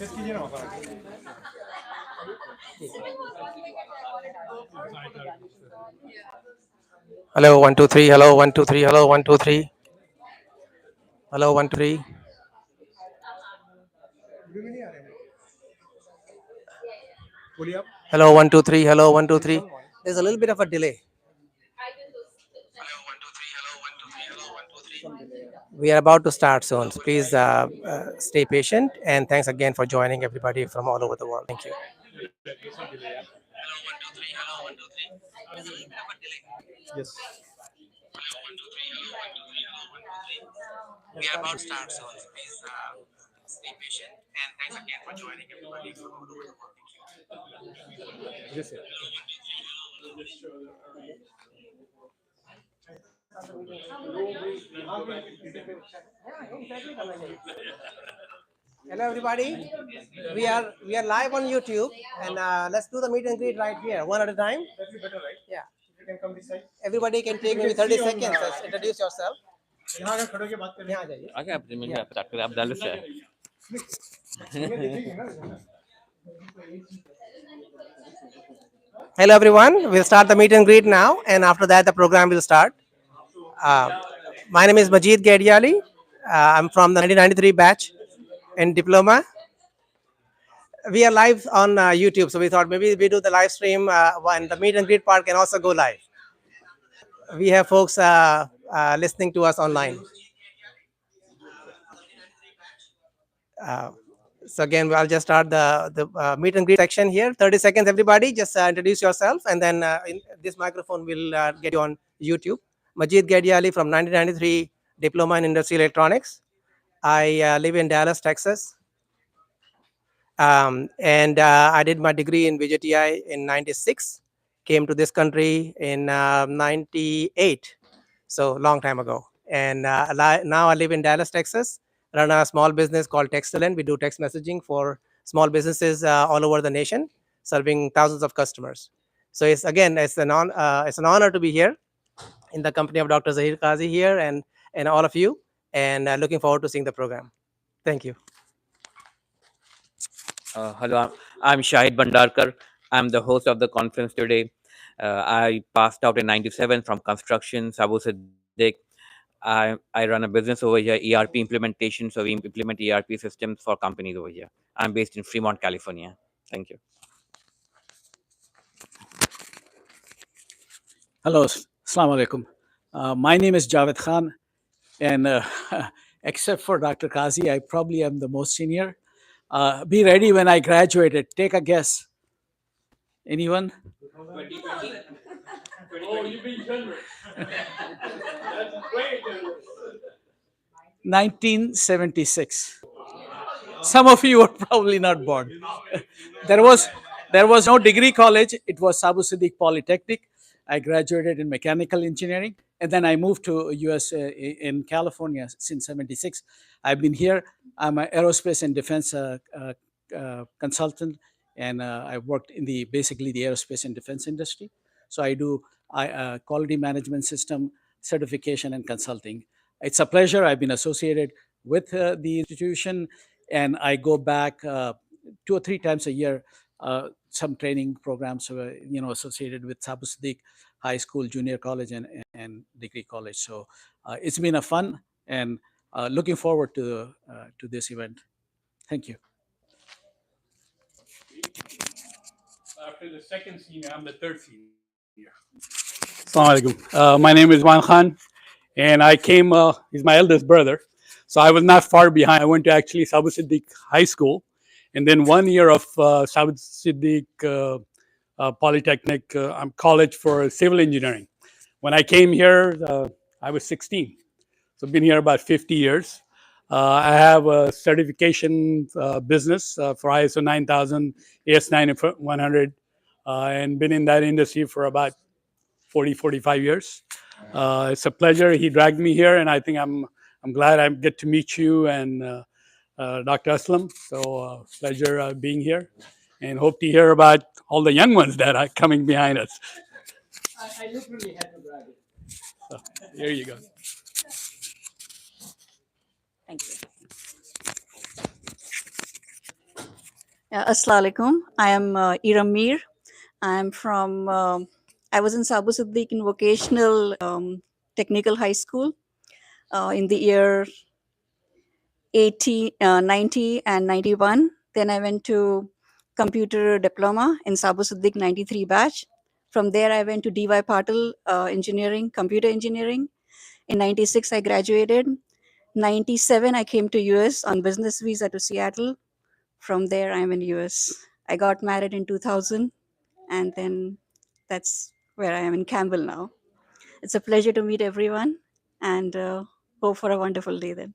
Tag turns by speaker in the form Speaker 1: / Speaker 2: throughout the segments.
Speaker 1: Hello, 1 2 3. Hello, 1 2 3. Hello, 1 2 3. Hello, 1 2 3. Hello, 1 2 3. Hello, 1 2 3. There's a little bit of a delay. We are about to start soon. So please stay patient, and thanks again for joining everybody from all over the world. Thank you.
Speaker 2: Yes.
Speaker 1: We are about to start soon. So please stay patient, and thanks again for joining everybody from all over the world. Thank you.
Speaker 2: Yes, sir.
Speaker 1: Hello, everybody. We are live on YouTube, and let's do the meet and greet right here, one at a time.
Speaker 2: That'd be better, right?
Speaker 1: Yeah.
Speaker 2: You can come this side.
Speaker 1: Everybody can take
Speaker 2: We
Speaker 1: maybe
Speaker 2: can
Speaker 1: 30
Speaker 2: see on,
Speaker 1: seconds. Let's introduce yourself.
Speaker 2: यहाँ अगर खड़े होके बात करें
Speaker 1: यहाँ आ जाइए.
Speaker 3: आगे आप मिल आप स्टार्ट करें आप डाल से
Speaker 2: ये देखेंगे ना
Speaker 1: Hello, everyone. We'll start the meet and greet now, and after that, the program will start. My name is Majid Gadiali. I'm from the 1993 batch in diploma. We are live on YouTube, so we thought maybe we do the live stream when the meet and greet part can also go live. We have folks listening to us online. So again, I'll just start the meet and greet section here. 30 seconds, everybody. Just introduce yourself, and then this microphone will get you on YouTube. Majid Gadiali from 1993 Diploma in Industrial Electronics. I live in Dallas, Texas. And I did my degree in VJTI in 96. Came to this country in 98. So long time ago. And now I live in Dallas, Texas. Run a small business called Textilent. We do text messaging for small businesses all over the nation, serving thousands of customers. So it's an honor to be here in the company of Dr. Zahir Kazi here and all of you, and looking forward to seeing the program. Thank you.
Speaker 3: Hello, I'm Shahid Bandarkar. I'm the host of the conference today. I passed out in 97 from construction, Sabu Siddiq. I run a business over here, ERP implementation. So we implement ERP systems for companies over here. I'm based in Fremont, California. Thank you.
Speaker 4: Hello, Assalamu alaikum. My name is Javed Khan, and except for Dr. Kazi, I probably am the most senior. Be ready when I graduated. Take a guess. Anyone?
Speaker 2: Oh, you've been generous. That's way generous.
Speaker 4: 1976. Some of you were probably not born. there was no degree college. It was Sabu Siddiq Polytechnic. I graduated in mechanical engineering, and then I moved to US in California since 76. I've been here. I'm an aerospace and defense consultant, and I worked in basically the aerospace and defense industry. So I do quality management system certification and consulting. It's a pleasure. I've been associated with the institution, and I go back 2 or 3 times a year. Some training programs, associated with Sabu Siddiq High School, Junior College, and Degree College. So it's been a fun, and looking forward to this event. Thank you.
Speaker 2: After the second senior, I'm the third senior. Assalamu alaikum. My name is Wan Khan, and I came, he's my eldest brother. So I was not far behind. I went to actually Sabu Siddiq High School, and then 1 year of Sabu Siddiq Polytechnic College for civil engineering. When I came here, I was 16. So I've been here about 50 years. I have a certification business for ISO 9000, AS9100, and been in that industry for about 40, 45 years. It's a pleasure. He dragged me here, and I think I'm glad I get to meet you and Dr. Aslam. So pleasure being here, and hope to hear about all the young ones that are coming behind us.
Speaker 4: I literally had to grab it.
Speaker 2: So, here you go.
Speaker 5: Thank you. Assalamu alaikum. I am Iram Mir. I'm from, I was in Sabu Siddiq in vocational technical high school in the year 90 and 91. Then I went to computer diploma in Sabu Siddiq 93 batch. From there, I went to DY Patil engineering, computer engineering. In 96, I graduated. 97, I came to US on business visa to Seattle. From there, I'm in US. I got married in 2000, and then that's where I am in Campbell now. It's a pleasure to meet everyone, and hope for a wonderful day then.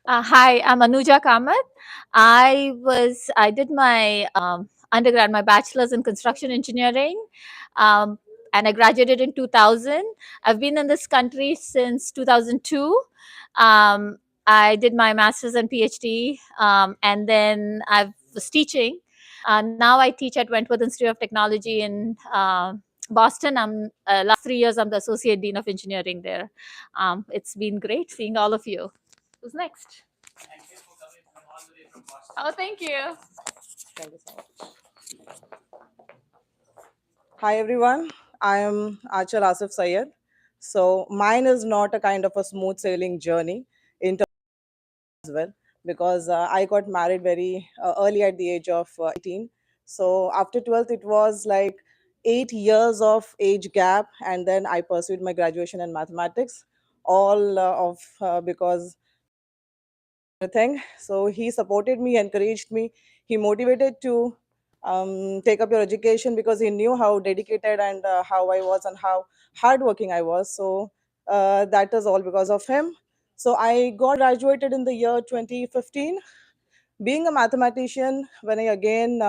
Speaker 6: Hi, I'm Anuja Kamath. I did my undergrad, my bachelor's in construction engineering, um, and I graduated in 2000. I've been in this country since 2002. Um, I did my master's and PhD, and then I was teaching. Now I teach at Wentworth Institute of Technology in Boston. I'm last 3 years. I'm the associate dean of engineering there. It's been great seeing all of you. Who's next? Oh, thank you.
Speaker 7: Thank you so much. Hi everyone, I am Achal Asif Sayed. So mine is not a kind of a smooth sailing journey in terms as well because I got married very early at the age of 18. So after 12th, it was like 8 years of age gap, and then I pursued my graduation in mathematics, all of because thing. So he supported me, encouraged me. He motivated to take up your education because he knew how dedicated and how I was and how hardworking I was. So that is all because of him. So I got graduated in the year 2015. Being a mathematician, when I again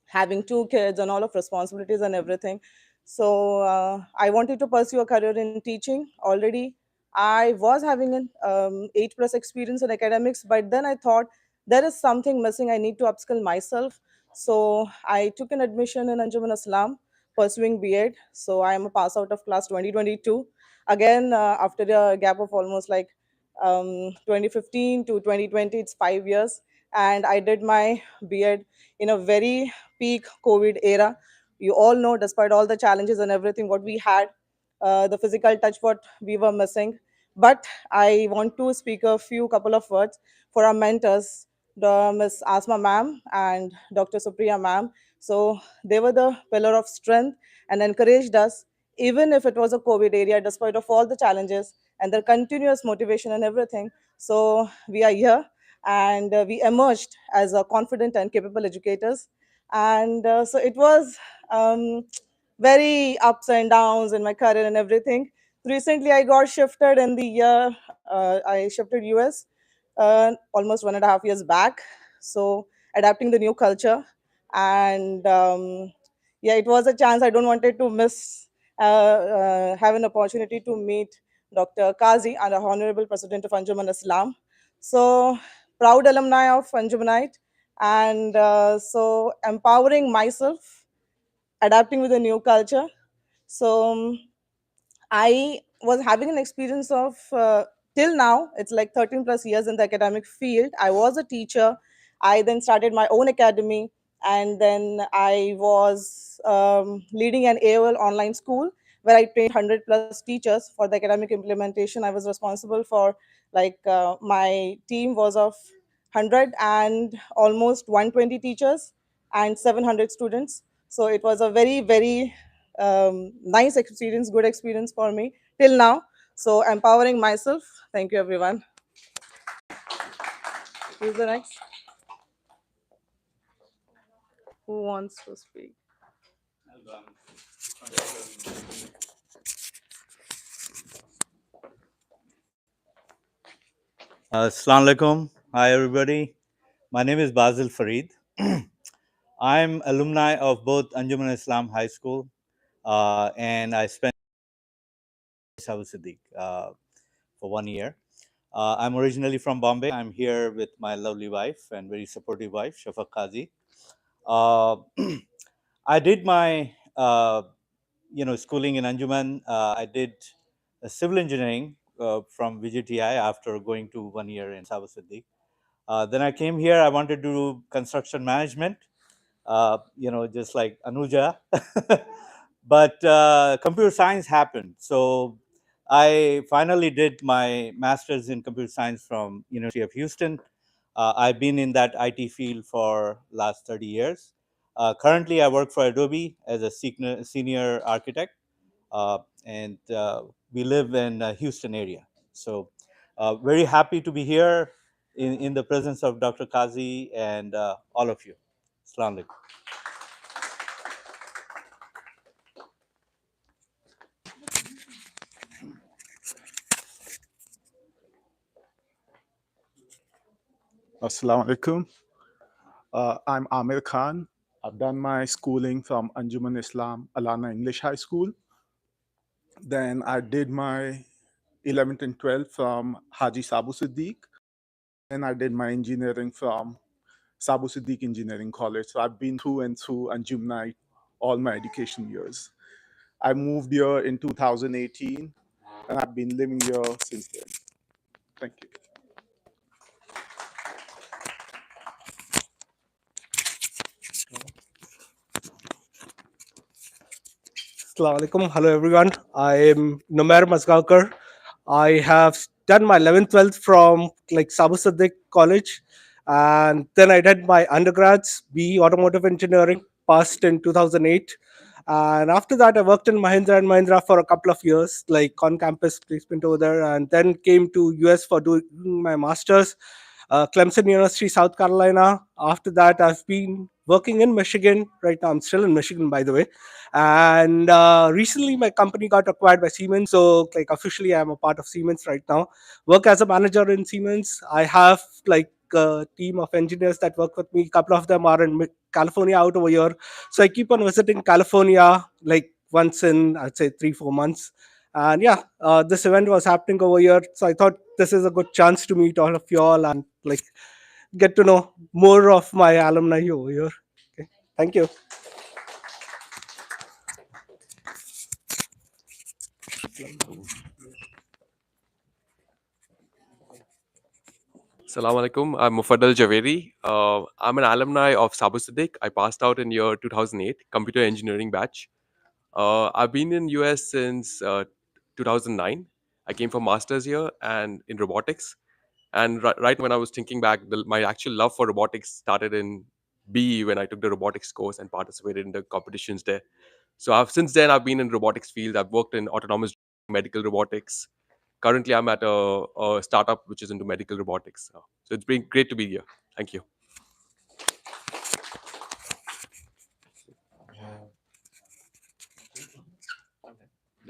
Speaker 7: having two kids and all of responsibilities and everything. So I wanted to pursue a career in teaching. Already, I was having an 8+ experience in academics, but then I thought there is something missing. I need to upskill myself. So I took an admission in Anjuman-I-Islam, pursuing B.Ed. So I am a pass out of class 2022. Again, after a gap of almost like 2015 to 2020, it's 5 years, and I did my B.Ed in a very peak COVID era. You all know, despite all the challenges and everything, what we had, the physical touch, what we were missing. But I want to speak a few couple of words for our mentors, the Miss Asma ma'am and Dr. Supriya ma'am. So they were the pillar of strength and encouraged us, even if it was a COVID area, despite of all the challenges and their continuous motivation and everything. So we are here, and we emerged as confident and capable educators. And so it was very ups and downs in my career and everything. Recently, I got shifted in the year, I shifted US almost 1.5 years back. So adapting the new culture. And yeah, it was a chance I don't wanted to miss, have an opportunity to meet Dr. Kazi and the Honorable President of Anjuman-Islam. So proud alumni of Anjumanite, and so empowering myself, adapting with a new culture. So I was having an experience of till now, it's like 13+ years in the academic field. I was a teacher. I then started my own academy, and then I was leading an AOL online school where I trained 100+ teachers for the academic implementation. I was responsible for, like, my team was of 100 and almost 120 teachers and 700 students. So it was a very, very nice experience, good experience for me till now. So empowering myself. Thank you, everyone. Who's the next? Who wants to speak?
Speaker 8: Assalamu alaikum. Hi, everybody. My name is Basil Farid. I'm alumni of both Anjuman-I-Islam High School, and I spent Sabu Siddiq for 1 year. I'm originally from Bombay. I'm here with my lovely wife and very supportive wife, Shafaq Kazi. Uh, I did my schooling in Anjuman. I did civil engineering from VGTI after going to 1 year in Sabu Siddiq. Then I came here. I wanted to do construction management, just like Anuja. But computer science happened. So I finally did my master's in computer science from University of Houston. I've been in that IT field for last 30 years. Currently, I work for Adobe as a senior architect, and we live in Houston area. So very happy to be here in the presence of Dr. Kazi and all of you. Assalamu alaikum.
Speaker 9: Assalamu alaikum. I'm Amir Khan. I've done my schooling from Anjuman-I-Islam Alumni English High School. Then I did my 11th and 12th from Haji Sabu Siddiq. Then I did my engineering from Sabu Siddiq Engineering College. So I've been through and through Anjuman all my education years. I moved here in 2018 and I've been living here since then. Thank you.
Speaker 1: Assalamu alaikum. Hello, everyone. I am Nomer Masgaonkar. I have done my 11th, 12th from Sabu Siddiq College. And then I did my undergrads, BE Automotive Engineering, passed in 2008. And after that, I worked in Mahindra and Mahindra for a couple of years, like on-campus placement over there, and then came to US for doing my master's, Clemson University, South Carolina. After that, I've been working in Michigan. Right now, I'm still in Michigan, by the way. And recently, my company got acquired by Siemens. So, officially, I'm a part of Siemens right now. Work as a manager in Siemens. I have a team of engineers that work with me. A couple of them are in California out over here. So I keep on visiting California once in, I'd say, 3-4 months. And yeah, this event was happening over here. So I thought this is a good chance to meet all of you all and get to know more of my alumni over here. Okay. Thank you.
Speaker 10: Assalamu alaikum. I'm Mufaddal Javeri. I'm an alumni of Sabu Siddiq. I passed out in year 2008, computer engineering batch. I've been in US since 2009. I came for masters here and in robotics. And right when I was thinking back, my actual love for robotics started in BE when I took the robotics course and participated in the competitions there. So since then I've been in robotics field. I've worked in autonomous medical robotics. Currently, I'm at a startup which is into medical robotics. So it's been great to be here. Thank you.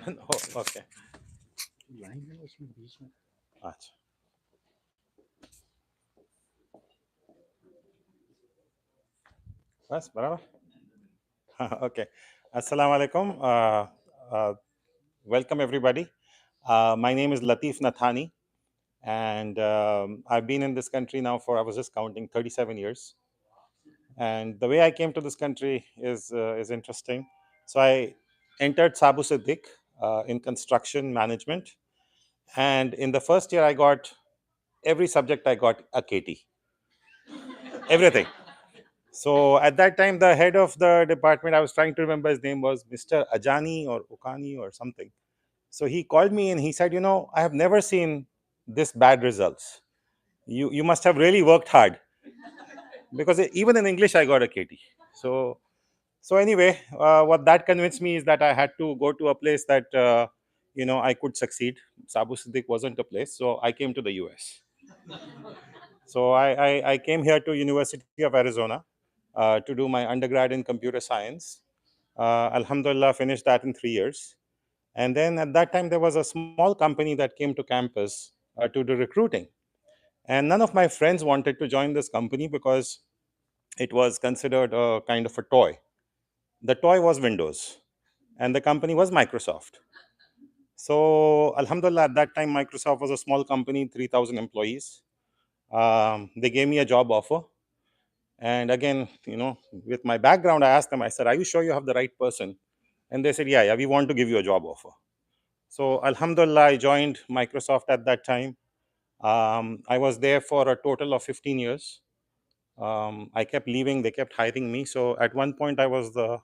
Speaker 11: Oh, okay. अच्छा. बस बराबर. Okay. Assalamu alaikum. Welcome everybody. My name is Latif Nathani, and I've been in this country now for, I was just counting, 37 years. And the way I came to this country is interesting. So I entered Sabu Siddiq in construction management, and in the first year I got every subject. I got a KT, everything. So at that time, the head of the department, I was trying to remember his name, was Mr. Ajani or Ukani or something. So he called me and he said, I have never seen this bad results. You must have really worked hard, because even in English I got a KT. So anyway, what that convinced me is that I had to go to a place that I could succeed. Sabu Siddiq wasn't a place, so I came to the US. So I came here to University of Arizona to do my undergrad in computer science. Alhamdulillah, finished that in 3 years. And then at that time, there was a small company that came to campus to do recruiting. And none of my friends wanted to join this company because it was considered a kind of a toy. The toy was Windows, and the company was Microsoft. So Alhamdulillah, at that time, Microsoft was a small company, 3,000 employees. They gave me a job offer. And again, with my background, I asked them, I said, are you sure you have the right person? And they said, yeah, we want to give you a job offer. So Alhamdulillah, I joined Microsoft at that time. I was there for a total of 15 years. I kept leaving, they kept hiring me. So at one point, I was the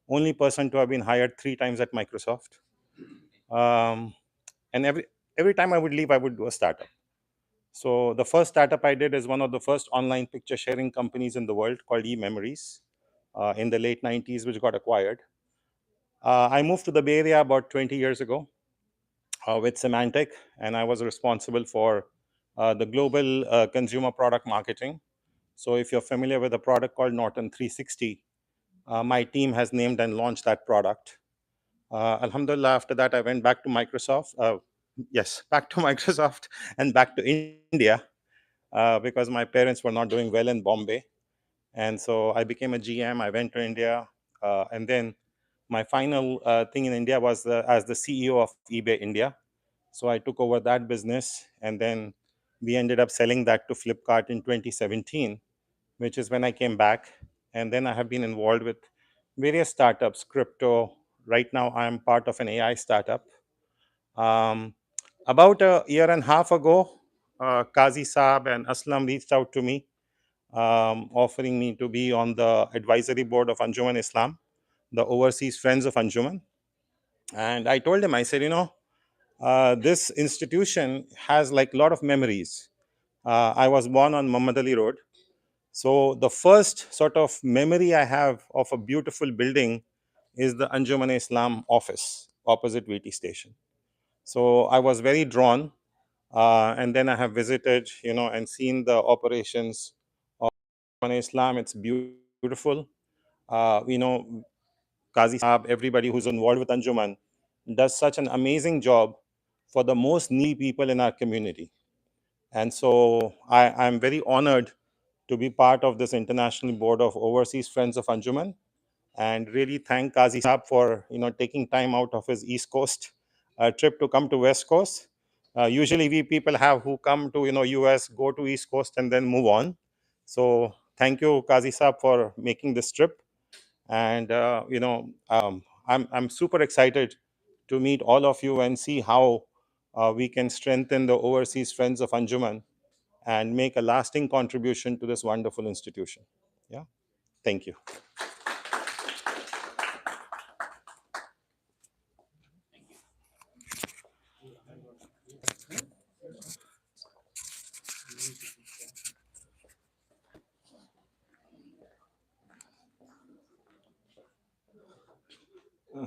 Speaker 11: only person to have been hired 3 times at Microsoft. And every time I would leave, I would do a startup. So the first startup I did is one of the first online picture sharing companies in the world called eMemories in the late 90s, which got acquired. I moved to the Bay Area about 20 years ago with Symantec, and I was responsible for the global consumer product marketing. So if you're familiar with a product called Norton 360, my team has named and launched that product. Alhamdulillah, after that, I went back to Microsoft. Yes, back to Microsoft and back to India because my parents were not doing well in Bombay. And so I became a GM. I went to India. And then my final thing in India was as the CEO of eBay India. So I took over that business. And then we ended up selling that to Flipkart in 2017, which is when I came back. And then I have been involved with various startups, crypto. Right now, I'm part of an AI startup. About a year and a half ago, Kazi Saab and Aslam reached out to me, offering me to be on the advisory board of Anjuman-I-Islam, the Overseas Friends of Anjuman. And I told him, I said, this institution has like a lot of memories. I was born on Muhammad Ali Road. So the first sort of memory I have of a beautiful building is the Anjuman-I-Islam office opposite VT station. So I was very drawn. And then I have visited, and seen the operations of Anjuman-I-Islam. It's beautiful. Qazi Saab, everybody who's involved with Anjuman does such an amazing job for the most needy people in our community. And so I'm very honored to be part of this international board of Overseas Friends of Anjuman, and really thank Qazi Saab for taking time out of his East Coast trip to come to West Coast. Usually we people have who come to US, go to East Coast and then move on. So thank you, Qazi Saab, for making this trip. And I'm super excited to meet all of you and see how we can strengthen the Overseas Friends of Anjuman and make a lasting contribution to this wonderful institution. Yeah, thank you.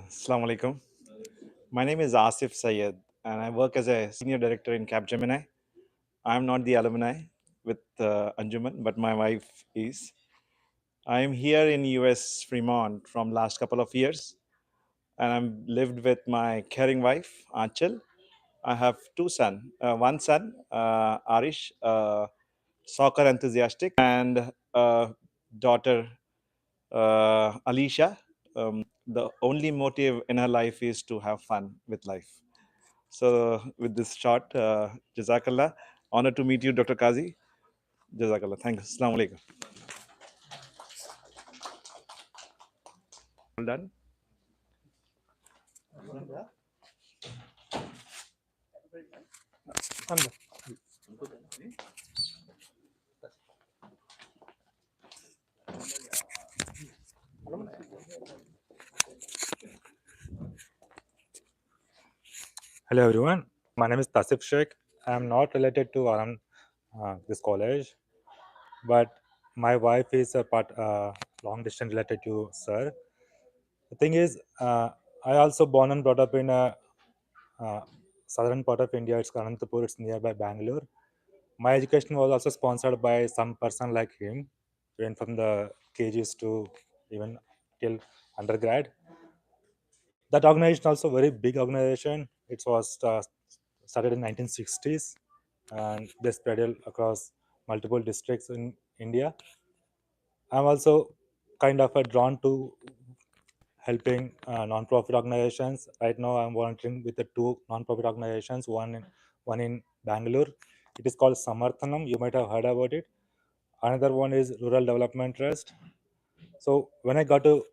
Speaker 12: Assalamu alaikum. My name is Asif Sayed, and I work as a senior director in Capgemini. I'm not the alumni with Anjuman, but my wife is. I am here in US Fremont from last couple of years, and I'm lived with my caring wife Anchal. I have two sons. One son, Arish, soccer enthusiastic, and daughter Alicia. The only motive in her life is to have fun with life. So with this short, Jazakallah. Honor to meet you, Dr. Kazi. Jazakallah. Thanks. Assalamu alaikum. All done?
Speaker 13: Hello everyone, my name is Tasif Sheikh. I am not related to this college, but my wife is a long distance related to sir. The thing is, I also born and brought up in a southern part of India. It's Anantapur. It's nearby Bangalore. My education was also sponsored by some person like him, even from the KGs to even till undergrad. That organization also very big organization. It was started in 1960s, and they spread it across multiple districts in India. I'm also kind of drawn to helping non-profit organizations. Right now, I'm volunteering with the two non-profit organizations. One in Bangalore. It is called Samarthanam. You might have heard about it. Another one is Rural Development Trust. So when I got to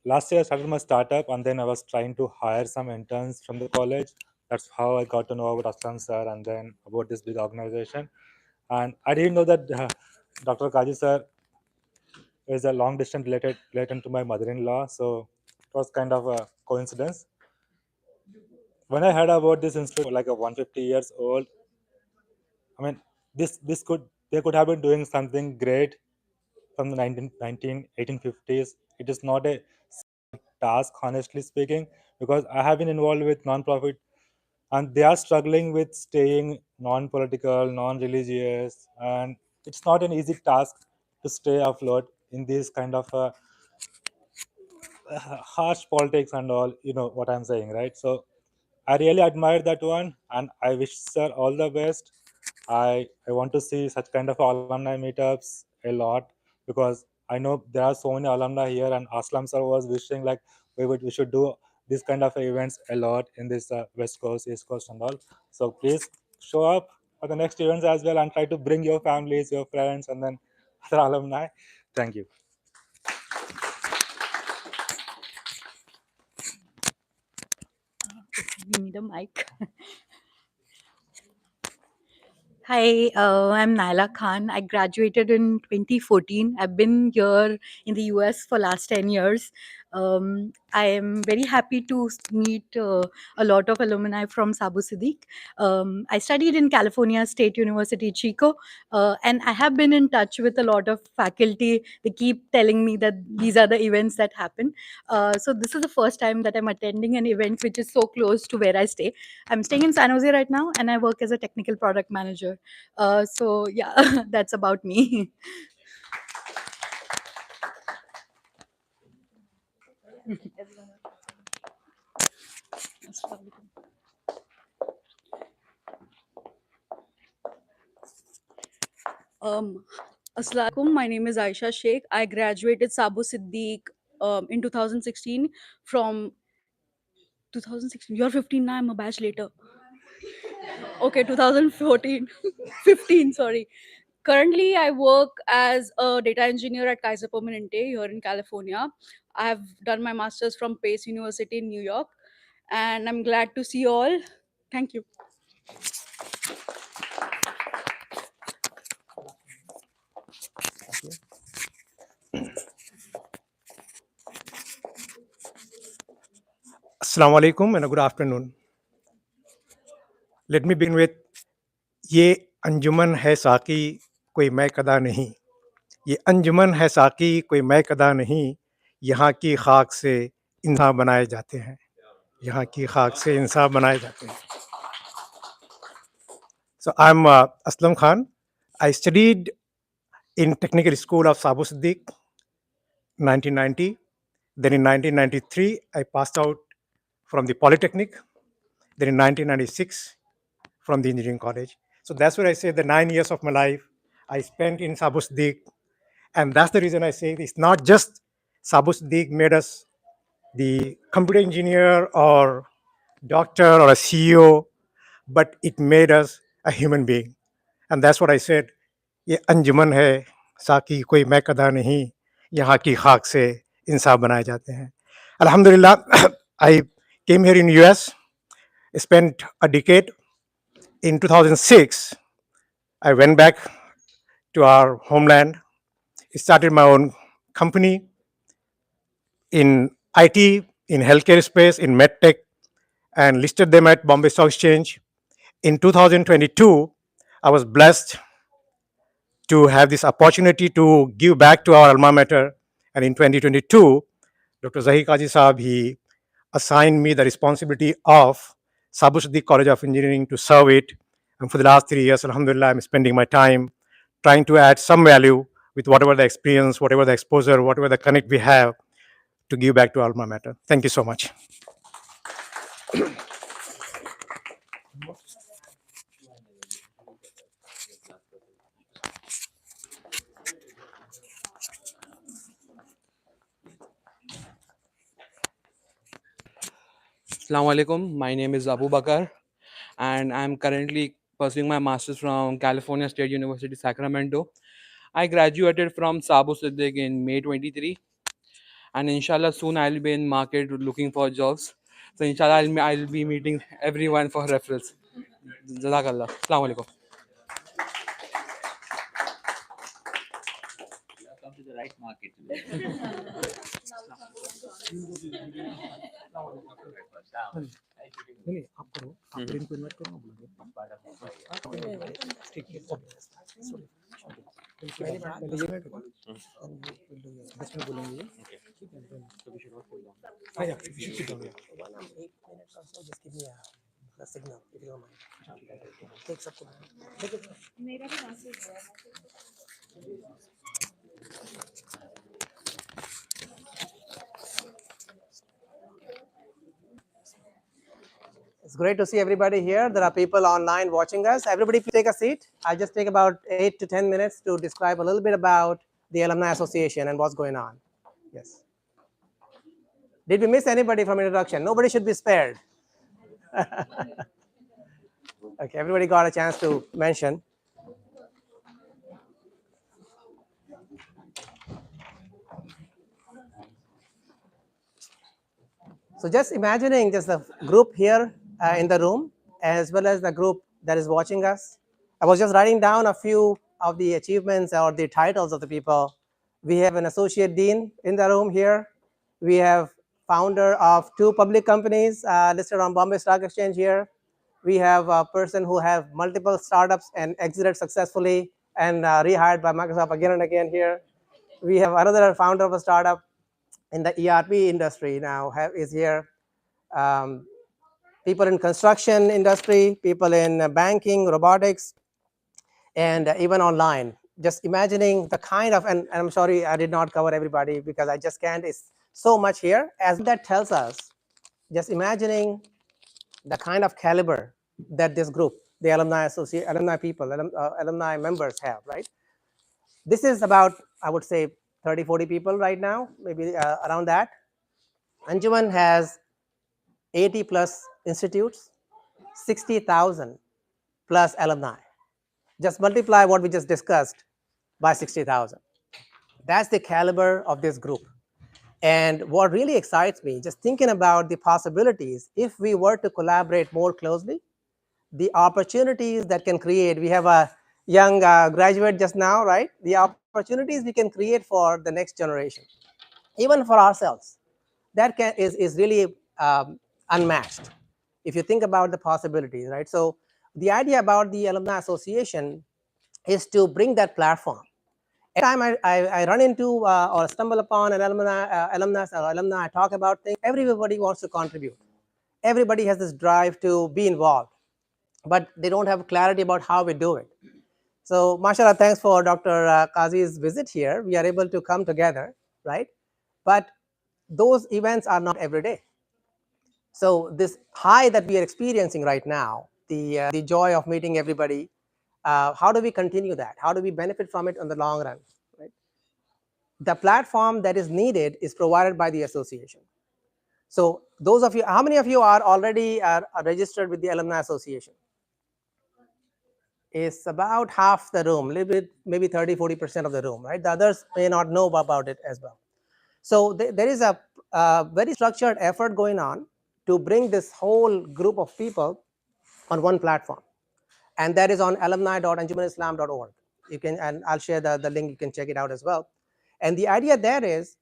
Speaker 13: last year I started my startup, and then I was trying to hire some interns from the college. That's how I got to know about Aslam sir and then about this big organization. And I didn't know that Dr. Kaji sir is a long distance related to my mother-in-law. So it was kind of a coincidence. When I heard about this institute, like a 150 years old, I mean, this could they could have been doing something great from the 1850s. It is not a task, honestly speaking, because I have been involved with non-profit, and they are struggling with staying non-political, non-religious, and it's not an easy task to stay afloat in this kind of harsh politics and all. You know what I'm saying, right? So I really admire that one, and I wish sir all the best. I want to see such kind of alumni meetups a lot, because I know there are so many alumni here, and Aslam sir was wishing like we should do this kind of events a lot in this West Coast, East Coast, and all. So please show up for the next events as well, and try to bring your families, your friends, and then other alumni. Thank you.
Speaker 14: We need a mic. Hi, I'm Naila Khan. I graduated in 2014. I've been here in the US for last 10 years. I am very happy to meet a lot of alumni from Sabu Siddiq. I studied in California State University, Chico, and I have been in touch with a lot of faculty. They keep telling me that these are the events that happen. So this is the first time that I'm attending an event which is so close to where I stay. I'm staying in San Jose right now, and I work as a technical product manager. So yeah, that's about me. Um, Assalamualaikum. My name is Aisha Sheikh. I graduated Sabu Siddiq in 2016 from 2016. You're 15 now. I'm a batch later. Okay, 2014, 15. Sorry. Currently, I work as a data engineer at Kaiser Permanente here in California. I have done my master's from Pace University in New York, and I'm glad to see you all. Thank you.
Speaker 1: Assalamu alaikum and a good afternoon. Let me begin with ये अंजुमन है साकी कोई मैं कदा नहीं, ये अंजुमन है साकी कोई मैं कदा नहीं, यहाँ की खाक से इंसान बनाए जाते हैं, यहाँ की खाक से इंसान बनाए जाते हैं. So I'm Aslam Khan. I studied in Technical School of Sabu Siddiq 1990. Then in 1993 I passed out from the Polytechnic. Then in 1996 from the Engineering College. So that's where I say the 9 years of my life I spent in Sabu Siddiq. And that's the reason I say it's not just Sabu Siddiq made us the computer engineer or doctor or a CEO, but it made us a human being. And that's what I said. ये अंजुमन है साकी कोई मैं कदा नहीं, यहाँ की खाक से इंसान बनाए जाते हैं. Alhamdulillah, I came here in US, spent a decade. In 2006, I went back to our homeland, started my own company in IT, in healthcare space, in medtech, and listed them at Bombay Stock Exchange. In 2022, I was blessed to have this opportunity to give back to our alma mater. And in 2022, Dr. Zahir Kazi Saab, he assigned me the responsibility of Sabu Siddiq College of Engineering to serve it. And for the last 3 years, alhamdulillah, I'm spending my time trying to add some value with whatever the experience, whatever the exposure, whatever the connect we have to give back to alma mater. Thank you so much.
Speaker 15: Assalamu alaikum. My name is Abu Bakar, and I'm currently pursuing my master's from California State University, Sacramento. I graduated from Sabu Siddiq in May 23, and inshallah soon I'll be in market looking for jobs. So inshallah I'll be meeting everyone for referrals. Jazakallah. Assalamu alaikum.
Speaker 3: Come to the right market.
Speaker 1: Signal, if you don't mind. Take something. Take it. It's great to see everybody here. There are people online watching us. Everybody, please take a seat. I'll just take about 8 to 10 minutes to describe a little bit about the Alumni Association and what's going on. Yes. Did we miss anybody from introduction? Nobody should be spared. Okay, everybody got a chance to mention. So just imagining just the group here in the room, as well as the group that is watching us. I was just writing down a few of the achievements or the titles of the people. We have an associate dean in the room here. We have founder of 2 public companies listed on Bombay Stock Exchange here. We have a person who have multiple startups and exited successfully and rehired by Microsoft again and again here. We have another founder of a startup in the ERP industry now is here. People in construction industry, people in banking, robotics, and even online. Just imagining the kind of, and I'm sorry I did not cover everybody because I just can't, it's so much here. As that tells us, just imagining the kind of caliber that this group, the alumni people, alumni members have, right? This is about, I would say, 30, 40 people right now, maybe around that. Anjuman has 80 plus institutes, 60,000 plus alumni. Just multiply what we just discussed by 60,000. That's the caliber of this group. And what really excites me, just thinking about the possibilities, if we were to collaborate more closely, the opportunities that can create. We have a young graduate just now, right? The opportunities we can create for the next generation, even for ourselves, that is really unmatched. If you think about the possibilities, right? So the idea about the Alumni Association is to bring that platform. Every time I run into or stumble upon an alumni, I talk about things, everybody wants to contribute. Everybody has this drive to be involved, but they don't have clarity about how we do it. So, mashallah, thanks for Dr. Kazi's visit here. We are able to come together, right? But those events are not every day. So this high that we are experiencing right now, the joy of meeting everybody, how do we continue that? How do we benefit from it in the long run? Right? The platform that is needed is provided by the association. So those of you, how many of you are already registered with the Alumni Association? It's about half the room, a little bit, maybe 30, 40% of the room, right? The others may not know about it as well. So there is a very structured effort going on to bring this whole group of people on one platform. And that is on alumni.anjuman-islam.org. You can, and I'll share the link, you can check it out as well. And the idea there is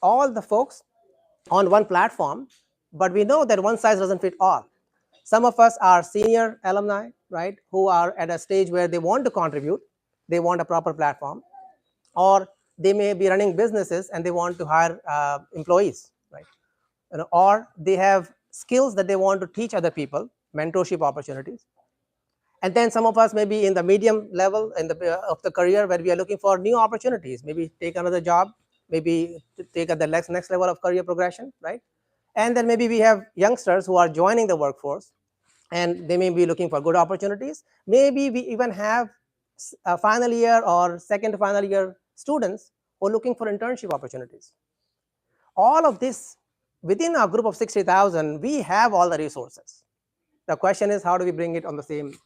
Speaker 1: all the folks on one platform, but we know that one size doesn't fit all. Some of us are senior alumni, right, who are at a stage where they want to contribute, they want a proper platform, or they may be running businesses and they want to hire employees, right? Or they have skills that they want to teach other people, mentorship opportunities. And then some of us may be in the medium level in of the career where we are looking for new opportunities, maybe take another job, maybe take at the next level of career progression, right? And then maybe we have youngsters who are joining the workforce and they may be looking for good opportunities. Maybe we even have a final year or second to final year students who are looking for internship opportunities. All of this within our group of 60,000, we have all the resources. The question is, how do we bring it on the same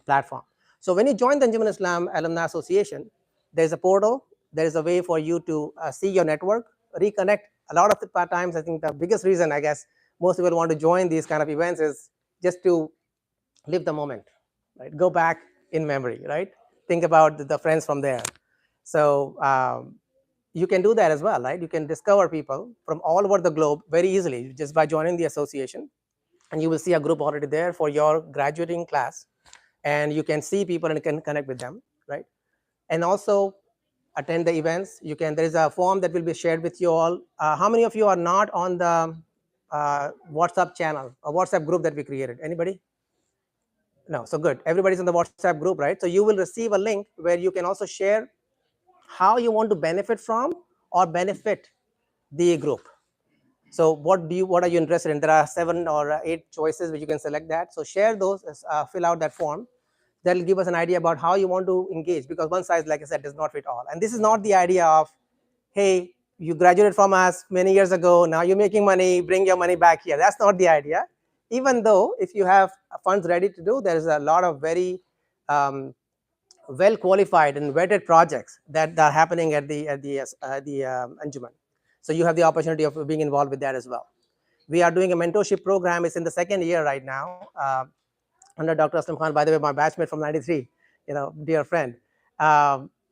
Speaker 1: platform? So when you join the Anjuman-I-Islam Alumni Association, there's a portal, there is a way for you to see your network, reconnect. A lot of the times, I think the biggest reason, I guess, most people want to join these kind of events is just to live the moment, right? Go back in memory, right? Think about the friends from there. So you can do that as well, right? You can discover people from all over the globe very easily just by joining the association, and you will see a group already there for your graduating class, and you can see people and can connect with them, right? And also attend the events. You can, there is a form that will be shared with you all. How many of you are not on the WhatsApp channel or WhatsApp group that we created? Anybody? No, so good. Everybody's in the WhatsApp group, right? So you will receive a link where you can also share how you want to benefit from or benefit the group. So what are you interested in? There are 7 or 8 choices which you can select that. So share those, fill out that form. That'll give us an idea about how you want to engage, because one size, like I said, does not fit all. And this is not the idea of, hey, you graduated from us many years ago, now you're making money, bring your money back here. That's not the idea. Even though if you have funds ready to do, there is a lot of very well qualified and vetted projects that are happening at the Anjuman. So you have the opportunity of being involved with that as well. We are doing a mentorship program. It's in the 2nd year right now, under Dr. Aslam Khan, by the way, my batchmate from '93, dear friend,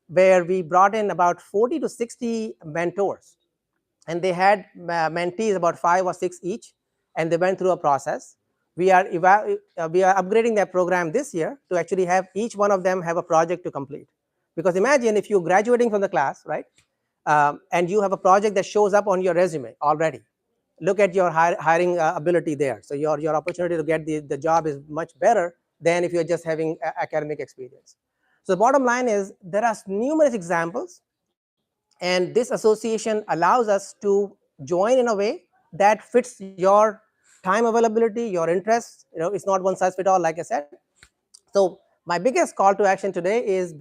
Speaker 1: where we brought in about 40 to 60 mentors, and they had mentees about 5 or 6 each, and they went through a process. We are upgrading that program this year to actually have each one of them have a project to complete. Because imagine if you're graduating from the class, right, and you have a project that shows up on your resume already. Look at your hiring ability there. So your opportunity to get the job is much better than if you're just having academic experience. So the bottom line is there are numerous examples, and this association allows us to join in a way that fits your time availability, your interests. It's not one size fit all, like I said. So my biggest call to action today is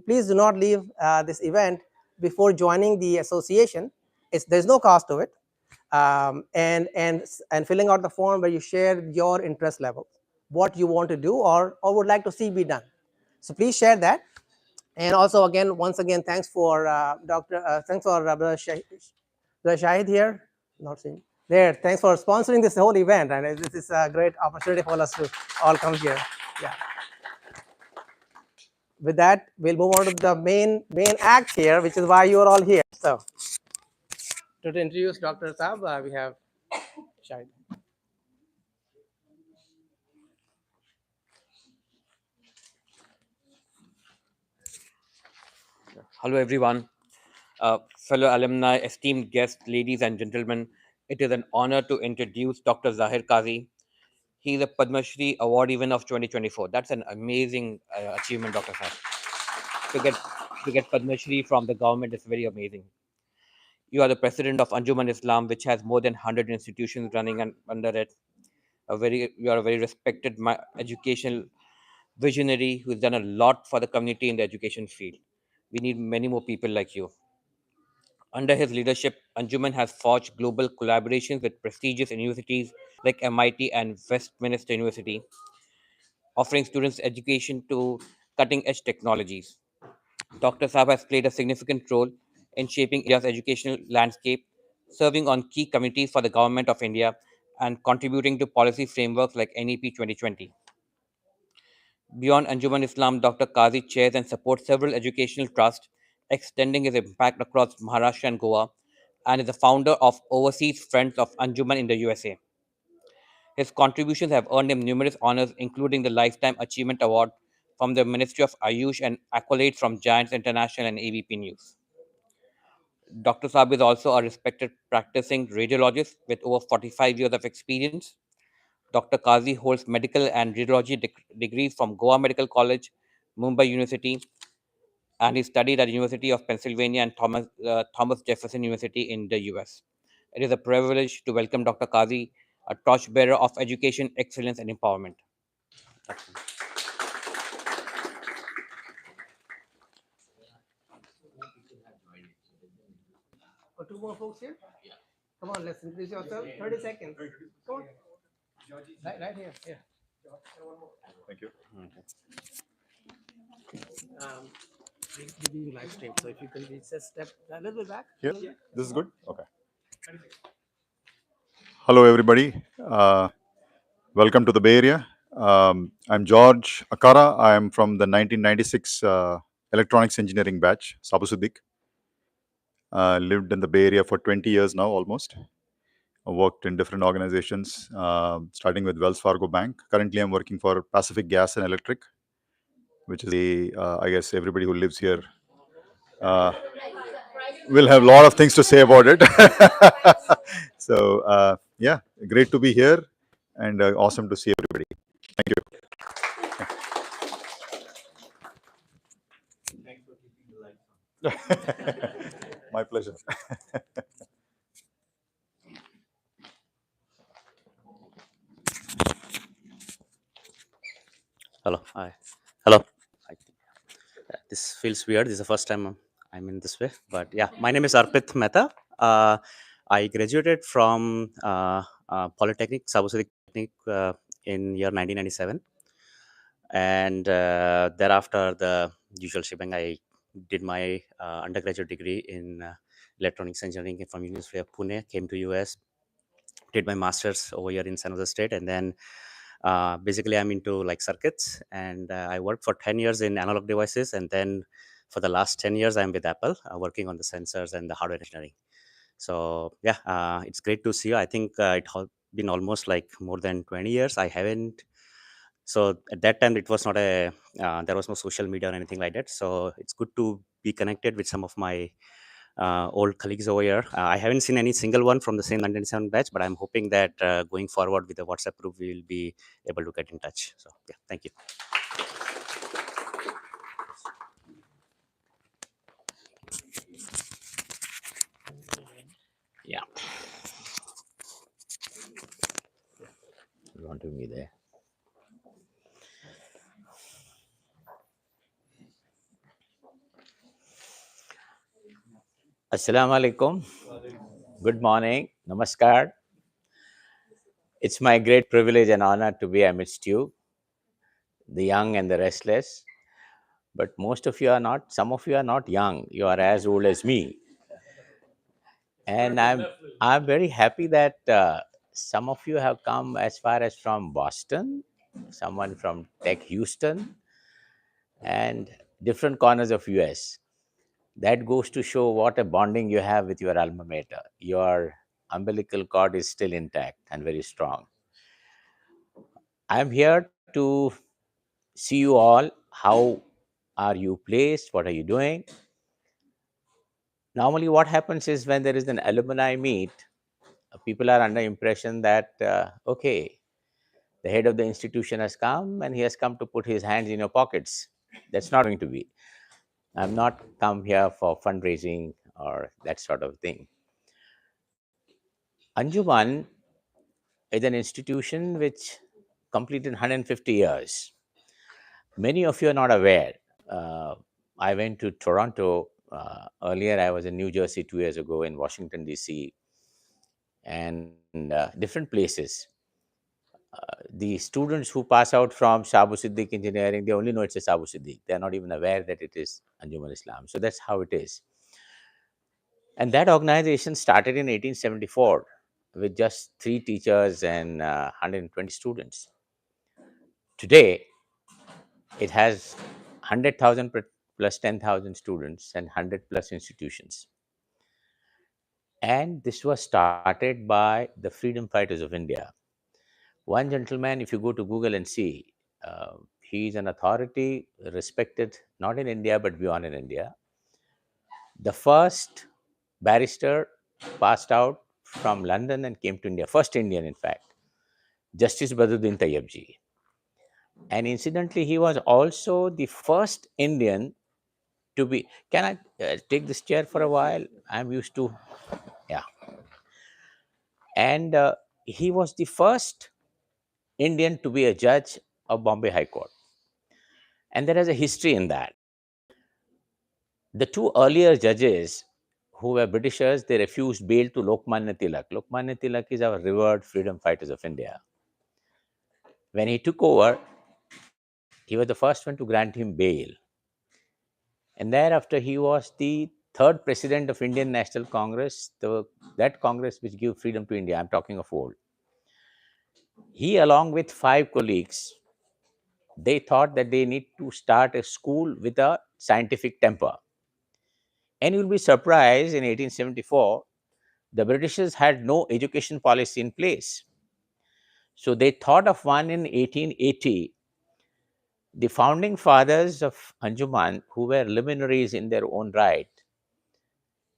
Speaker 1: please do not leave this event before joining the association. There's no cost to it, and filling out the form where you share your interest level, what you want to do or would like to see be done. So please share that. And also, once again, thanks for thanks for Brother Shahid here, not seeing there. Thanks for sponsoring this whole event, and this is a great opportunity for us to all come here. Yeah. With that, we'll move on to the main act here, which is why you are all here. So, to introduce Dr. Saab, we have Shahid.
Speaker 3: Hello, everyone. Fellow alumni, esteemed guests, ladies and gentlemen, it is an honor to introduce Dr. Zahir Kazi. He is a Padma Shri Awardee winner of 2024. That's an amazing achievement, Dr. Sahib. To get Padma Shri from the government is very amazing. You are the president of Anjuman-I-Islam, which has more than 100 institutions running under it. You are a very respected educational visionary who's done a lot for the community in the education field. We need many more people like you. Under his leadership, Anjuman has forged global collaborations with prestigious universities like MIT and Westminster University, offering students education to cutting-edge technologies. Dr. Saab has played a significant role in shaping India's educational landscape, serving on key committees for the Government of India and contributing to policy frameworks like NEP 2020. Beyond Anjuman-Islam, Dr. Kazi chairs and supports several educational trusts, extending his impact across Maharashtra and Goa, and is the founder of Overseas Friends of Anjuman in the USA. His contributions have earned him numerous honors, including the Lifetime Achievement Award from the Ministry of Ayush and accolades from Giants International and AVP News. Dr. Saab is also a respected practicing radiologist with over 45 years of experience. Dr. Kazi holds medical and radiology degrees from Goa Medical College, Mumbai University, and he studied at the University of Pennsylvania and Thomas Jefferson University in the US. It is a privilege to welcome Dr. Kazi, a torchbearer of education, excellence, and empowerment.
Speaker 1: Or 2 more folks here? Yeah. Come on, let's introduce yourself. 30 seconds. Come on. Right here. Yeah.
Speaker 16: Thank you.
Speaker 1: We're doing live stream, so if you can just step a little bit back.
Speaker 16: Here? This is good? Okay. Hello, everybody. Welcome to the Bay Area. I'm George Akara. I am from the 1996 electronics engineering batch, Sabu Siddiq. Lived in the Bay Area for 20 years now, almost. I worked in different organizations, starting with Wells Fargo Bank. Currently, I'm working for Pacific Gas and Electric, which is I guess everybody who lives here will have a lot of things to say about it. So, yeah, great to be here and awesome to see everybody. Thank you. My pleasure.
Speaker 17: Hello. Hi. Hello. I think this feels weird. This is the first time I'm in this way. But yeah, my name is Arpit Mehta. I graduated from Polytechnic, Sabu Technic, in year 1997. And thereafter, the usual shebang, I did my undergraduate degree in electronics engineering from University of Pune, came to US, did my master's over here in San Jose State, and then basically I'm into like circuits, and I worked for 10 years in analog devices, and then for the last 10 years I'm with Apple, working on the sensors and the hardware engineering. So yeah, it's great to see you. I think it has been almost like more than 20 years. I haven't. So at that time it was not a there was no social media or anything like that. So it's good to be connected with some of my old colleagues over here. I haven't seen any single one from the same 1997 batch, but I'm hoping that going forward with the WhatsApp group, we will be able to get in touch. So yeah, thank you. Yeah. You want to be there? Assalamu alaikum. Good morning. Namaskar. It's my great privilege and honor to be amidst you, the young and the restless. But most of you are not, some of you are not young. You are as old as me. And I'm very happy that some of you have come as far as from Boston, someone from Tech Houston, and different corners of US. That goes to show what a bonding you have with your alma mater. Your umbilical cord is still intact and very strong. I'm here to see you all. How are you placed? What are you doing? Normally, what happens is when there is an alumni meet, people are under impression that, okay, the head of the institution has come and he has come to put his hands in your pockets. That's not going to be. I'm not come here for fundraising or that sort of thing. Anjuman is an institution which completed 150 years. Many of you are not aware. I went to Toronto. Earlier, I was in New Jersey 2 years ago, in Washington, D.C., and different places. The students who pass out from Sabu Siddiq Engineering, they only know it's a Sabu Siddiq. They're not even aware that it is Anjuman-I-Islam. So that's how it is. And that organization started in 1874 with just 3 teachers and 120 students. Today, it has 100,000 plus 10,000 students and 100 plus institutions. And this was started by the freedom fighters of India. One gentleman, if you go to Google and see, he is an authority respected not in India but beyond in India. The first barrister passed out from London and came to India, first Indian in fact, Justice Badruddin Tayyabji. And incidentally, he was also the first Indian to be, can I take this chair for a while? I'm used to, yeah. And he was the first Indian to be a judge of Bombay High Court. And there is a history in that. The 2 earlier judges who were Britishers, they refused bail to Lokmanya Tilak. Lokmanya Tilak is our revered freedom fighters of India. When he took over, he was the first one to grant him bail.
Speaker 3: And thereafter, he was the third president of Indian National Congress, that Congress which gave freedom to India. I'm talking of old. He, along with 5 colleagues, they thought that they need to start a school with a scientific temper. And you'll be surprised, in 1874, the Britishers had no education policy in place. So they thought of one in 1880. The founding fathers of Anjuman, who were luminaries in their own right,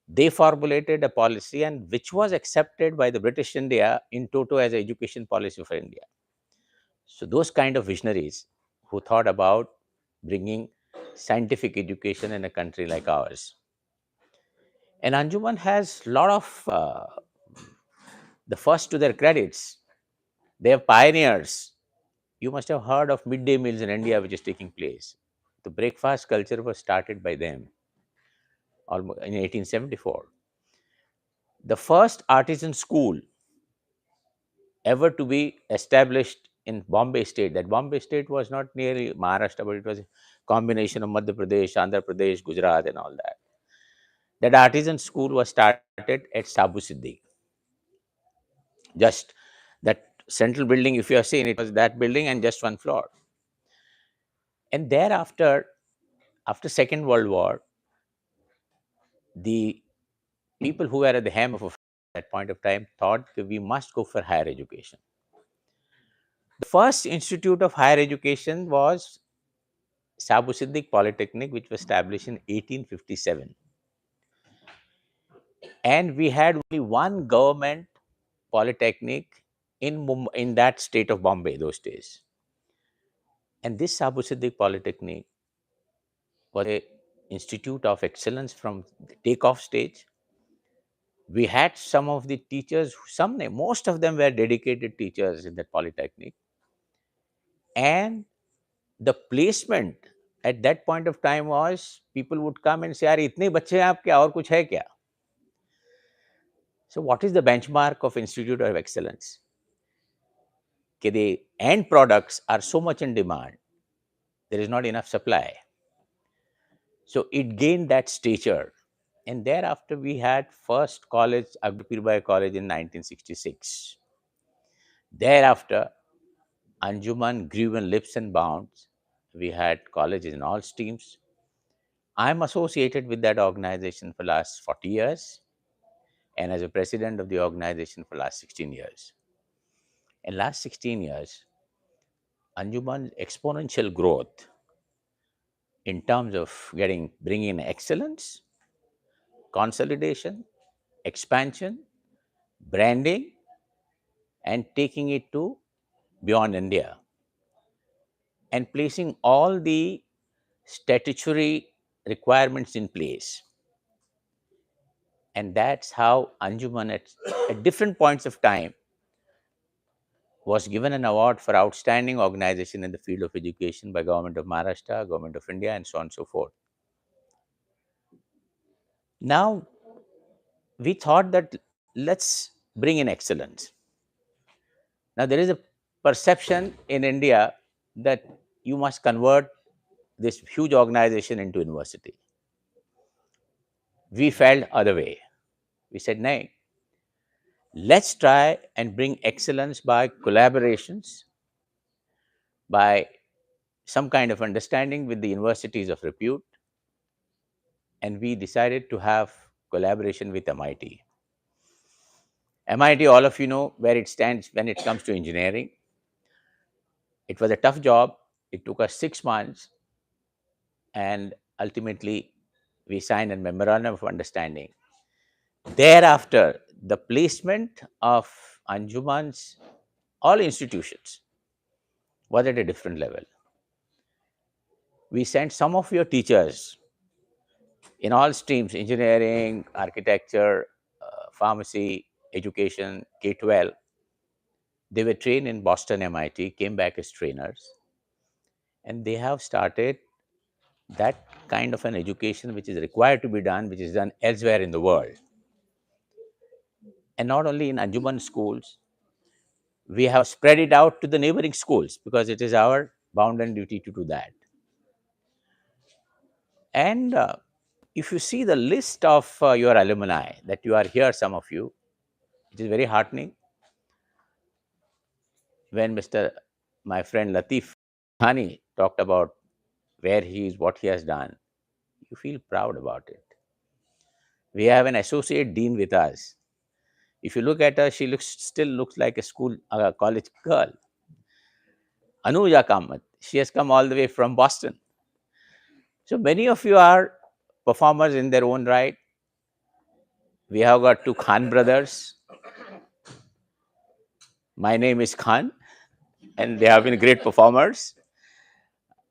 Speaker 3: they formulated a policy and which was accepted by the British India in toto as an education policy for India. So those kind of visionaries who thought about bringing scientific education in a country like ours. And Anjuman has a lot of the first to their credits. They are pioneers. You must have heard of midday meals in India, which is taking place. The breakfast culture was started by them almost in 1874. The first artisan school ever to be established in Bombay state. That Bombay state was not nearly Maharashtra, but it was a combination of Madhya Pradesh, Andhra Pradesh, Gujarat, and all that. That artisan school was started at Sabu Siddhi. Just that central building, if you have seen, it was that building and just one floor. And thereafter, after Second World War, the people who were at the helm of that point of time thought that we must go for higher education. The first institute of higher education was Sabu Siddiq Polytechnic, which was established in 1857. And we had only one government polytechnic in that state of Bombay those days. And this Sabu Siddiq Polytechnic was an institute of excellence from the takeoff stage. We had some of the teachers, most of them were dedicated teachers in that polytechnic. And the placement at that point of time was people would come and say, "Yaar, itne bacche hain aapke, aur kuch hai kya?" So what is the benchmark of Institute of Excellence? The end products are so much in demand, there is not enough supply. So it gained that stature. And thereafter, we had first college, Agpirbai College in 1966. Thereafter, Anjuman grew in leaps and bounds. We had colleges in all streams. I'm associated with that organization for last 40 years and as a president of the organization for last 16 years. In last 16 years, Anjuman's exponential growth in terms of bringing in excellence, consolidation, expansion, branding, and taking it to beyond India, and placing all the statutory requirements in place. And that's how Anjuman at different points of time was given an award for outstanding organization in the field of education by Government of Maharashtra, Government of India, and so on and so forth. Now, we thought that let's bring in excellence. Now, there is a perception in India that you must convert this huge organization into university. We felt other way. We said, no, let's try and bring excellence by collaborations, by some kind of understanding with the universities of repute. And we decided to have collaboration with MIT. MIT, all of you know where it stands when it comes to engineering. It was a tough job. It took us 6 months. And ultimately, we signed a memorandum of understanding. Thereafter, the placement of Anjuman's all institutions was at a different level. We sent some of your teachers in all streams, engineering, architecture, pharmacy, education, K-12. They were trained in Boston MIT, came back as trainers, and they have started that kind of an education which is required to be done, which is done elsewhere in the world. And not only in Anjuman schools, we have spread it out to the neighboring schools because it is our bounden duty to do that. And if you see the list of your alumni that you are here, some of you, it is very heartening. When my friend Latif Hani talked about where he is, what he has done, you feel proud about it. We have an associate dean with us. If you look at her, she still looks like a college girl. Anuja Kamath, she has come all the way from Boston. So many of you are performers in their own right. We have got two Khan brothers. My name is Khan, and they have been great performers.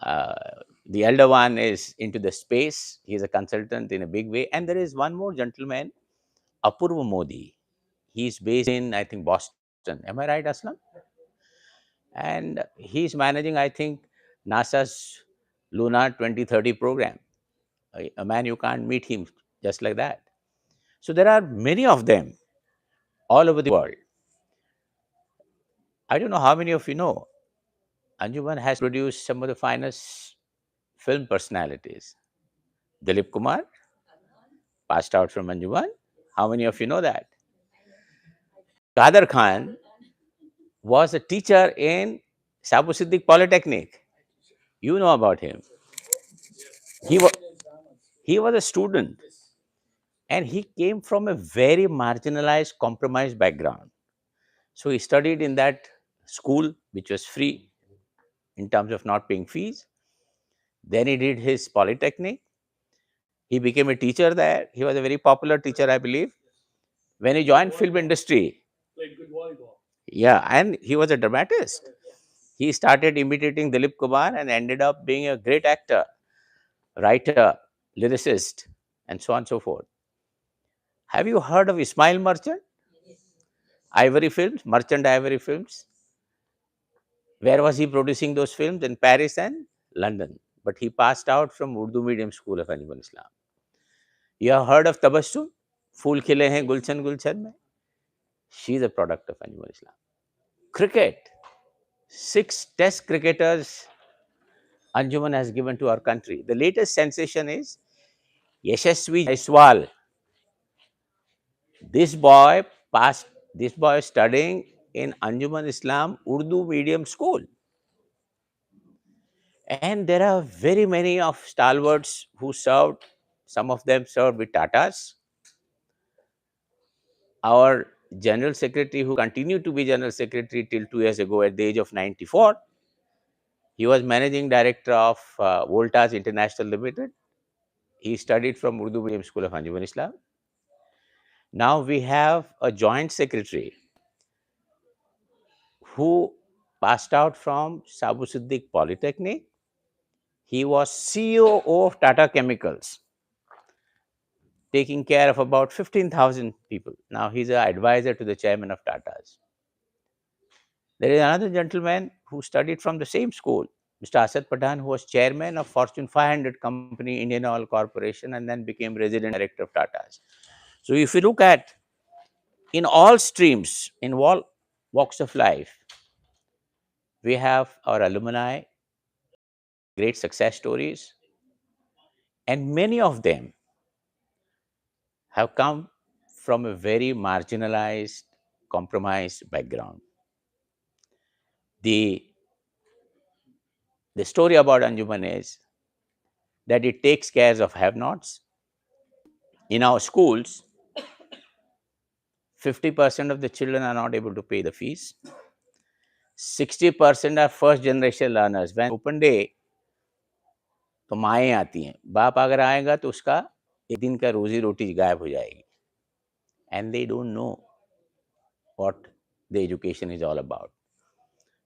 Speaker 3: The elder one is into the space. He is a consultant in a big way. And there is one more gentleman, Apurva Modi. He's based in, I think, Boston. Am I right, Aslam? And he's managing, I think, NASA's Lunar 2030 program. A man, you can't meet him just like that. So there are many of them all over the world. I don't know how many of you know, Anjuman has produced some of the finest film personalities. Dilip Kumar passed out from Anjuman. How many of you know that? Kader Khan was a teacher in Sabu Siddiq Polytechnic. You know about him. He was a student, and he came from a very marginalized, compromised background. So he studied in that school, which was free in terms of not paying fees. Then he did his polytechnic. He became a teacher there. He was a very popular teacher, I believe. When he joined film industry, yeah, and he was a dramatist. He started imitating Dilip Kumar and ended up being a great actor, writer, lyricist, and so on and so forth. Have you heard of Ismail Merchant? Ivory Films, Merchant Ivory Films. Where was he producing those films? In Paris and London. But he passed out from Urdu Medium School of Anjuman-I-Islam. You have heard of Tabassum? Phool khile hain Gulshan Gulshan mein. She is a product of Anjuman-I-Islam. Cricket. 6 test cricketers Anjuman has given to our country. The latest sensation is Yashasvi Jaiswal. This boy is studying in Anjuman-I-Islam Urdu Medium School. And there are very many of stalwarts who served. Some of them served with Tatas. Our General Secretary, who continued to be General Secretary till 2 years ago at the age of 94, he was Managing Director of Voltas International Limited. He studied from Urdu Medium School of Anjuman-I-Islam. Now we have a Joint Secretary who passed out from Sabu Siddiq Polytechnic. He was CEO of Tata Chemicals, taking care of about 15,000 people. Now he's an advisor to the chairman of Tata's. There is another gentleman who studied from the same school, Mr. Asad Pathan, who was chairman of Fortune 500 company, Indian Oil Corporation, and then became resident director of Tata's. So if you look at in all streams, in all walks of life, we have our alumni, great success stories, and many of them have come from a very marginalized, compromised background. The story about Anjuman is that it takes care of have-nots. In our schools, 50% of the children are not able to pay the fees. 60% are first-generation learners. When open day, तो माएँ आती हैं. बाप अगर आएगा तो उसका एक दिन का रोजी रोटी गायब हो जाएगी. And they don't know what the education is all about.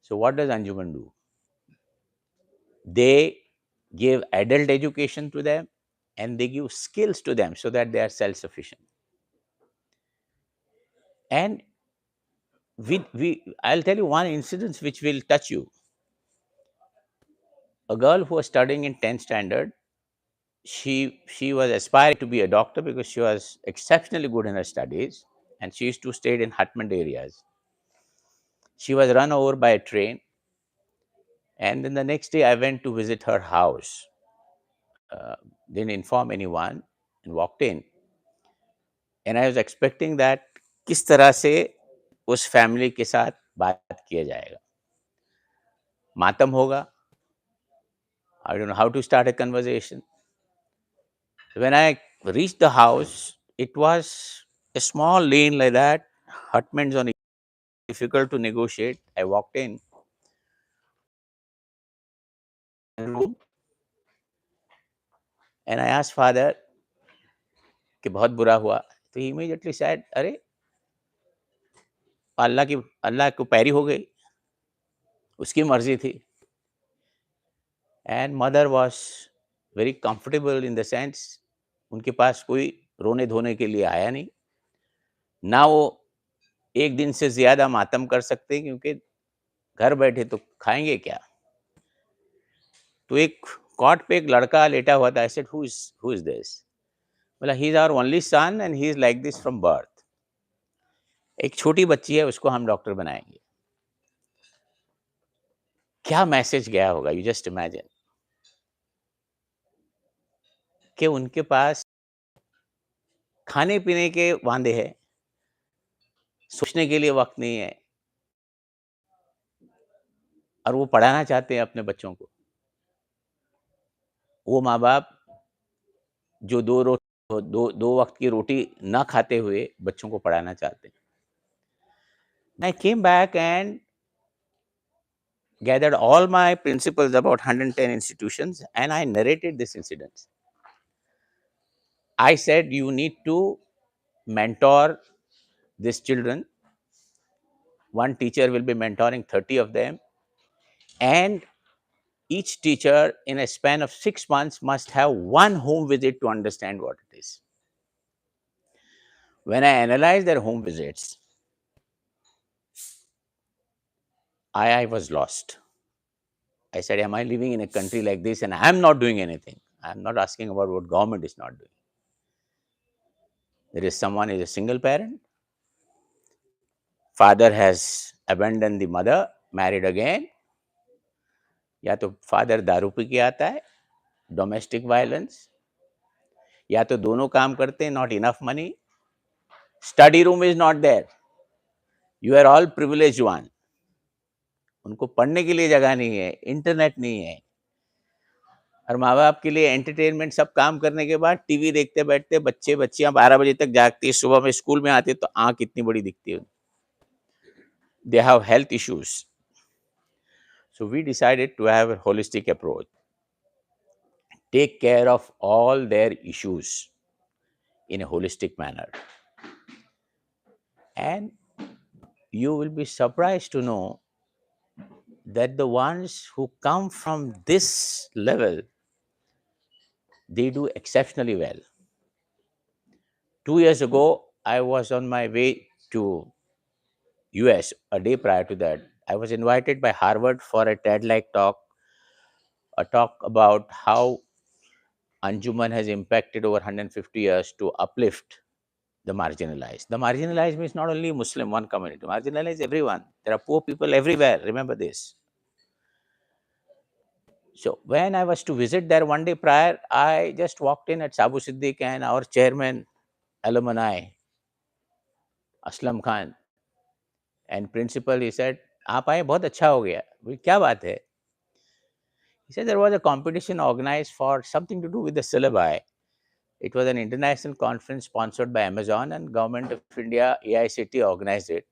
Speaker 3: So what does Anjuman do? They give adult education to them and they give skills to them so that they are self-sufficient. And I'll tell you one incident which will touch you. A girl who was studying in 10th standard, she was aspiring to be a doctor because she was exceptionally good in her studies, and she used to stay in hutment areas. She was run over by a train, and then the next day I went to visit her house. didn't inform anyone and walked in. And I was expecting that किस तरह से उस family के साथ बात किया जाएगा, मातम होगा. I don't know how to start a conversation. When I reached the house, it was a small lane like that, hutments on it, difficult to negotiate. I walked in room and I asked father कि बहुत बुरा हुआ. तो he immediately said, अरे अल्लाह को पैरी हो गई, उसकी मर्जी थी. And mother was very comfortable in the sense उनके पास कोई रोने धोने के लिए आया नहीं, ना वो एक दिन से ज्यादा मातम कर सकते क्योंकि घर बैठे तो खाएंगे क्या. तो एक कॉट पे एक लड़का लेटा हुआ था. I said, who is this? बोला he is our only son and he is like this from birth. एक छोटी बच्ची है, उसको हम डॉक्टर बनाएंगे. क्या मैसेज गया होगा, यू जस्ट इमेजिन कि उनके पास खाने पीने के वांदे हैं, सोचने के लिए वक्त नहीं है, और वो पढ़ाना चाहते हैं अपने बच्चों को. वो माँ बाप जो दो वक्त की रोटी ना खाते हुए बच्चों को पढ़ाना चाहते हैं. I came back and gathered all my principals, about 110 institutions, and I narrated this incident. I said, you need to mentor these children. One teacher will be mentoring 30 of them, and each teacher in a span of 6 months must have one home visit to understand what it is. When I analyzed their home visits, I was lost. I said, am I living in a country like this and I'm not doing anything? I'm not asking about what government is not doing. There is someone is a single parent. Father has abandoned the mother, married again. या तो father दारू P के आता है, domestic violence, या तो दोनों काम करते हैं, not enough money, study room is not there, you are all privilege one. उनको पढ़ने के लिए जगह नहीं है, इंटरनेट नहीं है, और माँ बाप के लिए एंटरटेनमेंट सब काम करने के बाद टीवी देखते बैठते बच्चे बच्चियां 12 बजे तक जागती, सुबह में स्कूल में आते तो आंख इतनी बड़ी दिखती है. They have health issues. So we decided to have a holistic approach, take care of all their issues in a holistic manner. And you will be surprised to know that the ones who come from this level, they do exceptionally well. 2 years ago, I was on my way to US. A day prior to that, I was invited by Harvard for a TED-like talk, a talk about how Anjuman has impacted over 150 years to uplift the marginalized. The marginalized means not only Muslim, one community. Marginalized everyone. There are poor people everywhere. Remember this. So when I was to visit there one day prior, I just walked in at Sabu Siddiq and our chairman, alumni, Aslam Khan, and principal, he said, "आप आए बहुत अच्छा हो गया." बोले, क्या बात है? He said there was a competition organized for something to do with the syllabi. It was an international conference sponsored by Amazon and Government of India, AICT organized it.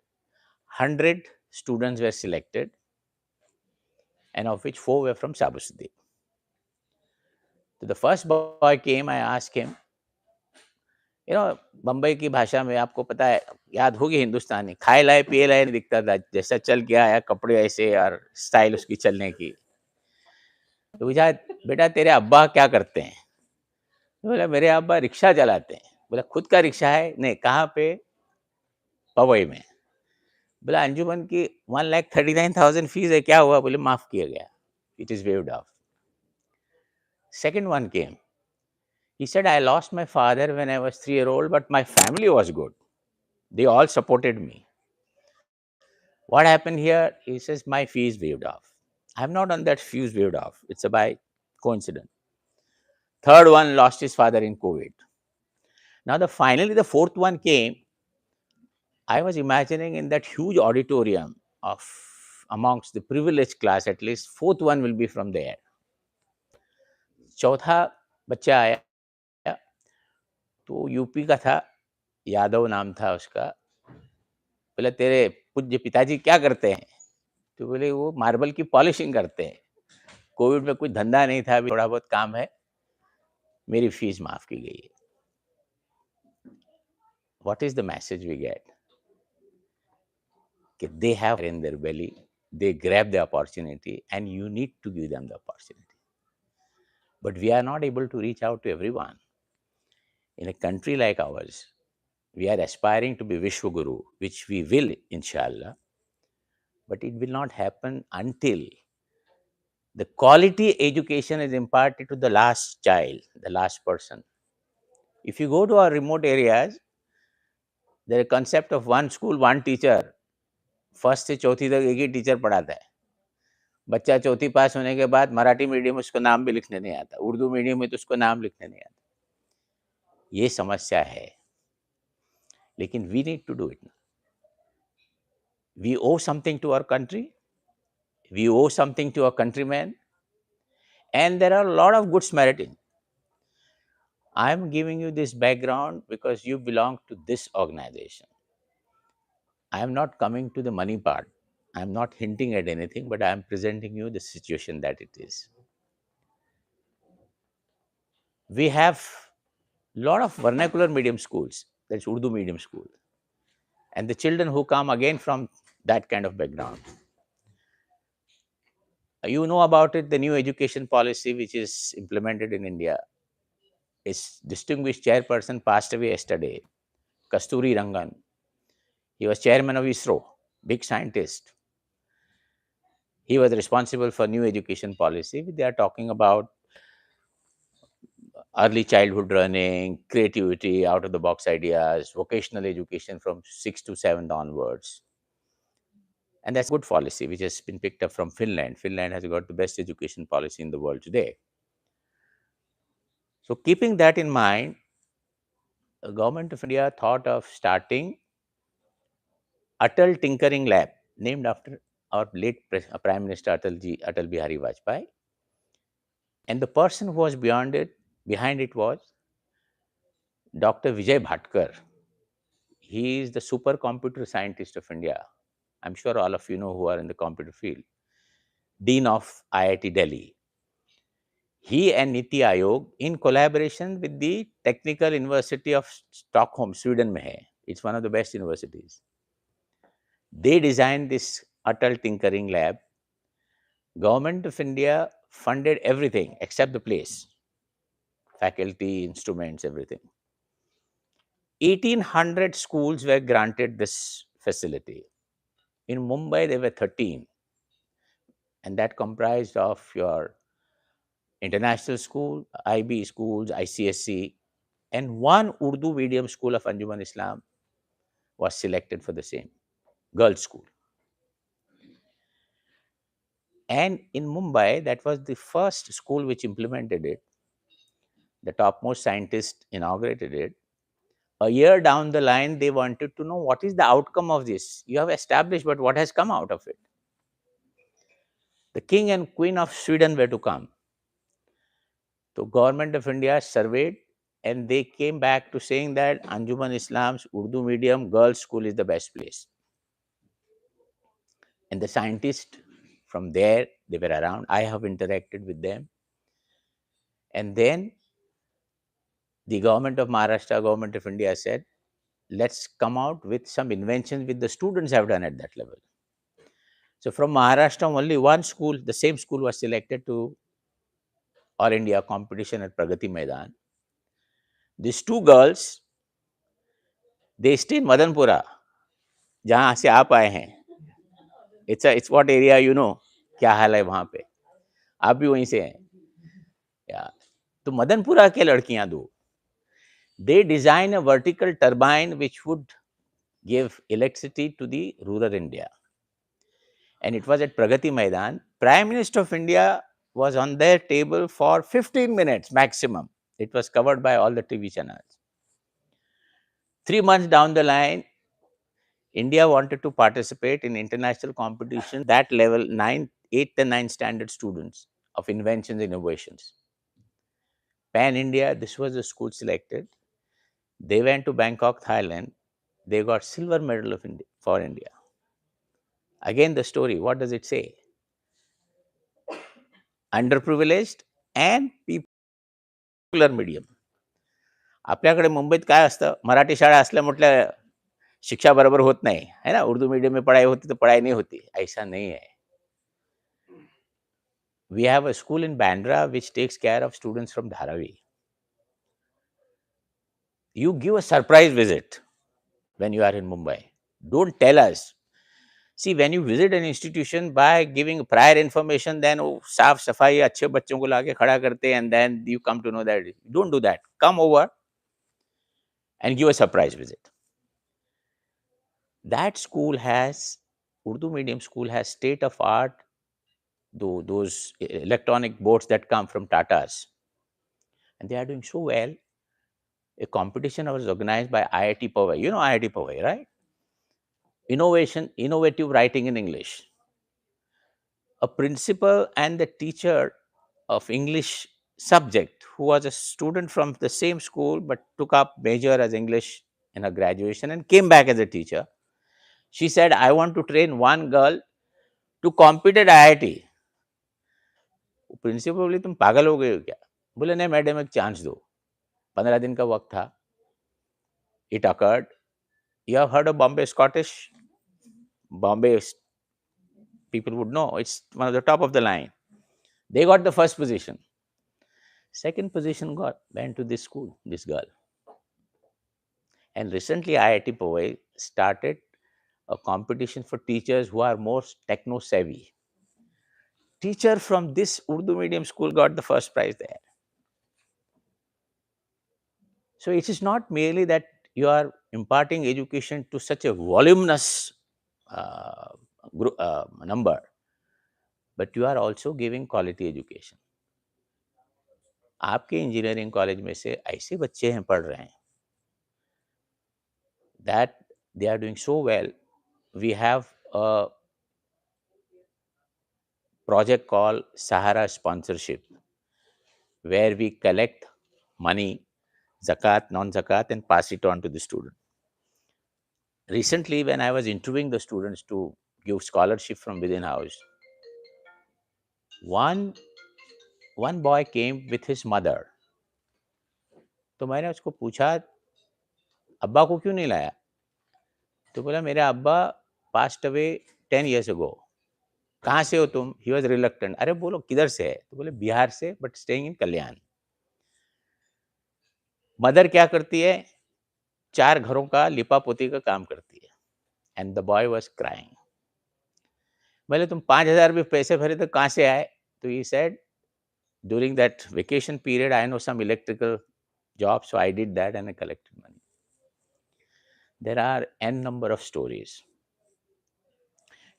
Speaker 3: 100 students were selected, and of which 4 were from Sabu Siddiq. So the first boy came, I asked him, Bombay की भाषा में आपको पता है, याद होगी हिंदुस्तानी, खाए लाए पिए लाए नहीं दिखता था, जैसा चल के आया, कपड़े ऐसे और स्टाइल उसकी चलने की. तो पूछा, बेटा तेरे अब्बा क्या करते हैं? तो बोला, मेरे अब्बा रिक्शा चलाते हैं. बोला, खुद का रिक्शा है? नहीं. कहाँ पे? पवई में. बोला, अंजुमन की 1,39,000 फीस है, क्या हुआ? बोले, माफ किया गया. It is waived off. Second one came. He said, I lost my father when I was 3-year-old, but my family was good. They all supported me. What happened here? He says, my fees waived off. I'm not on that fees waived off. It's a by coincidence.
Speaker 18: Third one lost his father in COVID. Now, finally, the fourth one came. I was imagining in that huge auditorium of amongst the privileged class, at least fourth one will be from there. चौथा बच्चा आया तो UP का था, यादव नाम था उसका। बोले तेरे पूज्य पिताजी क्या करते हैं? तो बोले वो मार्बल की पॉलिशिंग करते हैं। कोविड में कुछ धंधा नहीं था, अभी थोड़ा बहुत काम है, मेरी फीस माफ की गई है। What is the message we get? They have in their belly, they grab the opportunity, and you need to give them the opportunity. But we are not able to reach out to everyone. In a country like ours, we are aspiring to be Vishwa Guru, which we will, inshallah, but it will not happen until the quality education is imparted to the last child, the last person. If you go to our remote areas, there is a concept of one school, one teacher. First से चौथी तक एक ही teacher पढ़ाता है। बच्चा चौथी पास होने के बाद मराठी मीडियम उसको नाम भी लिखने नहीं आता, उर्दू मीडियम में तो उसको नाम लिखने नहीं आता। ये समस्या है, लेकिन we need to do it. We owe something to our country, we owe something to our countrymen, and there are a lot of good Samaritan. I am giving you this background because you belong to this organization. I am not coming to the money part. I am not hinting at anything, but I am presenting you the situation that it is. We have a lot of vernacular medium schools, that's Urdu medium school, and the children who come again from that kind of background. You know about it, the new education policy which is implemented in India. Its distinguished chairperson passed away yesterday, Kasturi Rangan. He was chairman of ISRO, big scientist. He was responsible for new education policy. They are talking about early childhood learning, creativity, out of the box ideas, vocational education from 6 to 7 onwards. And that's a good policy which has been picked up from Finland. Finland has got the best education policy in the world today. So keeping that in mind, the government of India thought of starting Atal Tinkering Lab, named after our late Prime Minister Atal Bihari Vajpayee. And the person who was behind it was Dr. Vijay Bhatkar. He is the supercomputer scientist of India. I'm sure all of you know who are in the computer field. Dean of IIT Delhi. He and Niti Aayog, in collaboration with the Technical University of Stockholm, Sweden mein hai. It's one of the best universities. They designed this Atal Tinkering Lab. Government of India funded everything except the place. Faculty, instruments, everything. 1,800 schools were granted this facility. In Mumbai, there were 13. And that comprised of your international school, IB schools, ICSC, and one Urdu medium school of Anjuman-I-Islam was selected for the same, girls' school. And in Mumbai, that was the first school which implemented it. The topmost scientist inaugurated it. A year down the line, they wanted to know what is the outcome of this. You have established, but what has come out of it? The king and queen of Sweden were to come. So government of India surveyed, and they came back to saying that Anjuman-Islam's Urdu medium girls' school is the best place. And the scientists from there, they were around. I have interacted with them. And then the government of Maharashtra, government of India said, let's come out with some inventions which the students have done at that level. So from Maharashtra, only one school, the same school was selected to All India competition at Pragati Maidan. These two girls, they stay in Madanpura, जहाँ से आप आए हैं. It's what area you know, क्या हाल है वहाँ पे, आप भी वहीं से हैं. तो मदनपुरा के लड़कियां दो, they design a vertical turbine which would give electricity to the rural India. And it was at Pragati Maidan. Prime Minister of India was on their table for 15 minutes maximum. It was covered by all the TV channels. 3 months down the line, India wanted to participate in international competition that level 9th, 8th and 9th standard students of inventions and innovations. Pan India, this was the school selected. They went to Bangkok, Thailand. They got silver medal of for India. Again, the story, what does it say? Underprivileged and popular medium. आपल्याकडे मुंबईत काय असतं, मराठी शाळा असल्या म्हटलं शिक्षा बरोबर होत नाही है ना, उर्दू मीडियम में पढ़ाई होती तो पढ़ाई नहीं होती, ऐसा नहीं है. We have a school in Bandra which takes care of students from Dharavi. You give a surprise visit when you are in Mumbai. Don't tell us. See, when you visit an institution by giving prior information, then साफ सफाई अच्छे बच्चों को लाके खड़ा करते, and then you come to know that. Don't do that. Come over and give a surprise visit. That school has, Urdu medium school has state of art, those electronic boards that come from Tatas. And they are doing so well. A competition was organized by IIT Powai. You know IIT Powai, right? Innovative writing in English. A principal and the teacher of English subject who was a student from the same school but took up major as English in her graduation and came back as a teacher. She said, I want to train one girl to compete at IIT. Principal बोली तुम पागल हो गए हो क्या? बोले नहीं madam एक चांस दो. 15 दिन का वक्त था. It occurred. You have heard of Bombay Scottish? Bombay people would know. It's one of the top of the line. They got the first position. Second position went to this school, this girl. And recently IIT Powai started a competition for teachers who are more techno savvy. Teacher from this Urdu medium school got the first prize there. So it is not merely that you are imparting education to such a voluminous number, but you are also giving quality education. आपके engineering college में से ऐसे बच्चे हैं पढ़ रहे हैं that they are doing so well. We have a project called Sahara Sponsorship, where we collect money, zakat, non-zakat, and pass it on to the student. Recently, when I was interviewing the students to give scholarship from within house, one boy came with his mother. तो मैंने उसको पूछा अब्बा को क्यों नहीं लाया? तो बोला मेरा अब्बा passed away 10 years ago. कहाँ से हो तुम? He was reluctant. अरे बोलो किधर से है? तो बोले बिहार से, but staying in Kalyan. Mother क्या करती है? 4 घरों का लिपा पोती का काम करती है. And the boy was crying. बोले तुम 5,000 भी पैसे भरे तो कहाँ से आए? तो he said, during that vacation period, I know some electrical jobs, so I did that and I collected money. There are n number of stories.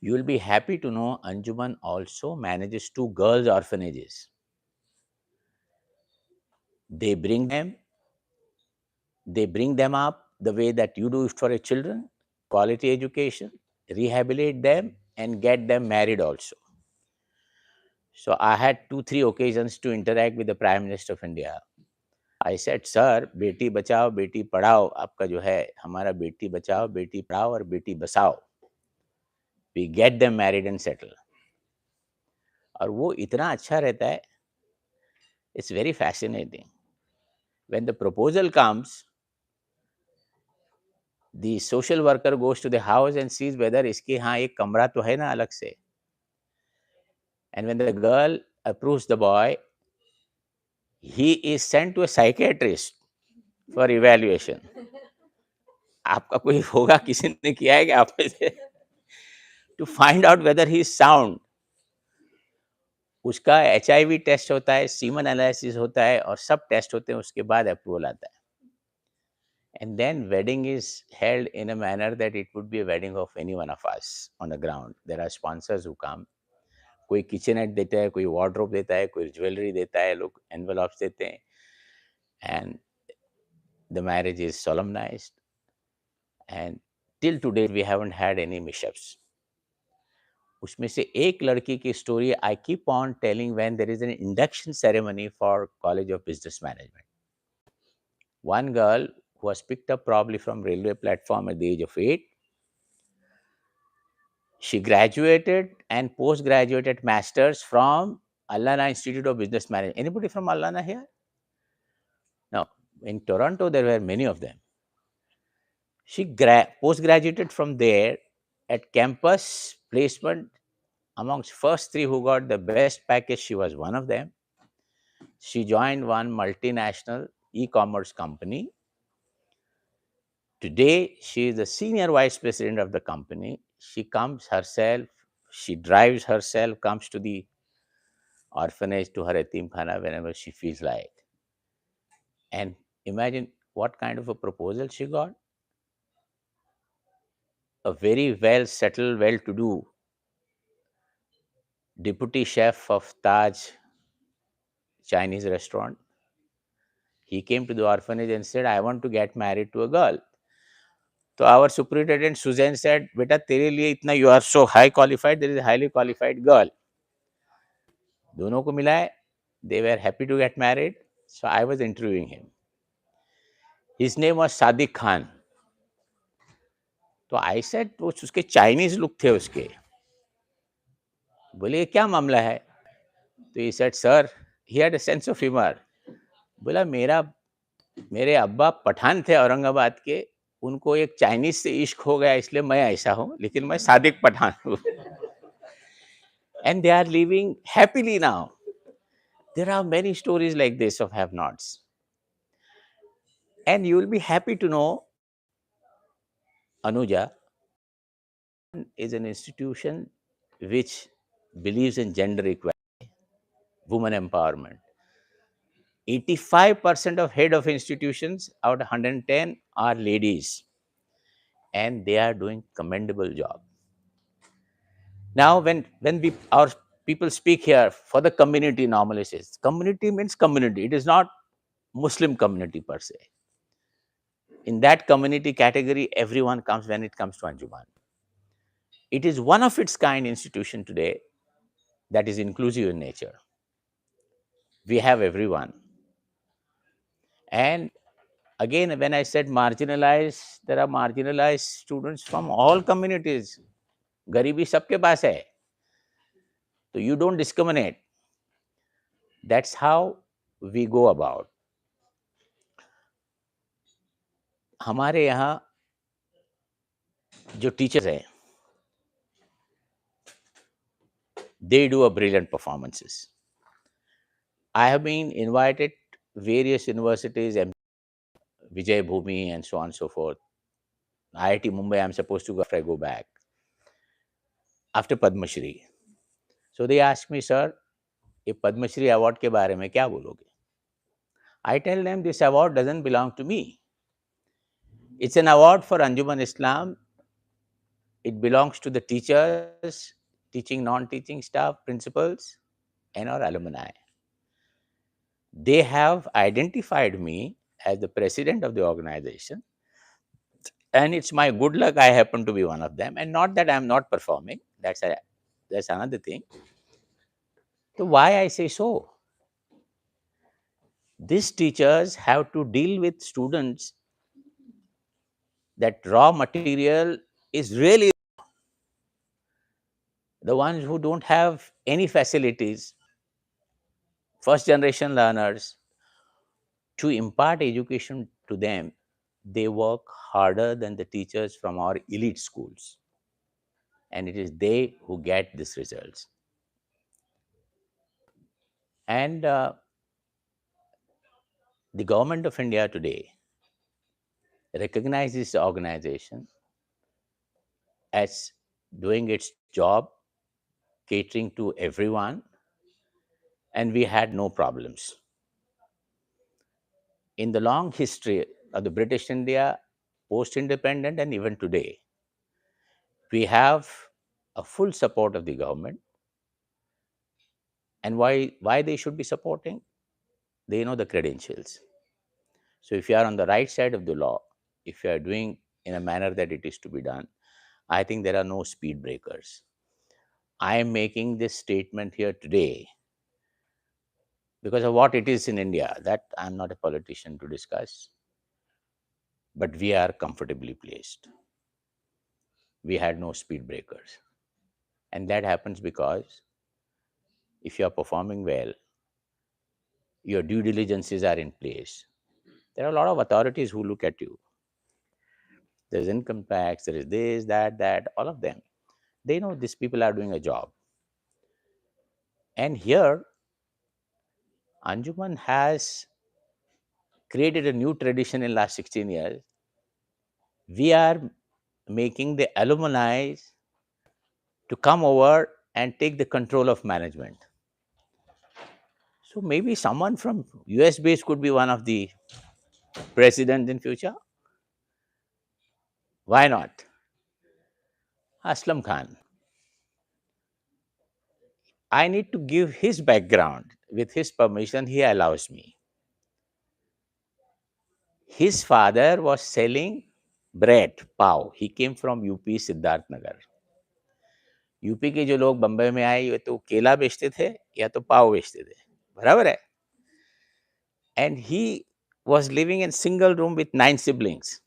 Speaker 18: You will be happy to know Anjuman also manages 2 girls' orphanages. They bring them up the way that you do for your children, quality education, rehabilitate them and get them married also. So I had 2-3 occasions to interact with the Prime Minister of India. I said, sir, Beti Bachao Beti Padhao आपका जो है हमारा बेटी बचाओ बेटी पढ़ाओ और बेटी बसाओ. We get them married and settle. और वो इतना अच्छा रहता है. It's very fascinating. When the proposal comes, the social worker goes to the house and sees whether इसके हाँ एक कमरा तो है ना अलग से. And when the girl approves the boy, he is sent to a psychiatrist for evaluation. आपका कोई होगा किसी ने किया है कि आप to find out whether he is sound. उसका HIV टेस्ट होता है, सीमन एनालिसिस होता है और सब टेस्ट होते हैं उसके बाद अप्रूवल आता है. And then wedding is held in a manner that it would be a wedding of any one of us on the ground. There are sponsors who come. कोई किचननेट देता है, कोई वार्डरोब देता है, कोई ज्वेलरी देता है, लोग एनवेलप्स देते हैं, and the marriage is solemnized, and till today we haven't had any mishaps. उसमें से एक लड़की की story I keep on telling when there is an induction ceremony for college of business management. One girl who was picked up probably from railway platform at the age of 8, she graduated and post-graduated masters from Alumni Institute of Business Management. Anybody from Alumni here? No. In Toronto, there were many of them. She post-graduated from there at campus placement. Amongst first 3 who got the best package, she was one of them. She joined one multinational e-commerce company. Today, she is the senior vice president of the company. She comes herself, she drives herself, comes to the orphanage, to her yatim khana whenever she feels like. And imagine what kind of a proposal she got. A very well settled, well-to-do deputy chef of Taj Chinese restaurant. He came to the orphanage and said, I want to get married to a girl. So our superintendent Suzanne said, Beta, tere liye itna, you are so high qualified, there is a highly qualified girl. दोनों को मिला है. They were happy to get married. So I was interviewing him. His name was Sadiq Khan. तो I said, वो उसके Chinese look थे उसके. बोले क्या मामला है? तो he said, sir, he had a sense of humor. बोला मेरे अब्बा पठान थे औरंगाबाद के, उनको एक चाइनीज से इश्क हो गया, इसलिए मैं ऐसा हूं, लेकिन मैं सादिक पठान हूं. And they are living happily now. There are many stories like this of have-nots. And you will be happy to know, Anuja is an institution which believes in gender equality, women empowerment. 85% of head of institutions out of 110 are ladies, and they are doing commendable job. Now, when our people speak here for the community, normally says community means community. It is not Muslim community per se. In that community category, everyone comes when it comes to Anjuman. It is one of its kind institution today that is inclusive in nature. We have everyone. And again, when I said marginalized, there are marginalized students from all communities. Garibi sabke paas hai. So you don't discriminate. That's how we go about. हमारे यहाँ जो teachers हैं, they do a brilliant performances. I have been invited various universities, Vijay Bhumi and so on and so forth. IIT Mumbai, I'm supposed to go after I go back. After Padma Shri. So they ask me, sir, ये Padma Shri award के बारे में क्या बोलोगे? I tell them this award doesn't belong to me. It's an award for Anjuman-I-Islam. It belongs to the teachers, teaching, non-teaching staff, principals, and our alumni. They have identified me as the president of the organization, and it's my good luck I happen to be one of them, and not that I'm not performing. That's another thing. So why I say so? These teachers have to deal with students that raw material is really the ones who don't have any facilities, first generation learners. To impart education to them, they work harder than the teachers from our elite schools. And it is they who get these results. And the government of India today recognizes the organization as doing its job, catering to everyone, and we had no problems. In the long history of the British India, post-independent and even today, we have a full support of the government. And why they should be supporting? They know the credentials. So if you are on the right side of the law, if you are doing in a manner that it is to be done, I think there are no speed breakers. I am making this statement here today because of what it is in India. That I'm not a politician to discuss, but we are comfortably placed. We had no speed breakers. And that happens because if you are performing well, your due diligences are in place. There are a lot of authorities who look at you. There's income tax, there is this, that, all of them. They know these people are doing a job. And here, Anjuman has created a new tradition in last 16 years. We are making the alumni to come over and take the control of management. So maybe someone from US base could be one of the presidents in future. Why not? Aslam Khan. I need to give his background. With his permission, he allows me. His father was selling bread, pav. He came from UP, Siddharth Nagar. UP के जो लोग बंबई में आए, ये तो केला बेचते थे या तो पाव बेचते थे, बराबर है. And he was living in single room with 9 siblings.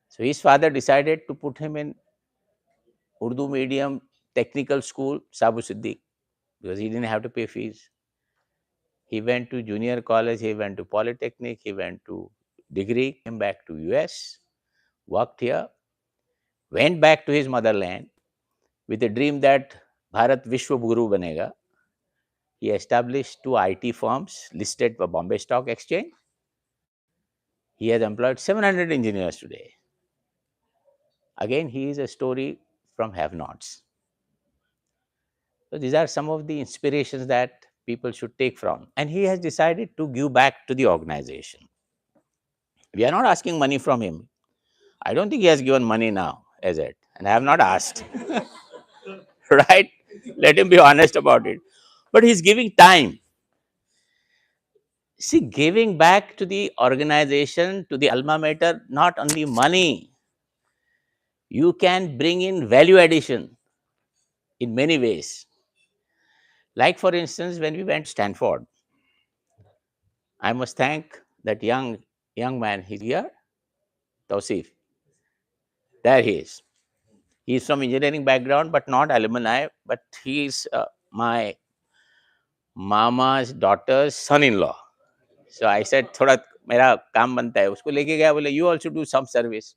Speaker 18: So his father decided to put him in Urdu medium technical school, Sabu Siddiq, because he didn't have to pay fees. He went to junior college, he went to polytechnic, he went to degree, came back to US, worked here, went back to his motherland with a dream that Bharat Vishwa Guru banega. He established 2 IT firms listed for Bombay Stock Exchange. He has employed 700 engineers today. Again, he is a story from have-nots. So these are some of the inspirations that people should take from. And he has decided to give back to the organization. We are not asking money from him. I don't think he has given money now, as it, and I have not asked. Right? Let him be honest about it. But he's giving time. See, giving back to the organization, to the alma mater, not only money, you can bring in value addition in many ways. Like, for instance, when we went to Stanford, I must thank that young man. He's here, Tausif. There he is. He's from engineering background, but not alumni, but he's my mama's daughter's son-in-law. So I said, thoda mera kaam banta hai. Usko leke gaya, bole, you also do some service.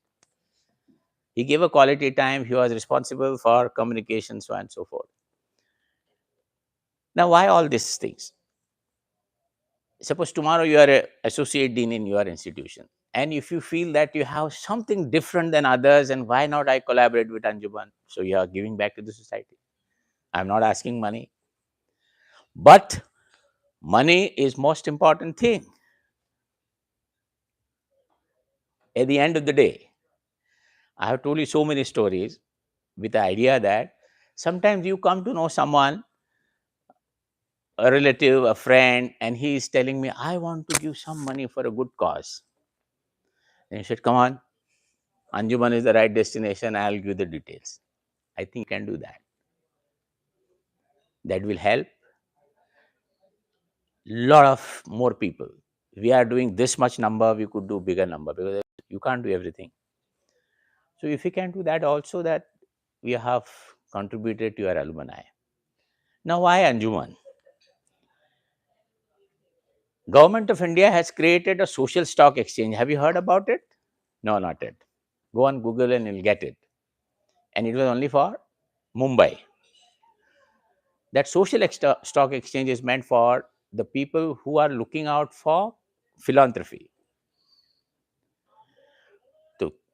Speaker 18: He gave a quality time. He was responsible for communication, so on and so forth. Now, why all these things? Suppose tomorrow you are an associate dean in your institution, and if you feel that you have something different than others, and why not I collaborate with Anjuman? So you are giving back to the society. I'm not asking money, but money is most important thing. At the end of the day, I have told you so many stories with the idea that sometimes you come to know someone, a relative, a friend, and he is telling me, I want to give some money for a good cause. And you said, come on, Anjuman is the right destination. I'll give you the details. I think you can do that. That will help lot of more people. We are doing this much number, we could do bigger number because you can't do everything. So if you can do that also, that we have contributed to your alumni. Now, why Anjuman? Government of India has created a social stock exchange. Have you heard about it? No, not yet. Go on Google and you'll get it. And it was only for Mumbai. That social stock exchange is meant for the people who are looking out for philanthropy.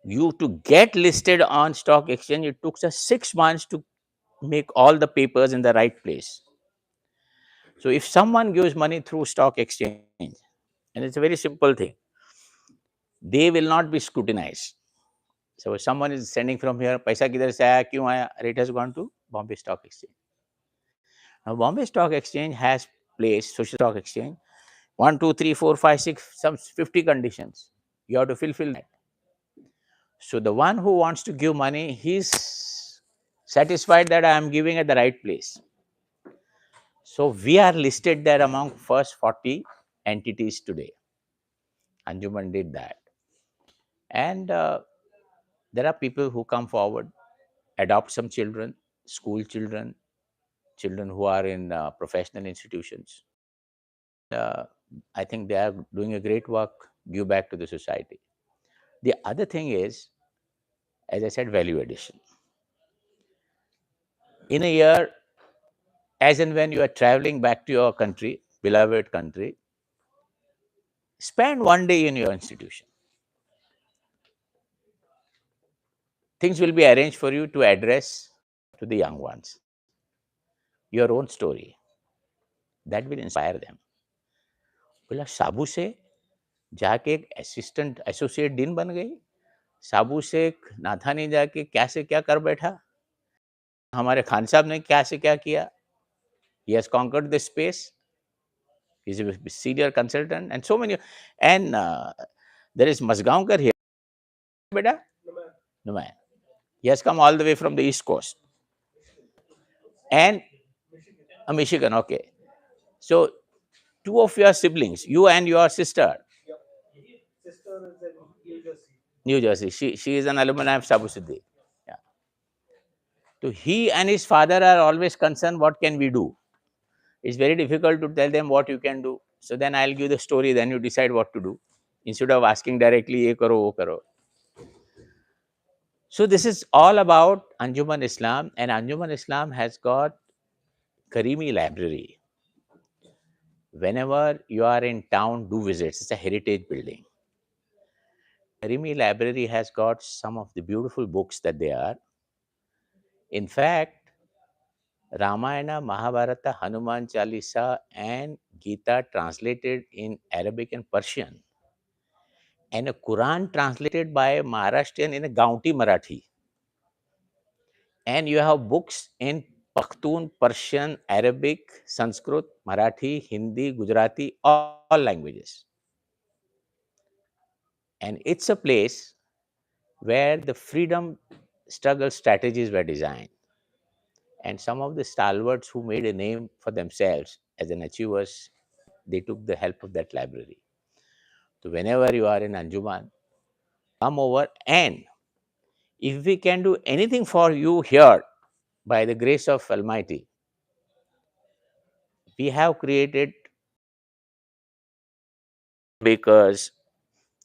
Speaker 18: To get listed on stock exchange, it took us 6 months to make all the papers in the right place. So if someone gives money through stock exchange, and it's a very simple thing, they will not be scrutinized. So if someone is sending from here, paisa kidhar se aaya, kyun aaya? It has gone to Bombay Stock Exchange. Now, Bombay Stock Exchange has placed social stock exchange 1, 2, 3, 4, 5, 6, some 50 conditions. You have to fulfill that. So the one who wants to give money, he's satisfied that I am giving at the right place. So we are listed there among first 40 entities today. Anjuman did that. And there are people who come forward, adopt some children, school children, children who are in professional institutions. I think they are doing a great work, give back to the society. The other thing is, as I said, value addition. In a year, as and when you are traveling back to your country, beloved country, spend one day in your institution. Things will be arranged for you to address to the young ones. Your own story. That will inspire them. बोला साबू से जाके एक assistant associate dean बन गई, साबू से नाथा ने जाके क्या से क्या कर बैठा, हमारे खान साहब ने क्या से क्या किया. He has conquered the space. He's a senior consultant and so many. And there is Masgaonkar here. Beta? No man. He has come all the way from the East Coast. And Michigan, okay. So, two of your siblings, you and your sister. Sister is in New Jersey. She is an alumni of Sabu Siddhi. Yeah. So, he and his father are always concerned, what can we do? It's very difficult to tell them what you can do. So, then I'll give the story, then you decide what to do. Instead of asking directly, ye karo, wo karo. So, this is all about Anjuman-I-Islam, and Anjuman-I-Islam has got Karimi Library. Whenever you are in town, do visits. It's a heritage building. Karimi Library has got some of the beautiful books that they are. In fact, Ramayana, Mahabharata, Hanuman Chalisa, and Gita translated in Arabic and Persian, and a Quran translated by a Maharashtrian in a Gaunti Marathi. And you have books in Pakhtun, Persian, Arabic, Sanskrit, Marathi, Hindi, Gujarati, all languages. And it's a place where the freedom struggle strategies were designed. And some of the stalwarts who made a name for themselves as an achievers, they took the help of that library. So whenever you are in Anjuman, come over, and if we can do anything for you here, by the grace of Almighty, we have created bakers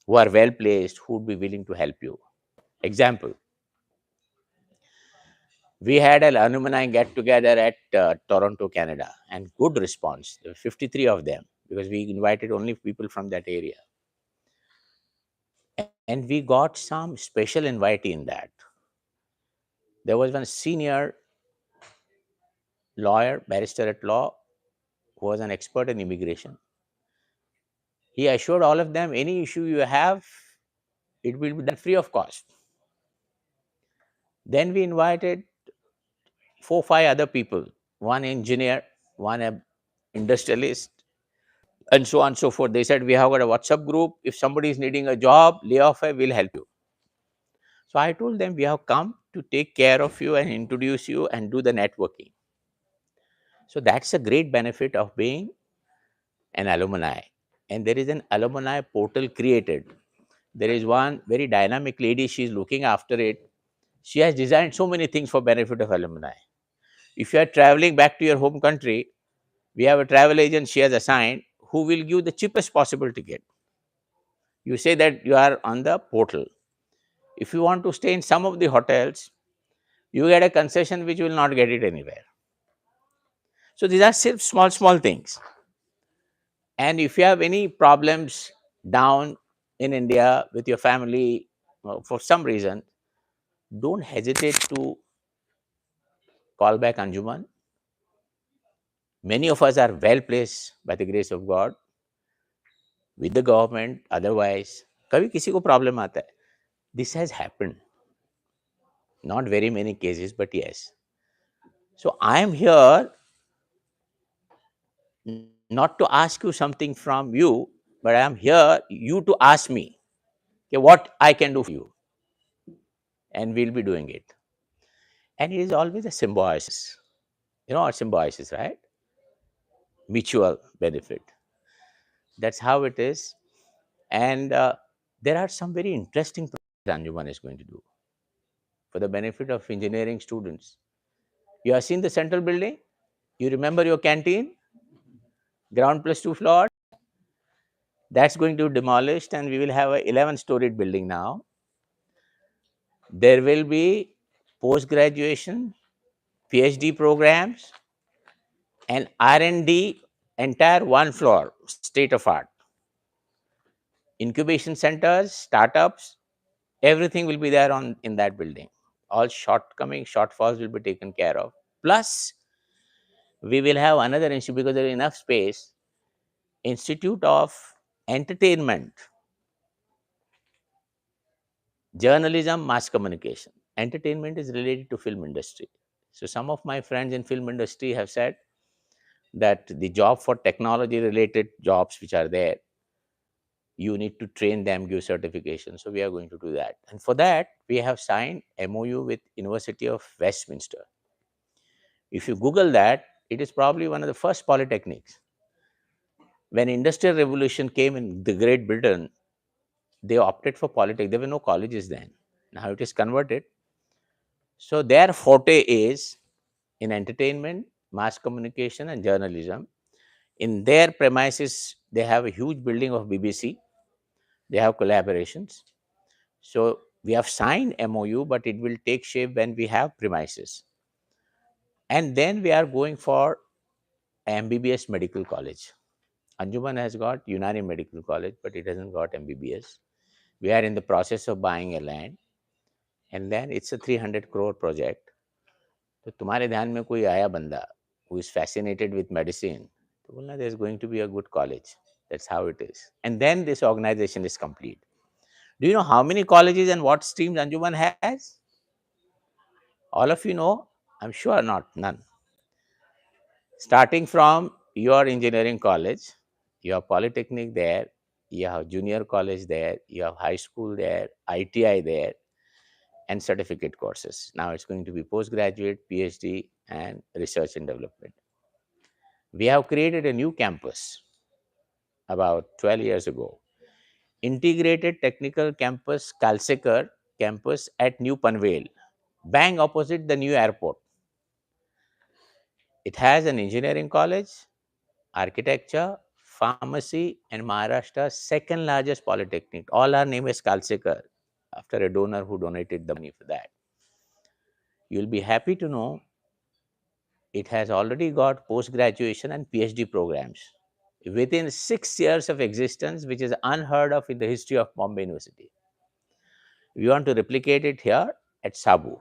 Speaker 18: who are well placed, who would be willing to help you. Example, we had an alumni get together at Toronto, Canada, and good response. There were 53 of them because we invited only people from that area. And we got some special invitee in that. There was one senior lawyer, barrister at law, who was an expert in immigration. He assured all of them, any issue you have, it will be done free of cost. Then we invited 4, 5 other people, one engineer, one industrialist, and so on and so forth. They said, we have got a WhatsApp group. If somebody is needing a job, layoff, we'll help you. So I told them, we have come to take care of you and introduce you and do the networking. So that's a great benefit of being an alumni. And there is an alumni portal created. There is one very dynamic lady, she's looking after it. She has designed so many things for benefit of alumni. If you are traveling back to your home country, we have a travel agent she has assigned who will give the cheapest possible ticket. You say that you are on the portal. If you want to stay in some of the hotels, you get a concession which you will not get it anywhere. So these are still small things. And if you have any problems down in India with your family, for some reason, don't hesitate to call back Anjuman. Many of us are well placed by the grace of God with the government. Otherwise, कभी किसी को problem आता है. This has happened. Not very many cases, but yes. So I am here not to ask you something from you, but I am here you to ask me, okay, what I can do for you, and we'll be doing it. And it is always a symbiosis. You know what symbiosis, right? Mutual benefit. That's how it is. And there are some very interesting projects Anjuman is going to do for the benefit of engineering students. You have seen the central building? You remember your canteen? Ground plus 2 floors? That's going to be demolished, and we will have a 11-storied building now. There will be post-graduation, PhD programs, and R&D, entire one floor, state of art. Incubation centers, startups, everything will be there in that building. All shortfalls will be taken care of. Plus, we will have another institute, because there is enough space, Institute of Entertainment, Journalism, Mass Communication. Entertainment is related to film industry. So some of my friends in film industry have said that the job for technology related jobs which are there, you need to train them, give certification. So we are going to do that. And for that, we have signed MOU with University of Westminster. If you Google that, it is probably one of the first polytechnics. When Industrial Revolution came in the Great Britain, they opted for polytechnic. There were no colleges then. Now it is converted. So their forte is in entertainment, mass communication, and journalism. In their premises, they have a huge building of BBC. They have collaborations. So we have signed MOU, but it will take shape when we have premises. And then we are going for MBBS medical college. Anjuman has got Unani Medical College, but it hasn't got MBBS. We are in the process of buying a land, and then it's a 300 crore project. तो तुम्हारे ध्यान में कोई आया बंदा who is fascinated with medicine, तो बोलना there is going to be a good college. That's how it is. And then this organization is complete. Do you know how many colleges and what streams Anjuman has? All of you know? I'm sure not, none. Starting from your engineering college, you have polytechnic there, you have junior college there, you have high school there, ITI there, and certificate courses. Now it's going to be postgraduate, PhD, and research and development. We have created a new campus about 12 years ago. Integrated Technical Campus, Kalsekar campus at New Panvel, bang opposite the new airport. It has an engineering college, architecture, pharmacy, and Maharashtra's second largest polytechnic. All our name is Kalsekar, after a donor who donated the money for that. You'll be happy to know it has already got post-graduation and PhD programs within 6 years of existence, which is unheard of in the history of Bombay University. We want to replicate it here at Sabu.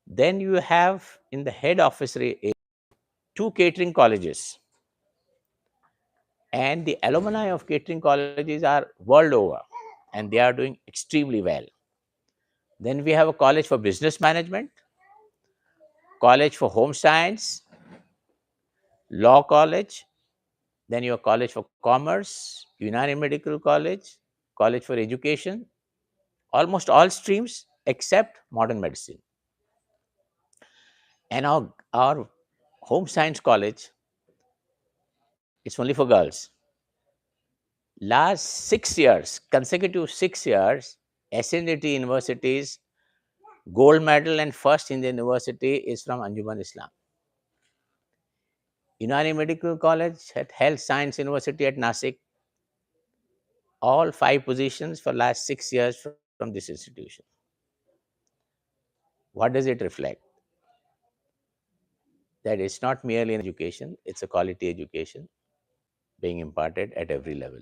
Speaker 18: Then you have in the head office 2 catering colleges. And the alumni of catering colleges are world over, and they are doing extremely well. Then we have a college for business management, college for home science, law college, then your college for commerce, Unani Medical College, college for education, almost all streams except modern medicine. And our home science college, it's only for girls. Last 6 years, consecutive 6 years, SNDT universities, gold medal and first in the university is from Anjuman-I-Islam. Unani Medical College at Health Science University at Nasik, all 5 positions for last 6 years from this institution. What does it reflect? That it's not merely an education, it's a quality education being imparted at every level.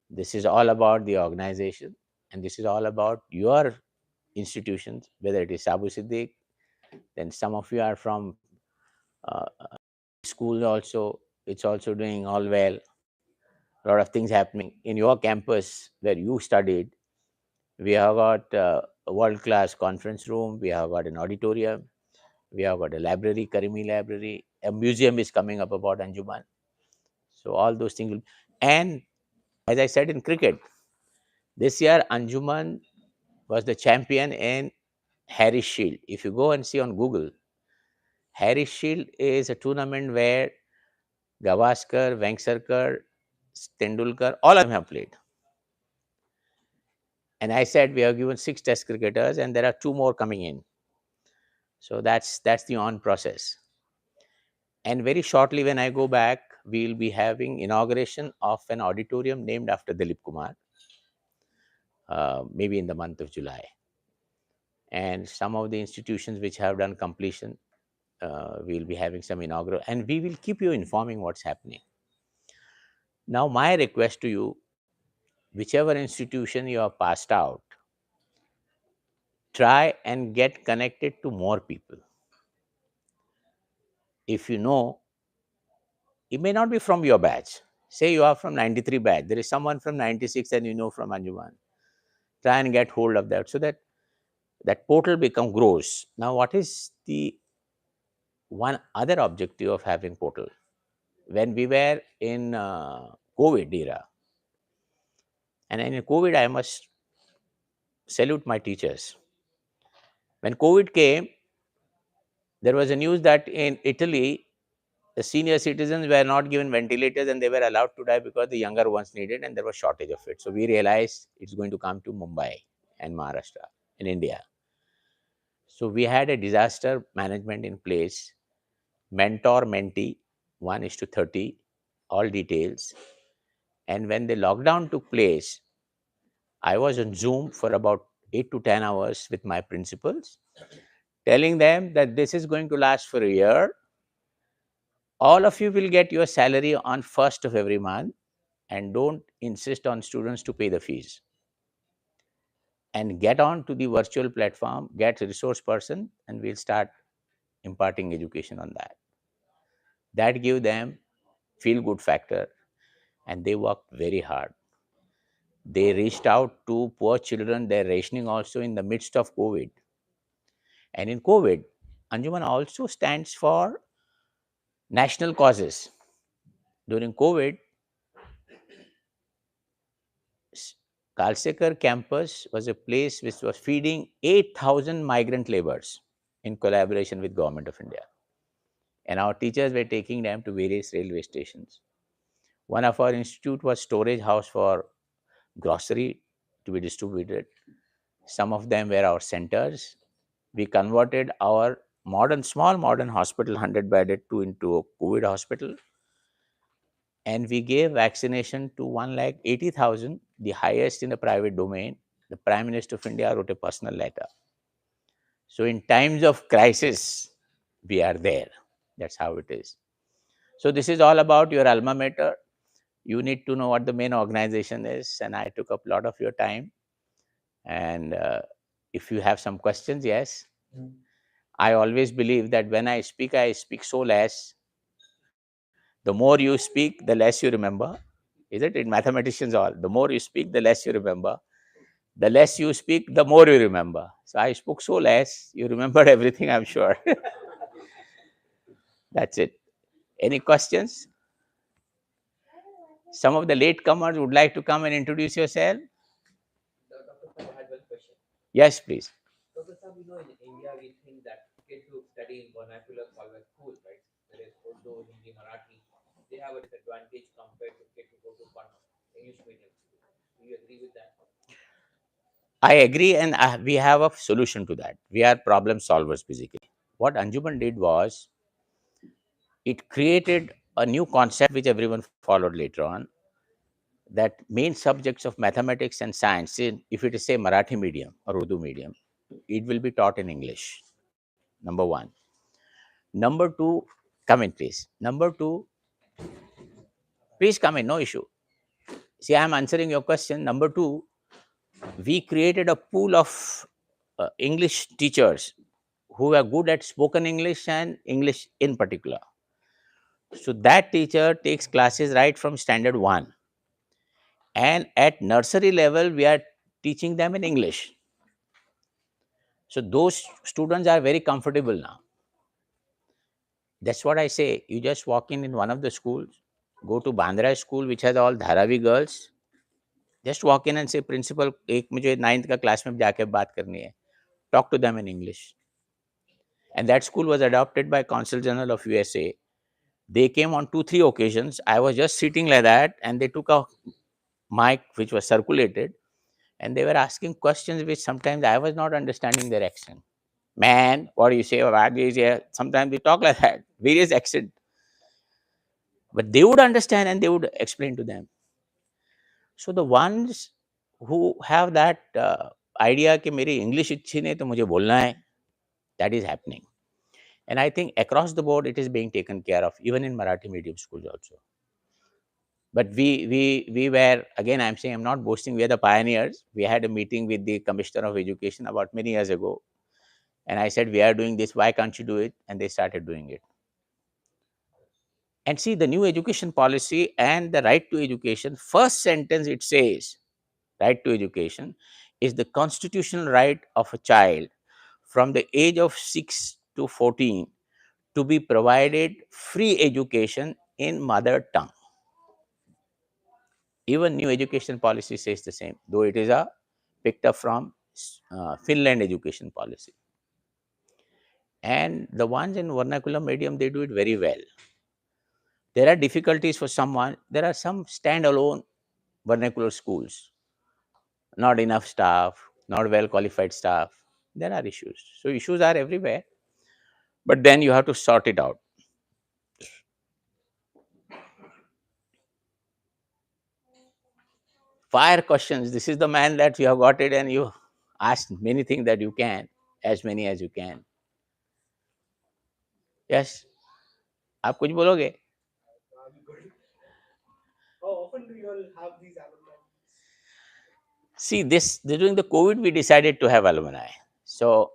Speaker 18: This is all about the organization, and this is all about your institutions, whether it is Sabu Siddiq, then some of you are from school also, it's also doing all well. A lot of things happening in your campus where you studied. We have got a world-class conference room, we have got an auditorium, we have got a library, Karimi Library, a museum is coming up about Anjuman. So all those things will, and as I said in cricket, this year Anjuman was the champion in Harris Shield. If you go and see on Google, Harris Shield is a tournament where Gavaskar, Vengsarkar, Tendulkar, all of them have played. And I said we have given 6 test cricketers and there are 2 more coming in. So that's the on process. And very shortly when I go back, we will be having inauguration of an auditorium named after Dilip Kumar, maybe in the month of July. And some of the institutions which have done completion, we will be having some inaugural, and we will keep you informing what's happening. Now, my request to you, whichever institution you have passed out, try and get connected to more people. If you know, it may not be from your batch. Say you are from 93 batch. There is someone from 96 and you know from Anjuman. Try and get hold of that so that that portal grows. Now, what is the one other objective of having portal? When we were in COVID era, and in COVID, I must salute my teachers. When COVID came, there was a news that in Italy, the senior citizens were not given ventilators and they were allowed to die because the younger ones needed, and there was shortage of it. So we realized it's going to come to Mumbai and Maharashtra in India. So we had a disaster management in place, mentor, mentee, 1:30, all details. And when the lockdown took place, I was on Zoom for about 8 to 10 hours with my principals, telling them that this is going to last for a year. All of you will get your salary on 1st of every month, and don't insist on students to pay the fees. And get on to the virtual platform, get a resource person, and we'll start imparting education on that. That give them feel good factor, and they worked very hard. They reached out to poor children, their rationing also in the midst of COVID. And in COVID, Anjuman also stands for national causes. During COVID, Kalsekar campus was a place which was feeding 8,000 migrant laborers in collaboration with Government of India. And our teachers were taking them to various railway stations. One of our institute was storage house for grocery to be distributed. Some of them were our centers. We converted our small modern hospital, 100-bedded, into a COVID hospital. And we gave vaccination to 1,80,000, the highest in the private domain. The Prime Minister of India wrote a personal letter. So in times of crisis, we are there. That's how it is. So this is all about your alma mater. You need to know what the main organization is. And I took up a lot of your time. And if you have some questions, yes. I always believe that when I speak so less. The more you speak, the less you remember. Is it? In mathematicians all, the more you speak, the less you remember. The less you speak, the more you remember. So I spoke so less, you remembered everything, I'm sure. That's it. Any questions? Some of the latecomers would like to come and introduce yourself. Yes, please.
Speaker 3: Dr. Saab, you know, in India, we think that kids who study in vernacular Solvay schools, right, whether it's Urdu, Hindi, Marathi, they have a disadvantage compared to kids who go to English medium schools. Do you agree with that?
Speaker 18: I agree, and we have a solution to that. We are problem solvers, basically. What Anjuman did was, it created a new concept which everyone followed later on, that main subjects of mathematics and science, if it is say Marathi medium or Urdu medium, it will be taught in English. Number one. Number two, come in please. Number two, please come in, no issue. See, I am answering your question. Number two, we created a pool of English teachers who are good at spoken English and English in particular. So that teacher takes classes right from standard 1. And at nursery level, we are teaching them in English. So those students are very comfortable now. That's what I say. You just walk in one of the schools, go to Bandra school, which has all Dharavi girls. Just walk in and say, principal, एक मुझे 9th का class में जाके बात करनी है. Talk to them in English. And that school was adopted by Consul General of USA. They came on 2-3 occasions. I was just sitting like that, and they took a mic which was circulated, and they were asking questions which sometimes I was not understanding their accent. Man, what do you say about this? Yeah, sometimes they talk like that, various accent. But they would understand and they would explain to them. So the ones who have that idea कि मेरी English अच्छी नहीं तो मुझे बोलना है, that is happening. And I think across the board it is being taken care of, even in Marathi medium schools also. But we were, again, I'm saying, I'm not boasting, we are the pioneers. We had a meeting with the Commissioner of Education about many years ago. And I said, we are doing this, why can't you do it? And they started doing it. And see, the new education policy and the right to education, first sentence it says, right to education is the constitutional right of a child from the age of 6 to 14 to be provided free education in mother tongue. Even new education policy says the same, though it is picked up from Finland education policy. And the ones in vernacular medium, they do it very well. There are difficulties for someone. There are some standalone vernacular schools, not enough staff, not well qualified staff. There are issues. So issues are everywhere, but then you have to sort it out. Fire questions. This is the man that you have got it, and you ask many things that you can, as many as you can. Yes. आप कुछ बोलोगे?
Speaker 1: How often do you all have these alumni?
Speaker 18: See, during the COVID, we decided to have alumni. So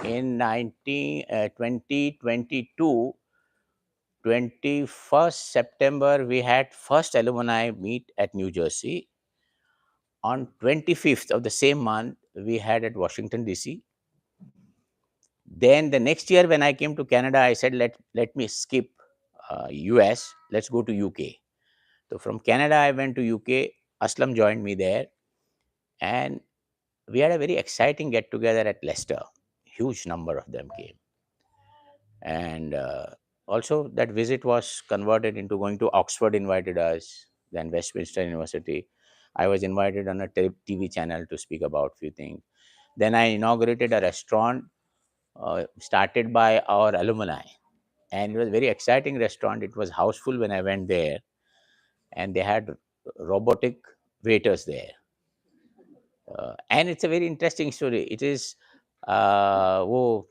Speaker 18: in 2022, 21st September, we had first alumni meet at New Jersey. On 25th of the same month, we had at Washington, D.C. Then the next year when I came to Canada, I said, let me skip US, let's go to UK. So from Canada, I went to UK. Aslam joined me there. And we had a very exciting get together at Leicester. Huge number of them came. And also that visit was converted into going to Oxford, invited us, then Westminster University. I was invited on a TV channel to speak about few things. Then I inaugurated a restaurant started by our alumni. And it was a very exciting restaurant. It was houseful when I went there. And they had robotic waiters there. And it's a very interesting story. It is वो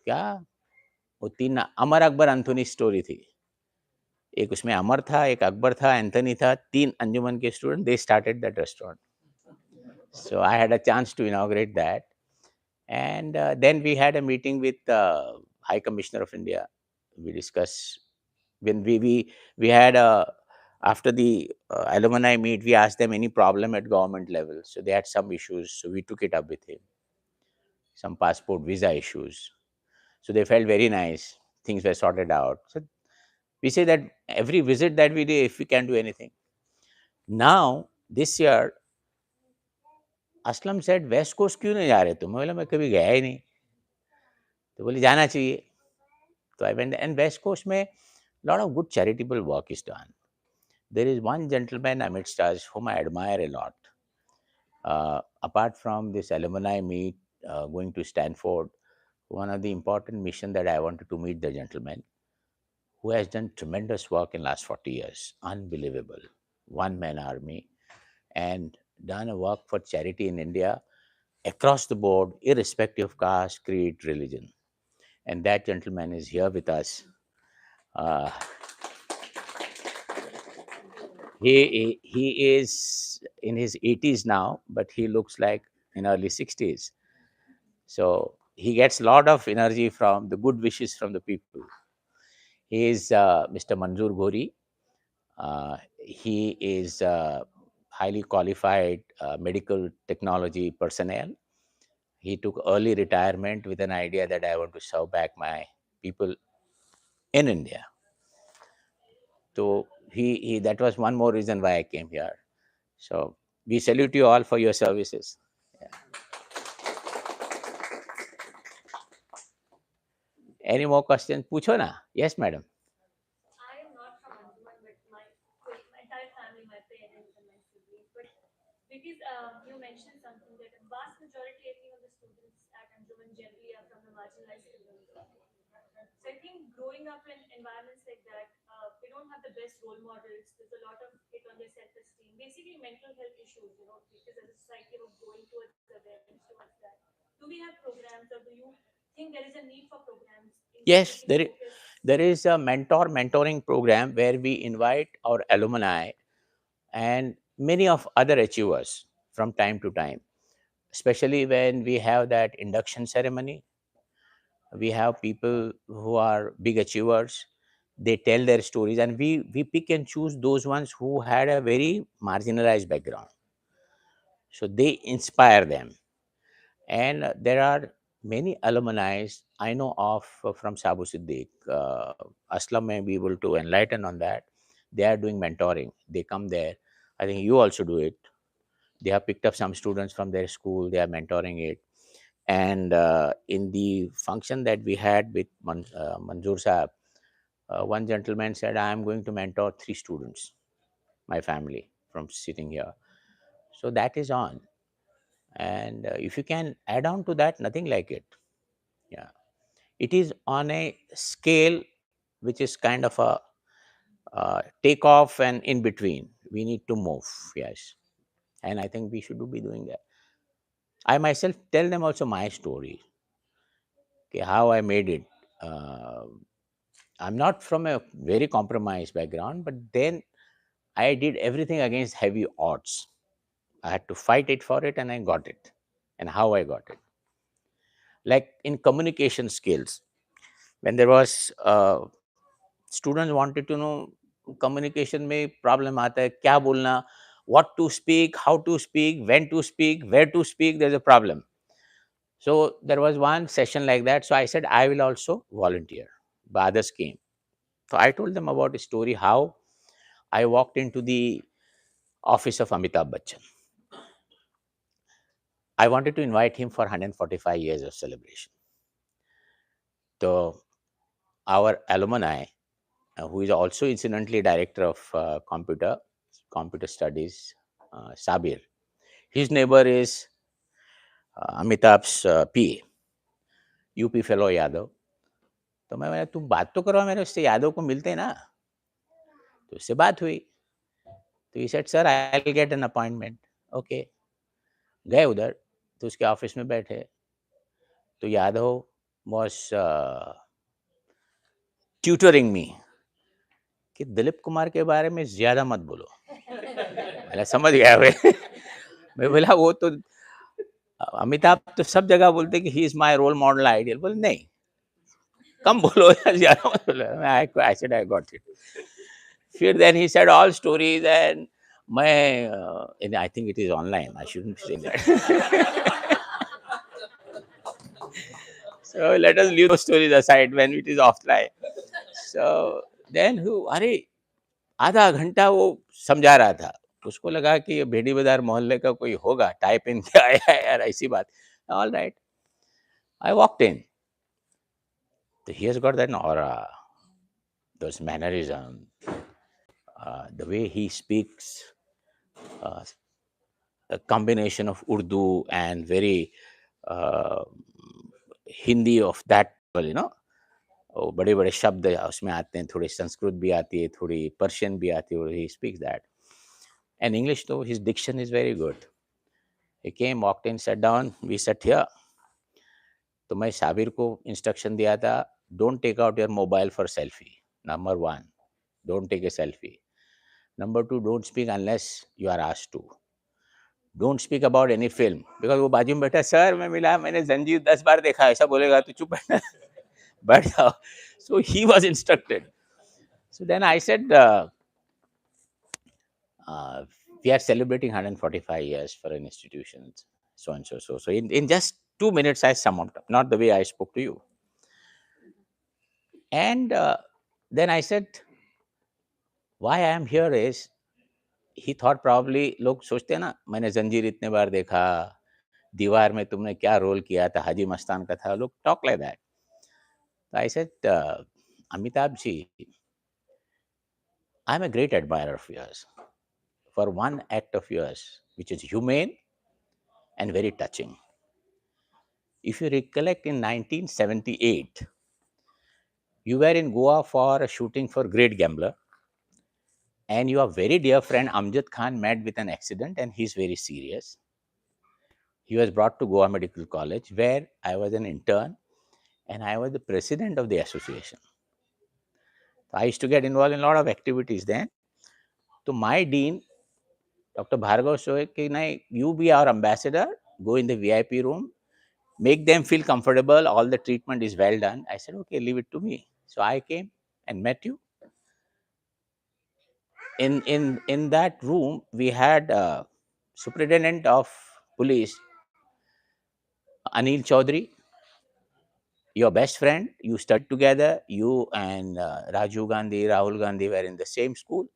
Speaker 18: 3 Amar Akbar Anthony story थी. एक उसमें अमर था, एक अकबर था, Anthony था, 3 अंजुमन के student. They started that restaurant. So I had a chance to inaugurate that. And then we had a meeting with High Commissioner of India. We discussed when we had after the alumni meet, we asked them any problem at government level. So they had some issues. So we took it up with him. Some passport visa issues. So they felt very nice. Things were sorted out. So we say that every visit that we do, if we can do anything. Now, this year, Aslam said, West Coast क्यों नहीं जा रहे तुम? मैं बोला मैं कभी गया ही नहीं. तो बोली जाना चाहिए. So I went, and West Coast में lot of good charitable work is done. There is one gentleman amidst us whom I admire a lot. Apart from this alumni meet, going to Stanford, one of the important mission that I wanted to meet the gentleman who has done tremendous work in last 40 years. Unbelievable. One-man army, and done a work for charity in India across the board, irrespective of caste, creed, religion. And that gentleman is here with us. He is in his 80s now, but he looks like in early 60s. So he gets a lot of energy from the good wishes from the people. He is Mr. Manzoor Ghori. He is highly qualified medical technology personnel. He took early retirement with an idea that I want to serve back my people. in India. So that was one more reason why I came here. So we salute you all for your services. Any more questions? Pucho na. Yes, madam.
Speaker 6: I am not from Anjuman, but my entire family, my parents and my siblings. But because you mentioned something that a vast majority, I think, of the students at Anjuman generally are from the marginalized community. So I think growing up in environments like that, they don't have the best role models. There's a lot of hit on their self-esteem, basically mental health issues. Because as a society we're going towards awareness towards that. Do we have programs, or do you think there is a need for programs in which we
Speaker 18: Yes,
Speaker 6: can focus?
Speaker 18: there is a mentoring program where we invite our alumni and many of other achievers from time to time, especially when we have that induction ceremony. We have people who are big achievers. They tell their stories, and we pick and choose those ones who had a very marginalized background. So they inspire them. And there are many alumni I know of from Sabu Siddiq. Aslam may be able to enlighten on that. They are doing mentoring. They come there. I think you also do it. They have picked up some students from their school. They are mentoring it. And in the function that we had with Manzoor Saab, one gentleman said, I am going to mentor 3 students, my family, from sitting here. So that is on. And if you can add on to that, nothing like it. Yeah. It is on a scale which is kind of a take off and in between. We need to move. Yes. And I think we should be doing that. I myself tell them also my story, okay, how I made it. Uh, I'm not from a very compromised background, but then I did everything against heavy odds. I had to fight it for it, and I got it. And how I got it. Like in communication skills, when there was students wanted to know communication में problem आता है क्या बोलना, what to speak, how to speak, when to speak, where to speak, there's a problem. So there was one session like that. So I said I will also volunteer. But others came. So I told them about a story how I walked into the office of Amitabh Bachchan. I wanted to invite him for 145 years of celebration. So our alumni, who is also incidentally director of computer studies, Sabir. His neighbor is Amitabh's PA, UP fellow Yadav. तो मैं बोला तुम बात तो करो मेरे उससे यादव को मिलते ना. तो उससे बात हुई. तो he said sir I'll get an appointment. Okay. गए उधर तो उसके ऑफिस में बैठे. तो यादव was tutoring me कि दिलीप कुमार के बारे में ज्यादा मत बोलो. मैं समझ गया भाई. मैं बोला वो तो अमिताभ तो सब जगह बोलते कि he is my role model ideal. बोले नहीं कम बोलो यार ज्यादा मत बोलो. I said I got it. फिर then he said all stories and मैं and I think it is online. I shouldn't say that. So let us leave those stories aside when it is offline. So then who अरे आधा घंटा वो समझा रहा था. उसको लगा कि ये भेड़ी बाजार मोहल्ले का कोई होगा टाइप इन क्या आया यार ऐसी बात. All right. I walked in. So he has got that aura, those mannerism, the way he speaks, uh, a combination of Urdu and very Hindi of that level. वो बड़े बड़े शब्द उसमें आते हैं. थोड़ी संस्कृत भी आती है, थोड़ी पर्शियन भी आती है. He speaks that. And English though, his diction is very good. He came, walked in, sat down. We sat here. तो मैं साबिर को इंस्ट्रक्शन दिया था, don't take out your mobile for selfie. Number 1, don't take a selfie. Number 2, don't speak unless you are asked to. Don't speak about any film. Because वो बाजू में बैठा, sir मैं मिला, मैंने जंजीर 10 बार देखा, ऐसा बोलेगा तो चुप बैठना. बैठ जाओ. So he was instructed. So then I said, we are celebrating 145 years for an institution, so and so. So in just 2 minutes, I summed up, not the way I spoke to you. And Then I said, why I am here is, he thought probably लोग सोचते हैं ना, मैंने जंजीर इतने बार देखा, दीवार में तुमने क्या रोल किया था, हाजी मस्तान का था, लोग talk like that. So I said, Amitabh ji, I'm a great admirer of yours for one act of yours, which is humane and very touching. If you recollect, in 1978, you were in Goa for a shooting for Great Gambler, and your very dear friend Amjad Khan met with an accident, and he's very serious. He was brought to Goa Medical College, where I was an intern, and I was the president of the association. So I used to get involved in a lot of activities then. So my dean, Dr. Bhargav, said, you be our ambassador, go in the VIP room, make them feel comfortable, all the treatment is well done. I said, okay, leave it to me. So I came and met you. In that room, we had Superintendent of Police, Anil Chaudhary, your best friend. You studied together. You and Rajiv Gandhi, Rahul Gandhi were in the same school.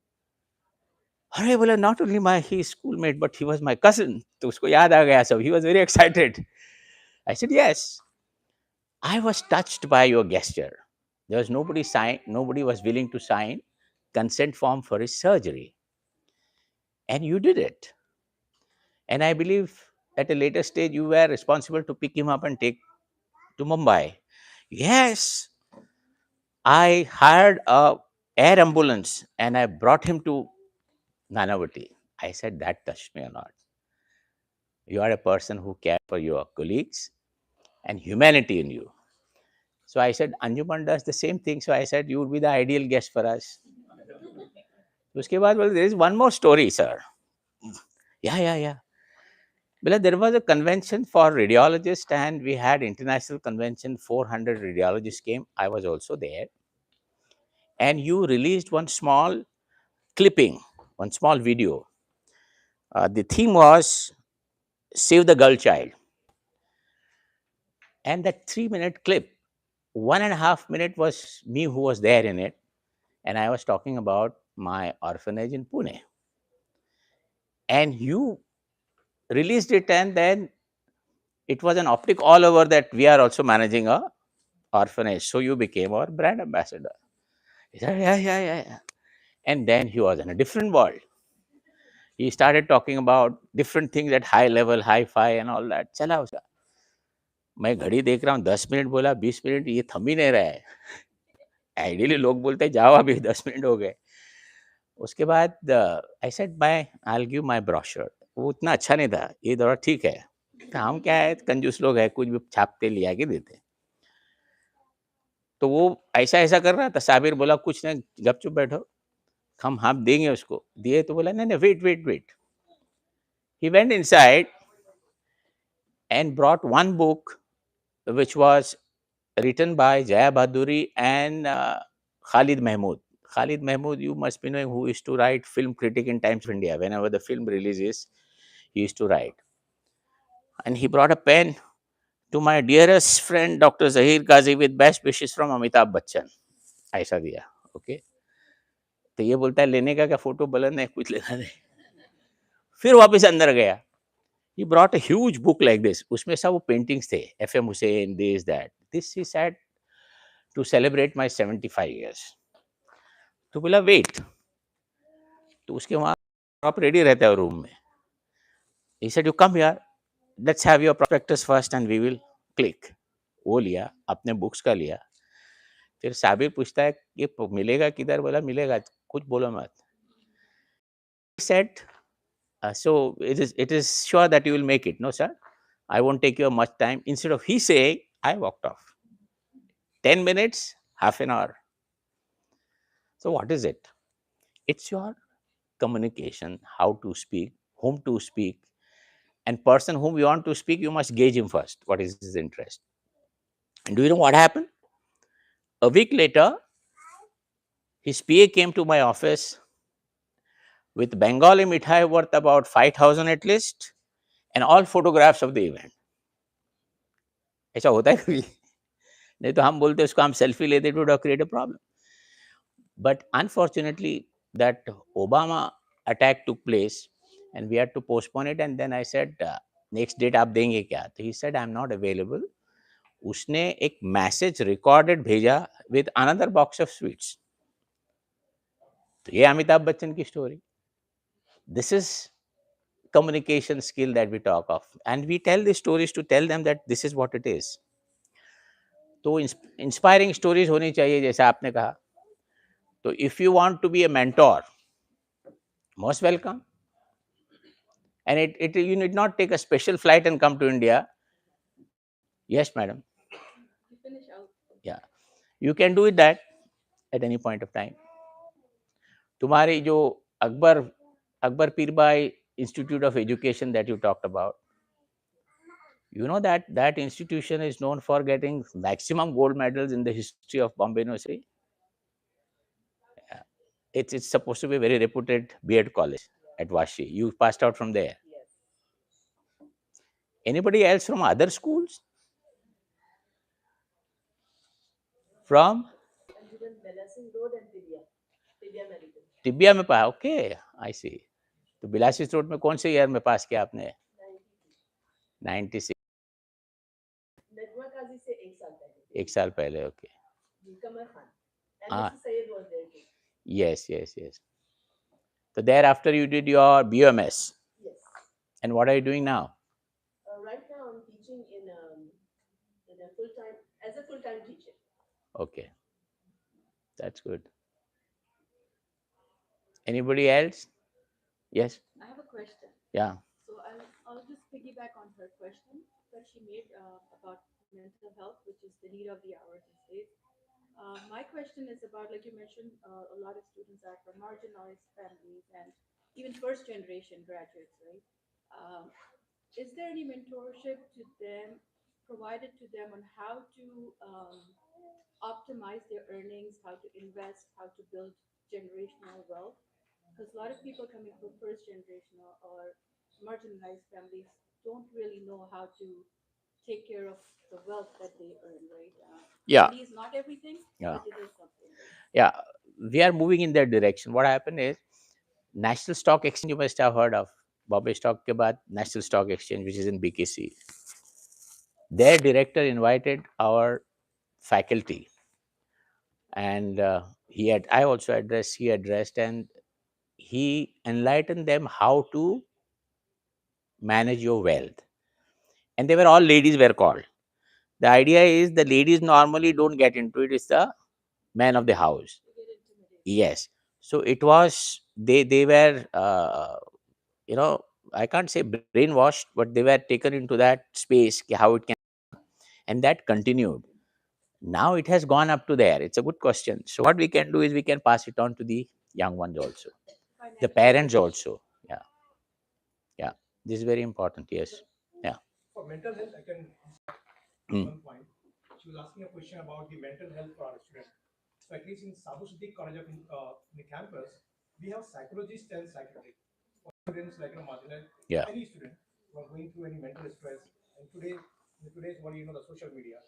Speaker 18: अरे बोला, not only my his schoolmate, but he was my cousin. तो उसको याद आ गया सब. He was very excited. I said, yes. I was touched by your gesture. There was nobody was willing to sign consent form for his surgery. And you did it. And I believe at a later stage, you were responsible to pick him up and take to Mumbai. Yes. I hired a air ambulance and I brought him to Nanavati. I said, that touched me a lot. You are a person who cares for your colleagues and humanity in you. So I said, Anjuman does the same thing. So I said, you would be the ideal guest for us. उसके बाद बोले, there is one more story, sir. Yeah. Well, there was a convention for radiologists, and we had international convention. 400 radiologists came. I was also there. And you released one small clipping, one small video. The theme was Save the Girl Child. And that 3-minute clip, 1.5 minutes was me who was there in it. And I was talking about my orphanage in Pune. And you released it, and then it was an optic all over that we are also managing a orphanage. So you became our brand ambassador. He said, yeah. And then he was in a different world. He started talking about different things at high level, hi-fi and all that. चला उसका. मैं घड़ी देख रहा हूँ, 10 minute बोला, 20 minute, ये थम ही नहीं रहा है. आइडियली लोग बोलते हैं जाओ अभी 10 मिनट हो गए. उसके बाद I said I'll give my brochure. वो उतना अच्छा नहीं था. ये दौरा ठीक है. हम क्या है, कंजूस लोग है, कुछ भी छापते लिया के देते. तो वो ऐसा कर रहा था. साबिर बोला, कुछ नहीं, गपचुप बैठो, हम देंगे उसको. दिए तो बोला, नहीं, wait. He went inside and brought one book which was written by Jaya Bhaduri and Khalid Mahmood. Khalid Mahmood, you must be knowing, who used to write film critic in Times of India. Whenever the film releases, he used to write. And he brought a pen to my dearest friend, Dr. Zahir Kazi, with best wishes from Amitabh Bachchan. ऐसा दिया. Okay. तो ये बोलता है, लेने का क्या, photo बुलंद है, कुछ लेना नहीं. फिर वापस अंदर गया. He brought a huge book like this. उसमें सब वो paintings थे. FM Hussain, this, that. This he said to celebrate my 75 years. तो बोला wait. तो उसके वहाँ आप ready रहते हो room में. He said, you come here. Let's have your prospectus first and we will click. वो लिया, अपने books का लिया. फिर साबिर पूछता है, ये मिलेगा किधर? बोला मिलेगा, कुछ बोलो मत. He said, so it is sure that you will make it. No, sir, I won't take you much time. Instead of he saying, I walked off. 10 minutes, half an hour. So what is it? It's your communication, how to speak, whom to speak, and person whom you want to speak, you must gauge him first. What is his interest? And do you know what happened? A week later, his PA came to my office with Bengali mithai worth about 5,000 at least, and all photographs of the event. ऐसा होता है कभी? नहीं तो हम बोलते उसको हम सेल्फी लेते, it would have created a problem. But unfortunately, that Obama attack took place and we had to postpone it. And then I said, next date आप देंगे क्या? So he said, I'm not available. उसने एक message recorded भेजा with another box of sweets. तो ये अमिताभ बच्चन की story. This is communication skill that we talk of, and we tell these stories to tell them that this is what it is. तो inspiring stories होनी चाहिए, जैसा आपने कहा. तो if you want to be a mentor, most welcome. And you need not take a special flight and come to India. Yes, madam. Yeah, you can do it that at any point of time. तुम्हारी जो Akbar पीरबाई Institute of Education that you talked about, you know that institution is known for getting maximum gold medals in the history of Bombay University. Yeah. It's supposed to be a very reputed B.Ed college at Vashi. You passed out from there. Anybody else from other schools? From Tibia में पढ़ा. Okay, I see. तो Bilasi road में कौन से year में पास किया आपने? 96. एक साल पहले. Okay. Yes. So thereafter you did your BMS. Yes. And what are you doing now? Right now I'm teaching in a full-time teacher. Okay, that's good. Anybody else? Yes.
Speaker 5: I have a question.
Speaker 18: Yeah.
Speaker 5: So I'll just piggyback on her question that she made about mental health, which is the need of the hour these days. My question is about, like you mentioned, a lot of students are from marginalized families and even first generation graduates, right? Is there any mentorship to them provided to them on how to optimize their earnings, how to invest, how to build generational wealth? Because a lot of people coming from first generational or marginalized families don't really know how to take care of the wealth that they earn, right?
Speaker 18: Yeah.
Speaker 5: Money is not everything,
Speaker 18: Yeah.
Speaker 5: but it is something.
Speaker 18: Yeah, we are moving in that direction. What happened is, National Stock Exchange, you must have heard of. Bombay Stock के बाद National Stock Exchange, which is in BKC. Their director invited our faculty, and I also addressed. He addressed, and he enlightened them how to manage your wealth. And they were all ladies were called. The idea is the ladies normally don't get into it. It's the man of the house. Yes. So it was they were I can't say brainwashed, but they were taken into that space how it can, and that continued. Now it has gone up to there. It's a good question. So what we can do is we can pass it on to the young ones also, the parents also. Yeah. This is very important. Yes. Yeah.
Speaker 2: For mental health, I can
Speaker 18: Hmm.
Speaker 2: one point. She was asking a question about the mental health for our students. So at least in Sabu Siddiq College of in the campus, we have psychologists and psychiatrists for students like marginal,
Speaker 18: Yeah.
Speaker 2: any student who are going through any mental stress. And in today's world, the social media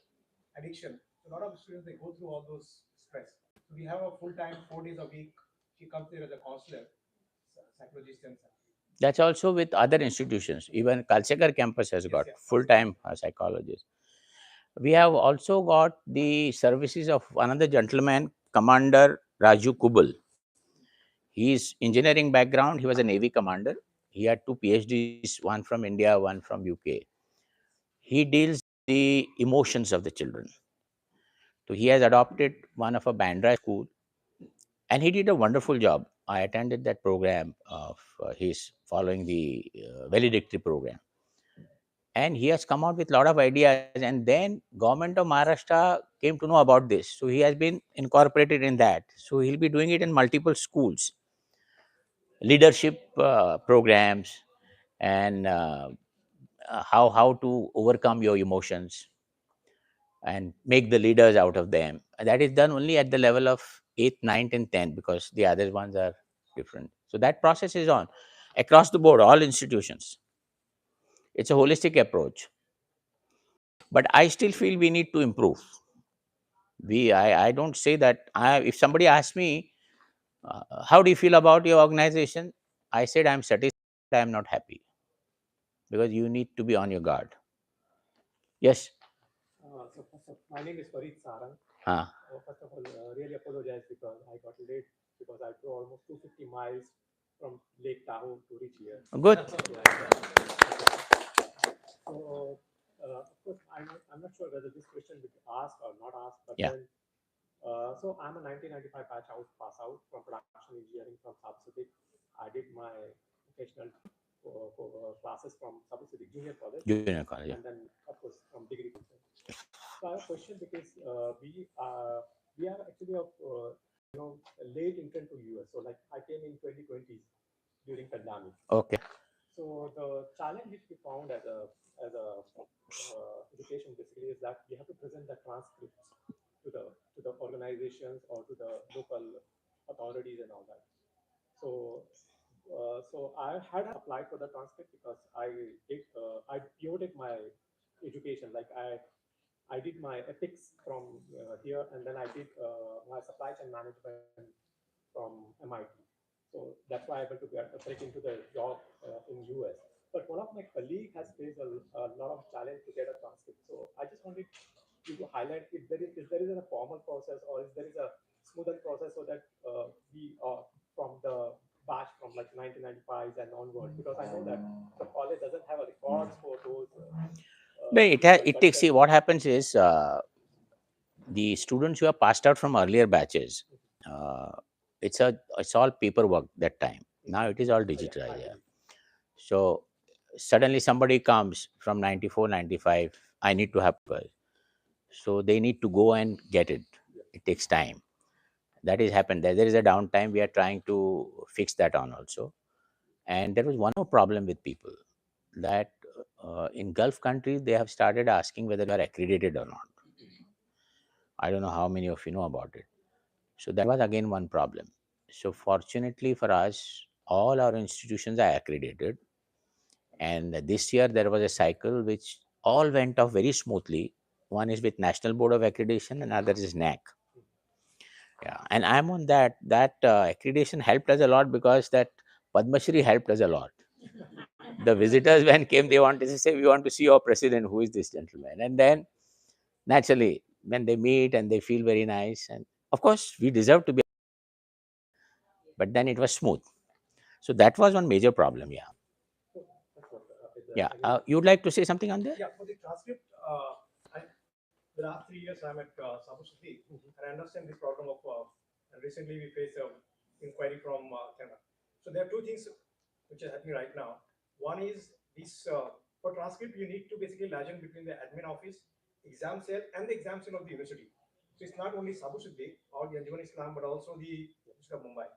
Speaker 2: addiction. So a lot of students, they go through all those stress. So we have a full time 4 days a week. She comes there as a counselor, psychologist and psychiatrist.
Speaker 18: That's also with other institutions. Even Kalsekar campus has got full-time psychologists. We have also got the services of another gentleman, Commander Raju Kubal. His engineering background, he was a Navy commander. He had 2 PhDs, one from India, one from UK. He deals the emotions of the children. So he has adopted one of a Bandra school, and he did a wonderful job. I attended that program of his following the valedictory program. And he has come out with a lot of ideas, and then government of Maharashtra came to know about this, so he has been incorporated in that. So he'll be doing it in multiple schools, leadership programs, and how to overcome your emotions and make the leaders out of them. And that is done only at the level of 8th, 9th and 10th, because the other ones are different. So that process is on across the board, all institutions. It's a holistic approach. But I still feel we need to improve. I don't say that. If somebody asks me, How do you feel about your organization? I said, I'm satisfied, I'm not happy, because you need to be on your guard. Yes.
Speaker 19: So first of, my name is Farid Sarang.
Speaker 18: Ah.
Speaker 19: First of all, really apologize because I got late because I drove almost 250 miles from Lake Tahoe to reach here.
Speaker 18: Good.
Speaker 19: So, of course, I'm not sure whether this question will be asked or not asked, but
Speaker 18: Yeah.
Speaker 19: then, so I'm a 1995 batch out, pass out from production engineering from South Pacific. I did my vocational classes from South Pacific Junior College.
Speaker 18: Junior college, yeah.
Speaker 19: And then, of course, from degree. So I have a question because we are actually of late entrant to US. So like I came in 2020 during pandemic.
Speaker 18: Okay.
Speaker 19: So the challenge which we found as a education basically is that we have to present the transcript to the organizations or to the local authorities and all that. So so I had applied for the transcript because I pivoted my education. Like I did my ethics from here, and then I did my supply chain management from MIT. So that's why I able to break into the job in US. But one of my colleague has faced a lot of challenge to get a transcript. So I just wanted you to highlight if there is a formal process or if there is a smoother process so that we are from the batch from like 1995 and onward, because I know that the college doesn't have a records for those.
Speaker 18: No, it takes, see, what happens is the students who have passed out from earlier batches, it's all paperwork that time. Now it is all digitalized. Yeah. So suddenly somebody comes from 94, 95, I need to have paper. So they need to go and get it. It takes time. That is happened. There is a downtime. We are trying to fix that on also. And there was one more problem with people, that in Gulf countries, they have started asking whether you are accredited or not. I don't know how many of you know about it. So that was again one problem. So fortunately for us, all our institutions are accredited. And this year there was a cycle which all went off very smoothly. One is with National Board of Accreditation, and other is NAC. Yeah, and I'm on that. That accreditation helped us a lot, because that Padma Shri helped us a lot. The visitors when came, they wanted to say, we want to see your president, who is this gentleman? And then naturally, when they meet and they feel very nice, and of course we deserve to be, but then it was smooth. So that was one major problem. Yeah. Yeah. You'd like to say something on there?
Speaker 19: Yeah, for the transcript, the last 3 years I'm at Sabushiti, and I understand this problem of, and recently we faced an inquiry from Canada. So there are two things which are happening right now. One is this, for transcript, you need to basically liaison between the admin office, exam cell, and the exam cell of the university. So it's not only Sabushiti or the Anjuman-I-Islam, but also the University of Mumbai.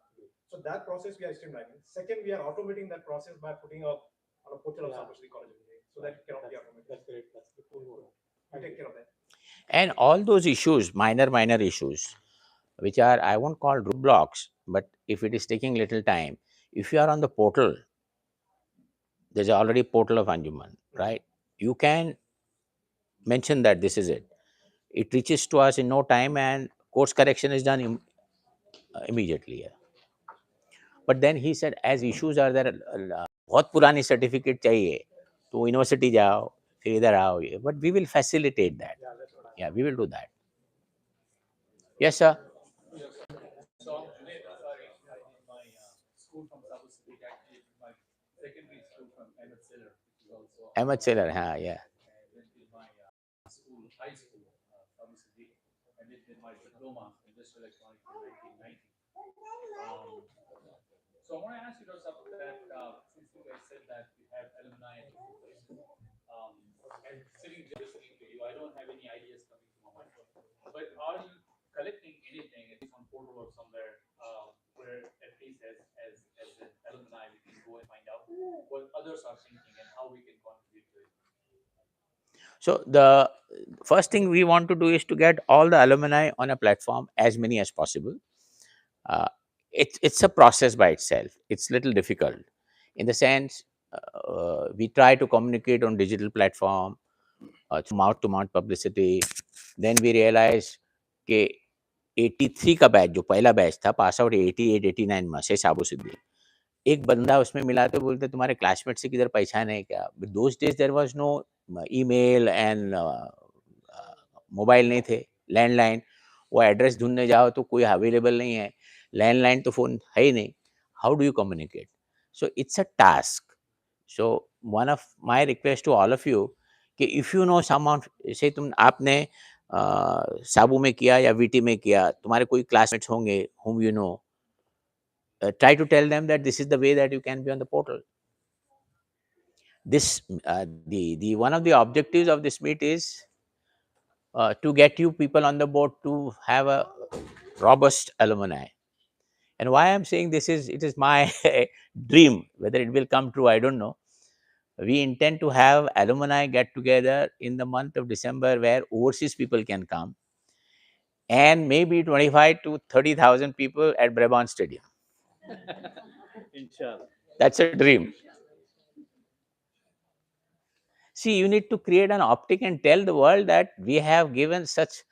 Speaker 19: So that process we are streamlining. Second, we are automating that process by putting up on a portal of Sabushiti College, so that it cannot be automated. That's great. That's the cool work. We take care of that.
Speaker 18: And all those issues, minor issues, which are, I won't call roadblocks, but if it is taking little time, if you are on the portal, there's already portal of Anjuman, right? You can mention that this is it. It reaches to us in no time, and course correction is done immediately. Yeah. But then he said, as issues are there, बहुत पुरानी certificate चाहिए, तो university जाओ, फिर इधर आओ, but we will facilitate that. Yeah, we will do that. Yes, sir.
Speaker 2: So, sorry, I did my school from South Pacific. Actually, my secondary school from Emmett Seller, which is also
Speaker 18: Emmett Seller, yeah.
Speaker 2: I did my school, high school, South Pacific. I did my diploma in industrial electronics in 1990. So I want to ask you, Dr. Sabu, that since you guys said that you have alumni in different places, and sitting just listening to you, I don't have any ideas coming to my mind. But are you collecting anything, at least on portal or somewhere, where at least as an alumni, we can go and find out what others are thinking and how we can contribute to it?
Speaker 18: So the first thing we want to do is to get all the alumni on a platform, as many as possible. It's a process by itself. It's little difficult, in the sense we try to communicate on digital platform, through mouth-to-mouth publicity. Then we realize, okay, 83 का batch, जो पहला batch था, pass out 88 89 में से साबु सिद्दीक, एक बंदा उसमें मिला तो बोलते तुम्हारे क्लासमेट से किधर पहचान है क्या? Those days there was no email and mobile नहीं थे, लैंडलाइन, वो एड्रेस ढूंढने जाओ तो कोई अवेलेबल नहीं है, लैंडलाइन तो फोन है ही नहीं, how do you communicate? So it's a task. So one of my request to all of you कि इफ यू नो समवन, से तुम आपने साबू में किया या वीटी में किया, तुम्हारे कोई क्लासमेट्स होंगे whom you know, try to tell them that this is the way that you can be on the portal. This the one of the objectives of this meet is to get you people on the board to have a robust alumni. And why I'm saying this is, it is my dream. Whether it will come true, I don't know. We intend to have alumni get together in the month of December where overseas people can come, and maybe 25 to 30,000 people at Brabant Stadium. That's a dream. See, you need to create an optic and tell the world that we have given such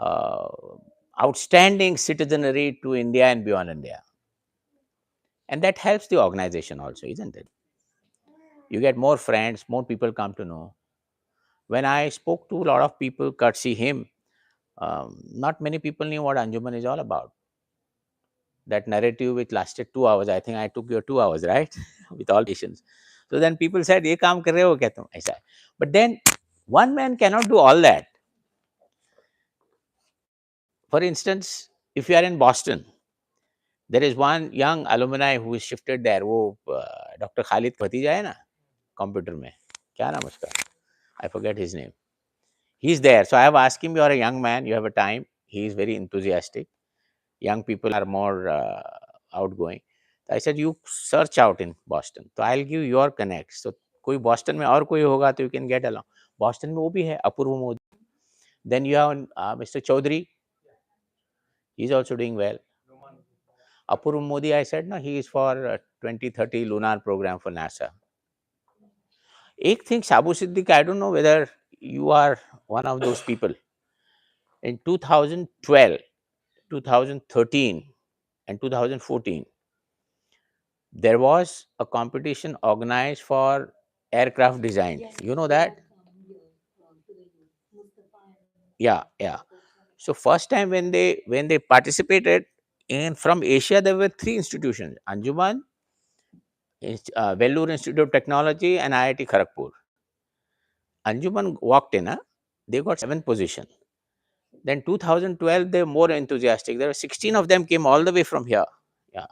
Speaker 18: uh, outstanding citizenry to India and beyond India. And that helps the organization also, isn't it? You get more friends, more people come to know. When I spoke to a lot of people, courtesy him, not many people knew what Anjuman is all about. That narrative which lasted 2 hours, I think I took your 2 hours, right? With all patience. So then people said, "Ye kaam kar rahe ho kya tum?" Aisa. But then one man cannot do all that. For instance, if you are in Boston, there is one young alumni who is shifted there. वो Dr. Khalid भतीजा है ना, computer में, क्या नाम उसका? I forget his name. He's there. So I have asked him, you are a young man, you have a time. He is very enthusiastic. Young people are more outgoing. So I said, you search out in Boston. So I'll give your connects. So कोई Boston में और कोई होगा तो you can get along. Boston में वो भी है, अपूर्व Modi. Then you have Mr. Chaudhary. He's also doing well. Apurva Modi, I said, no, he is for 2030 lunar program for NASA. Ek thing, Sabu Siddiq, I don't know whether you are one of those people. In 2012, 2013, and 2014, there was a competition organized for aircraft design. You know that? Yeah, yeah. So first time when they participated in from Asia, there were 3 institutions: Anjuman, Vellore Institute of Technology, and IIT Kharagpur. Anjuman walked in, they got 7th position. Then 2012, they were more enthusiastic. There were 16 of them came all the way from here. Yeah,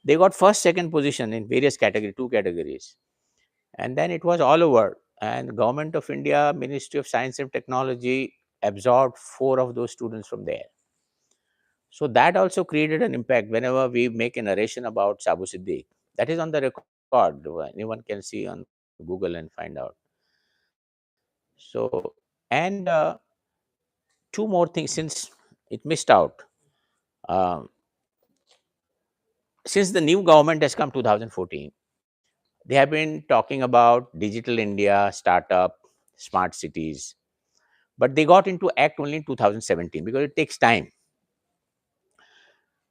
Speaker 18: they got first, second position in various categories, 2 categories, and then it was all over. And Government of India, Ministry of Science and Technology absorbed 4 of those students from there. So that also created an impact. Whenever we make a narration about Sabu Siddiq, that is on the record. Anyone can see on Google and find out. So, and 2 more things since it missed out. Since the new government has come 2014, they have been talking about digital India, startup, smart cities, but they got into act only in 2017 because it takes time.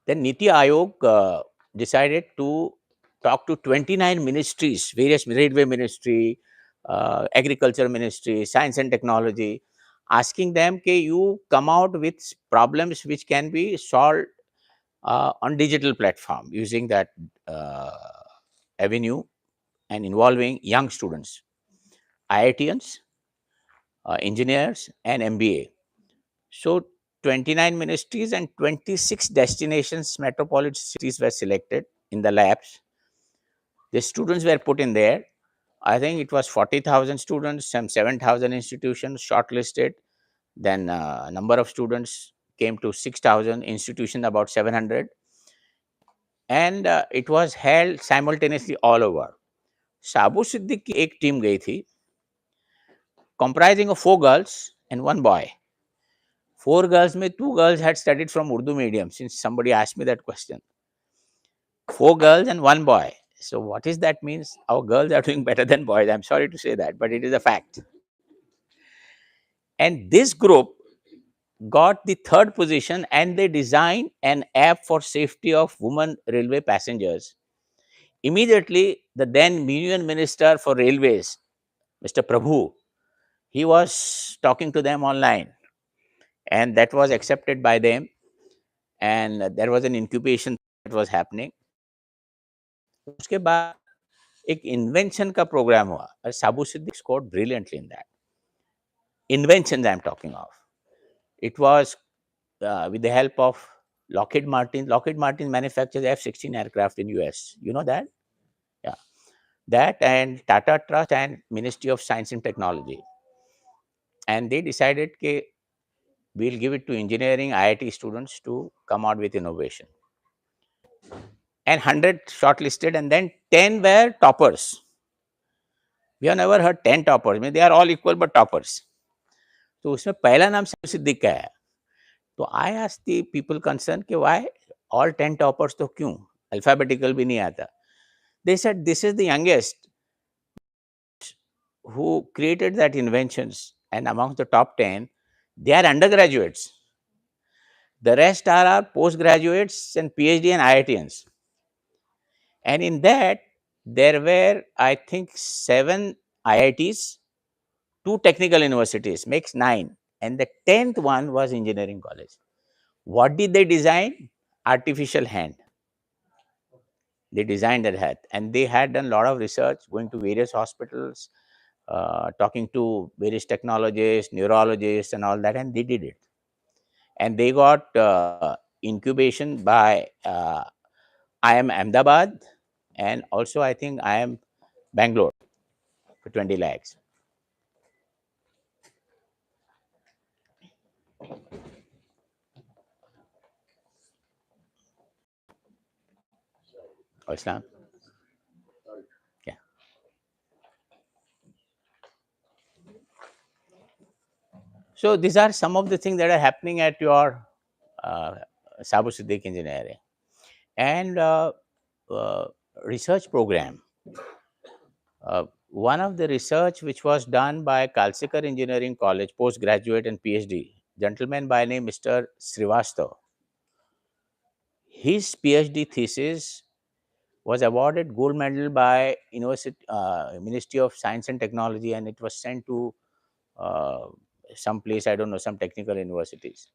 Speaker 18: Then Niti Aayog decided to talk to 29 ministries, various railway ministry, agriculture ministry, science and technology, asking them, "Can you come out with problems which can be solved on digital platform using that avenue and involving young students, IITians, engineers, and MBA." So 29 ministries and 26 destinations, metropolitan cities were selected in the labs. The students were put in there. I think it was 40,000 students, some 7,000 institutions shortlisted. Then number of students came to 6,000, institution about 700. And it was held simultaneously all over. Sabu Siddiq की एक team गई थी, comprising of 4 girls and 1 boy. 4 girls में 2 girls had studied from Urdu medium, since somebody asked me that question. 4 girls and 1 boy. So what is that means? Our girls are doing better than boys. I'm sorry to say that, but it is a fact. And this group got the third position, and they designed an app for safety of women railway passengers. Immediately, the then Union Minister for Railways, Mr. Prabhu, he was talking to them online, and that was accepted by them. And there was an incubation that was happening. उसके बाद एक invention का program हुआ, और Sabu Siddiq scored brilliantly in that. Inventions I'm talking of. It was with the help of Lockheed Martin. Lockheed Martin manufactures F-16 aircraft in US. You know that? Yeah. That and Tata Trust and Ministry of Science and Technology. And they decided that we'll give it to engineering IIT students to come out with innovation. And 100 shortlisted, and then 10 were toppers. We have never heard 10 toppers. I mean, they are all equal but toppers. तो उसमें पहला नाम साबु सिद्दीक का है. तो I asked the people concerned कि why all 10 toppers तो क्यों? Alphabetical भी नहीं आता. They said this is the youngest who created that inventions, and among the top 10, they are undergraduates. The rest are our postgraduates and PhD and IITians. And in that, there were, I think, 7 IITs, 2 technical universities, makes 9. And the 10th one was engineering college. What did they design? Artificial hand. They designed that hat, and they had done a lot of research, going to various hospitals, talking to various technologists, neurologists, and all that, and they did it. And they got incubation by IIM Ahmedabad, and also I think IIM Bangalore for 20 lakhs. Islam. Yeah. So these are some of the things that are happening at your Sabu Siddiq Engineering. And research program. One of the research which was done by Kalsikar Engineering College, postgraduate and PhD, gentleman by name Mr. Srivastav. His PhD thesis was awarded gold medal by Ministry of Science and Technology, and it was sent to some place, I don't know, some technical universities.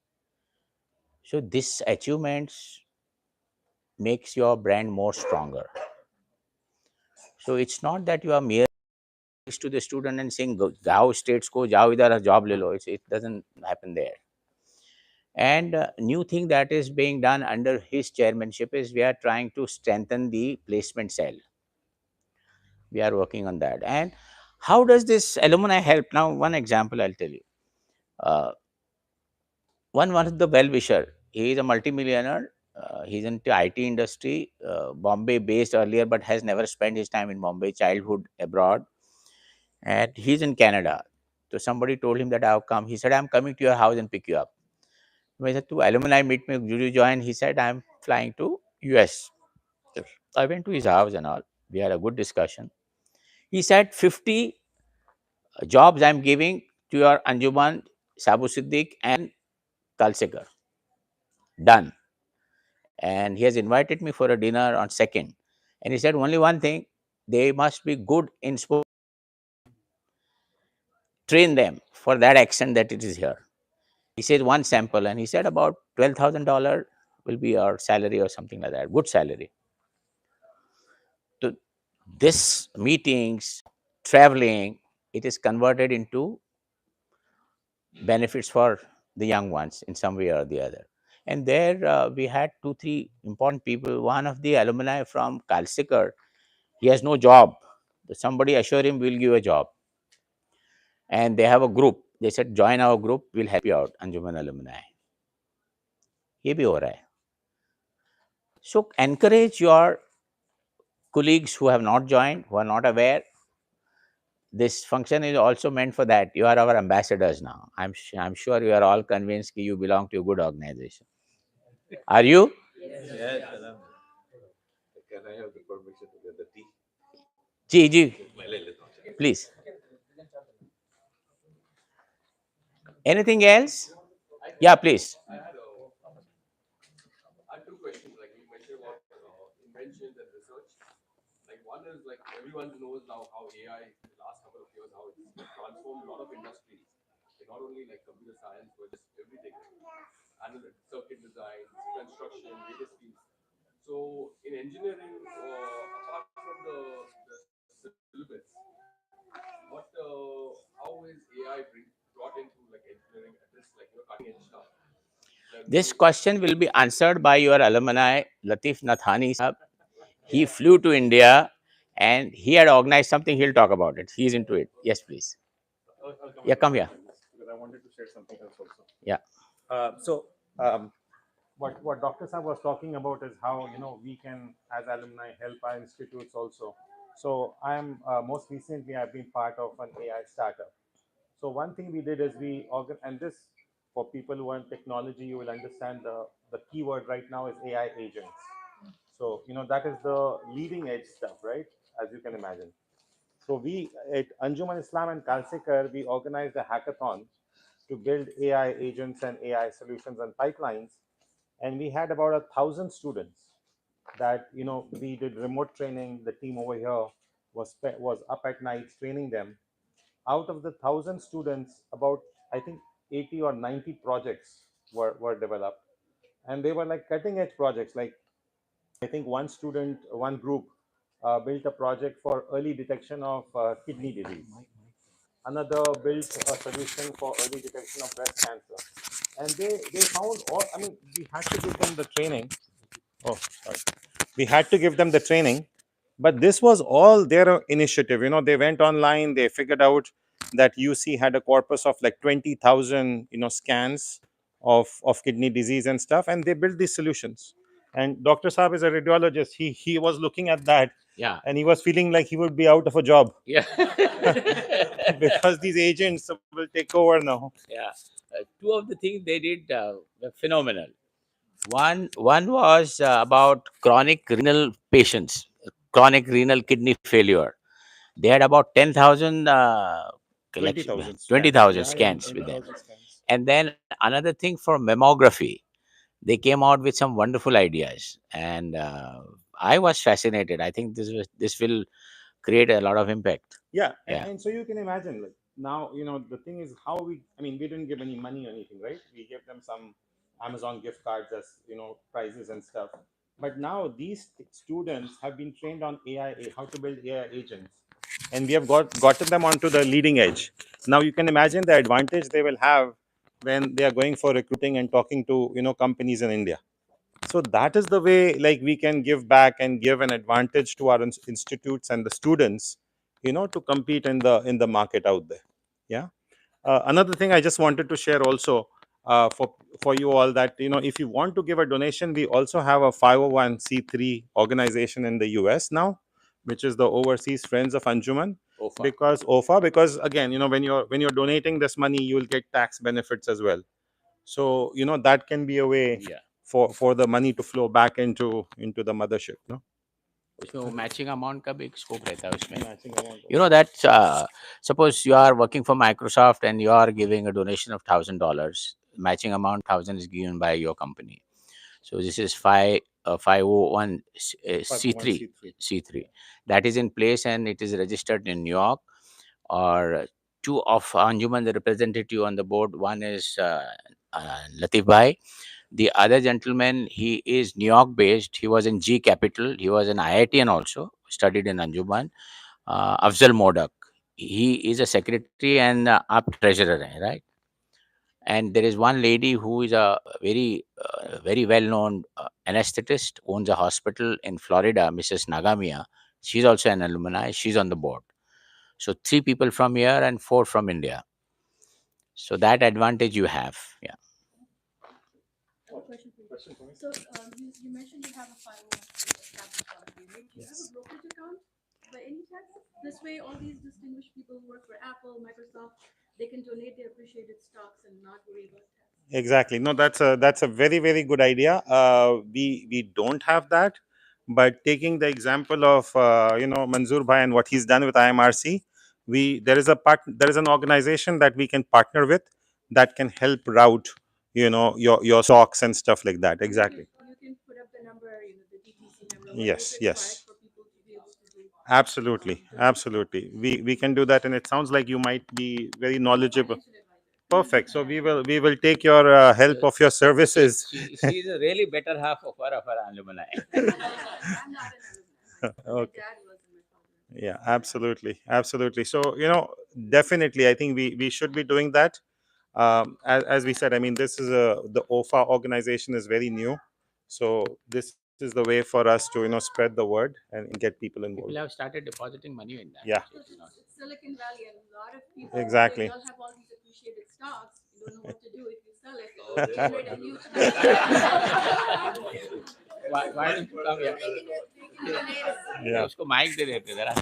Speaker 18: So this achievements makes your brand more stronger. So it's not that you are mere to the student and saying, "Jao states ko, jao idhar a job le lo." It doesn't happen there. And new thing that is being done under his chairmanship is we are trying to strengthen the placement cell. We are working on that. And how does this alumni help? Now, one example I'll tell you. One of the well-wisher, he is a multimillionaire. He's into IT industry, Bombay based earlier, but has never spent his time in Bombay, childhood abroad. And he's in Canada. So somebody told him that I've come. He said, I'm coming to your house and pick you up. I said, to alumni meet me, did you join? He said, I'm flying to US. I went to his house and all. We had a good discussion. He said, 50 jobs I'm giving to your Anjuman, Sabu Siddiq and Kalsekar. Done. And he has invited me for a dinner on 2nd. And he said, only one thing, they must be good in sport. Train them for that accent that it is here. He said one sample, and he said about $12,000 will be our salary or something like that, good salary. So this meetings, traveling, it is converted into benefits for the young ones in some way or the other. And there we had 2-3 important people. One of the alumni from Kalsikar, he has no job. Somebody assured him, we'll give a job. And they have a group. They said, join our group, we'll help you out, Anjuman alumni. ये भी हो रहा है. So encourage your colleagues who have not joined, who are not aware. This function is also meant for that. You are our ambassadors now. I'm sure you are all convinced that you belong to a good organization. Are you?
Speaker 20: Yes. Can I have the permission to get the tea?
Speaker 18: Ji, please. Anything else? Yeah, please.
Speaker 10: I had two questions. Like you mentioned about inventions and research. Like one is like everyone knows now how AI in the last couple of years how it's like transformed a lot of industries. Like not only like computer science but just everything. Circuit design, construction, various fields. So in engineering, apart from the syllabus, what how is AI brought into like engineering at this like cutting edge stuff? Like new.
Speaker 18: This question will be answered by your alumni, Latif Nathani Sahab. He flew to India and he had organized something. He'll talk about it. He's into it. Yes, please. Yeah, come here.
Speaker 11: Because I wanted to share something else also.
Speaker 18: Yeah.
Speaker 11: So what Dr. Saab was talking about is how we can as alumni help our institutes also. So I am most recently I've been part of an AI startup. So one thing we did is we and this for people who are in technology, you will understand the keyword right now is AI agents. So that is the leading edge stuff, right? As you can imagine. So we at Anjuman-I-Islam and Kalsekar, we organized a hackathon to build AI agents and AI solutions and pipelines, and we had about 1,000 students that we did remote training. The team over here was up at nights training them. Out of the 1,000 students, about I think 80 or 90 projects were developed, and they were like cutting edge projects. Like I think one group built a project for early detection of kidney disease. Another built a solution for early detection of breast cancer. And they found all, I mean, we had to give them the training. Oh, sorry. We had to give them the training, but this was all their initiative. They went online, they figured out that UC had a corpus of like 20,000, scans of kidney disease and stuff, and they built these solutions. And Dr. Saab is a radiologist. He was looking at that,
Speaker 18: Yeah.
Speaker 11: and he was feeling like he would be out of a job.
Speaker 18: Yeah.
Speaker 11: Because these agents will take over now.
Speaker 18: Yeah. Two of the things they did were phenomenal. One was about chronic renal patients, chronic renal kidney failure. They had about 10,000
Speaker 11: 20,000
Speaker 18: 20,000
Speaker 11: scans. Yeah,
Speaker 18: scans with them.
Speaker 11: 20,000 scans.
Speaker 18: And then another thing for mammography, they came out with some wonderful ideas, and I was fascinated. I think this will create a lot of impact.
Speaker 11: Yeah,
Speaker 18: Yeah.
Speaker 11: and so you can imagine, like now, the thing is how I mean, we didn't give any money or anything, right? We gave them some Amazon gift cards as prizes and stuff. But now these students have been trained on AI, how to build AI agents, and we have gotten them onto the leading edge. Now you can imagine the advantage they will have when they are going for recruiting and talking to companies in India. So that is the way, like, we can give back and give an advantage to our institutes and the students, to compete in the market out there. Yeah. Another thing I just wanted to share also, for you all, that if you want to give a donation, we also have a 501c3 organization in the US now, which is the Overseas Friends of Anjuman.
Speaker 18: OFA.
Speaker 11: Because OFA, because again, when you're donating this money, you will get tax benefits as well. So that can be a way,
Speaker 18: Yeah.
Speaker 11: for the money to flow back into the mothership. No.
Speaker 18: उसमें matching amount का भी एक scope रहता है उसमें.
Speaker 11: Matching amount.
Speaker 18: You know that suppose you are working for Microsoft and you are giving a donation of $1,000, matching amount 1,000 is given by your company. So this is 501 C3 C3 that is in place, and it is registered in New York. Or two of Anjuman representative on the board. One is Latif Bhai. The other gentleman, he is New York based. He was in G Capital. He was an IITian also, studied in Anjuman. Afzal Modak. He is a secretary and up treasurer, right? And there is one lady who is a very well known anesthetist, owns a hospital in Florida, Mrs. Nagamia. She's also an alumni. She's on the board. So 3 people from here and 4 from India. So that advantage you have. Yeah.
Speaker 21: Question for you. So you mentioned you have a 501 account, right? Do you have a brokerage account by any chance? This way, all these distinguished people who work for Apple, Microsoft, they can donate their appreciated stocks and not worry about tax.
Speaker 11: Exactly. No, that's a very, very good idea. We don't have that, but taking the example of Manzoor Bhai and what he's done with IMRC, there is an organization that we can partner with that can help route your stocks and stuff like that. Exactly.
Speaker 21: You can put up the number, the DTC number.
Speaker 11: Yes,
Speaker 21: It's
Speaker 11: yes.
Speaker 21: required for people to be able to do.
Speaker 11: Absolutely, absolutely. We can do that, and it sounds like you might be very knowledgeable. Perfect. So we will take your help of your services.
Speaker 18: She is a really better half of our alumni.
Speaker 21: I'm not an alumni. My
Speaker 11: Okay.
Speaker 21: dad was and my father.
Speaker 11: Yeah, absolutely, absolutely. So definitely, I think we should be doing that. As we said, I mean, this is the OFA organization is very new, so this is the way for us to spread the word and get people involved.
Speaker 18: People have started depositing money in that.
Speaker 11: Yeah.
Speaker 21: It's Silicon Valley, and a lot of people
Speaker 11: Exactly.
Speaker 21: they all have all these appreciated stocks. You don't know what to do if you sell it. It will generate a huge tax.
Speaker 18: Why don't you come here?
Speaker 11: Yeah.
Speaker 18: उसको mic दे देते जरा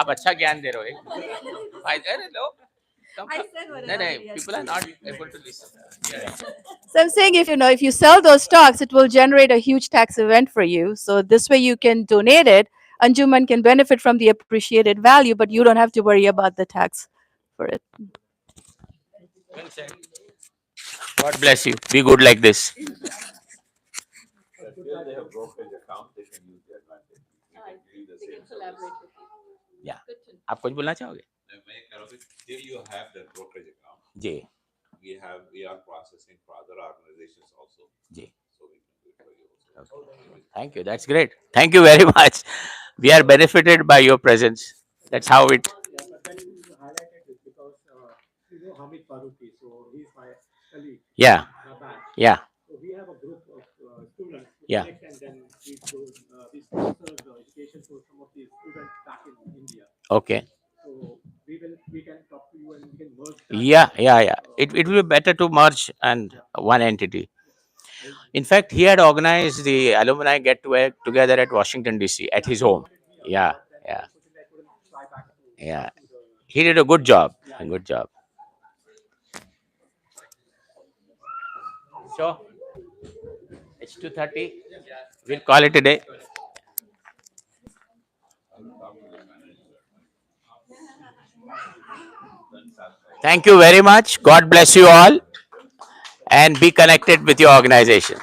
Speaker 18: आप अच्छा ज्ञान दे रहे हो भाई अरे लो नहीं people are not able to listen. Yeah.
Speaker 4: So I'm saying if you sell those stocks, it will generate a huge tax event for you. So this way you can donate it. Anjuman can benefit from the appreciated value, but you don't have to worry about the tax for it.
Speaker 18: Well said. God bless you. Be good like this.
Speaker 20: Until they have brokerage account, they can use the advantage. We can give the same service.
Speaker 18: Yeah. आप कुछ बोलना चाहोगे?
Speaker 20: Till you have the brokerage account,
Speaker 18: ji.
Speaker 20: we are processing for other organizations also.
Speaker 18: Ji.
Speaker 20: So we can do it for you also.
Speaker 18: Thank you. That's great. Thank you very much. We are benefited by your presence. That's how it.
Speaker 19: Yeah, but then you highlighted this because Hamid Faruqi, so he's my colleague.
Speaker 18: Yeah.
Speaker 19: My batch.
Speaker 18: Yeah.
Speaker 19: So we have a group of students who
Speaker 18: Yeah.
Speaker 19: connect, and then we sponsor the education for some of these students back in India.
Speaker 18: Okay.
Speaker 19: So we can talk to you and we can merge.
Speaker 18: Yeah. It will be better to merge and one entity. In fact, he had organized the alumni get together at Washington DC at his home. Yeah. Yeah. He did a good job. A good job. So it's 2:30. We'll call it a day. Thank you very much. God bless you all. And be connected with your organization.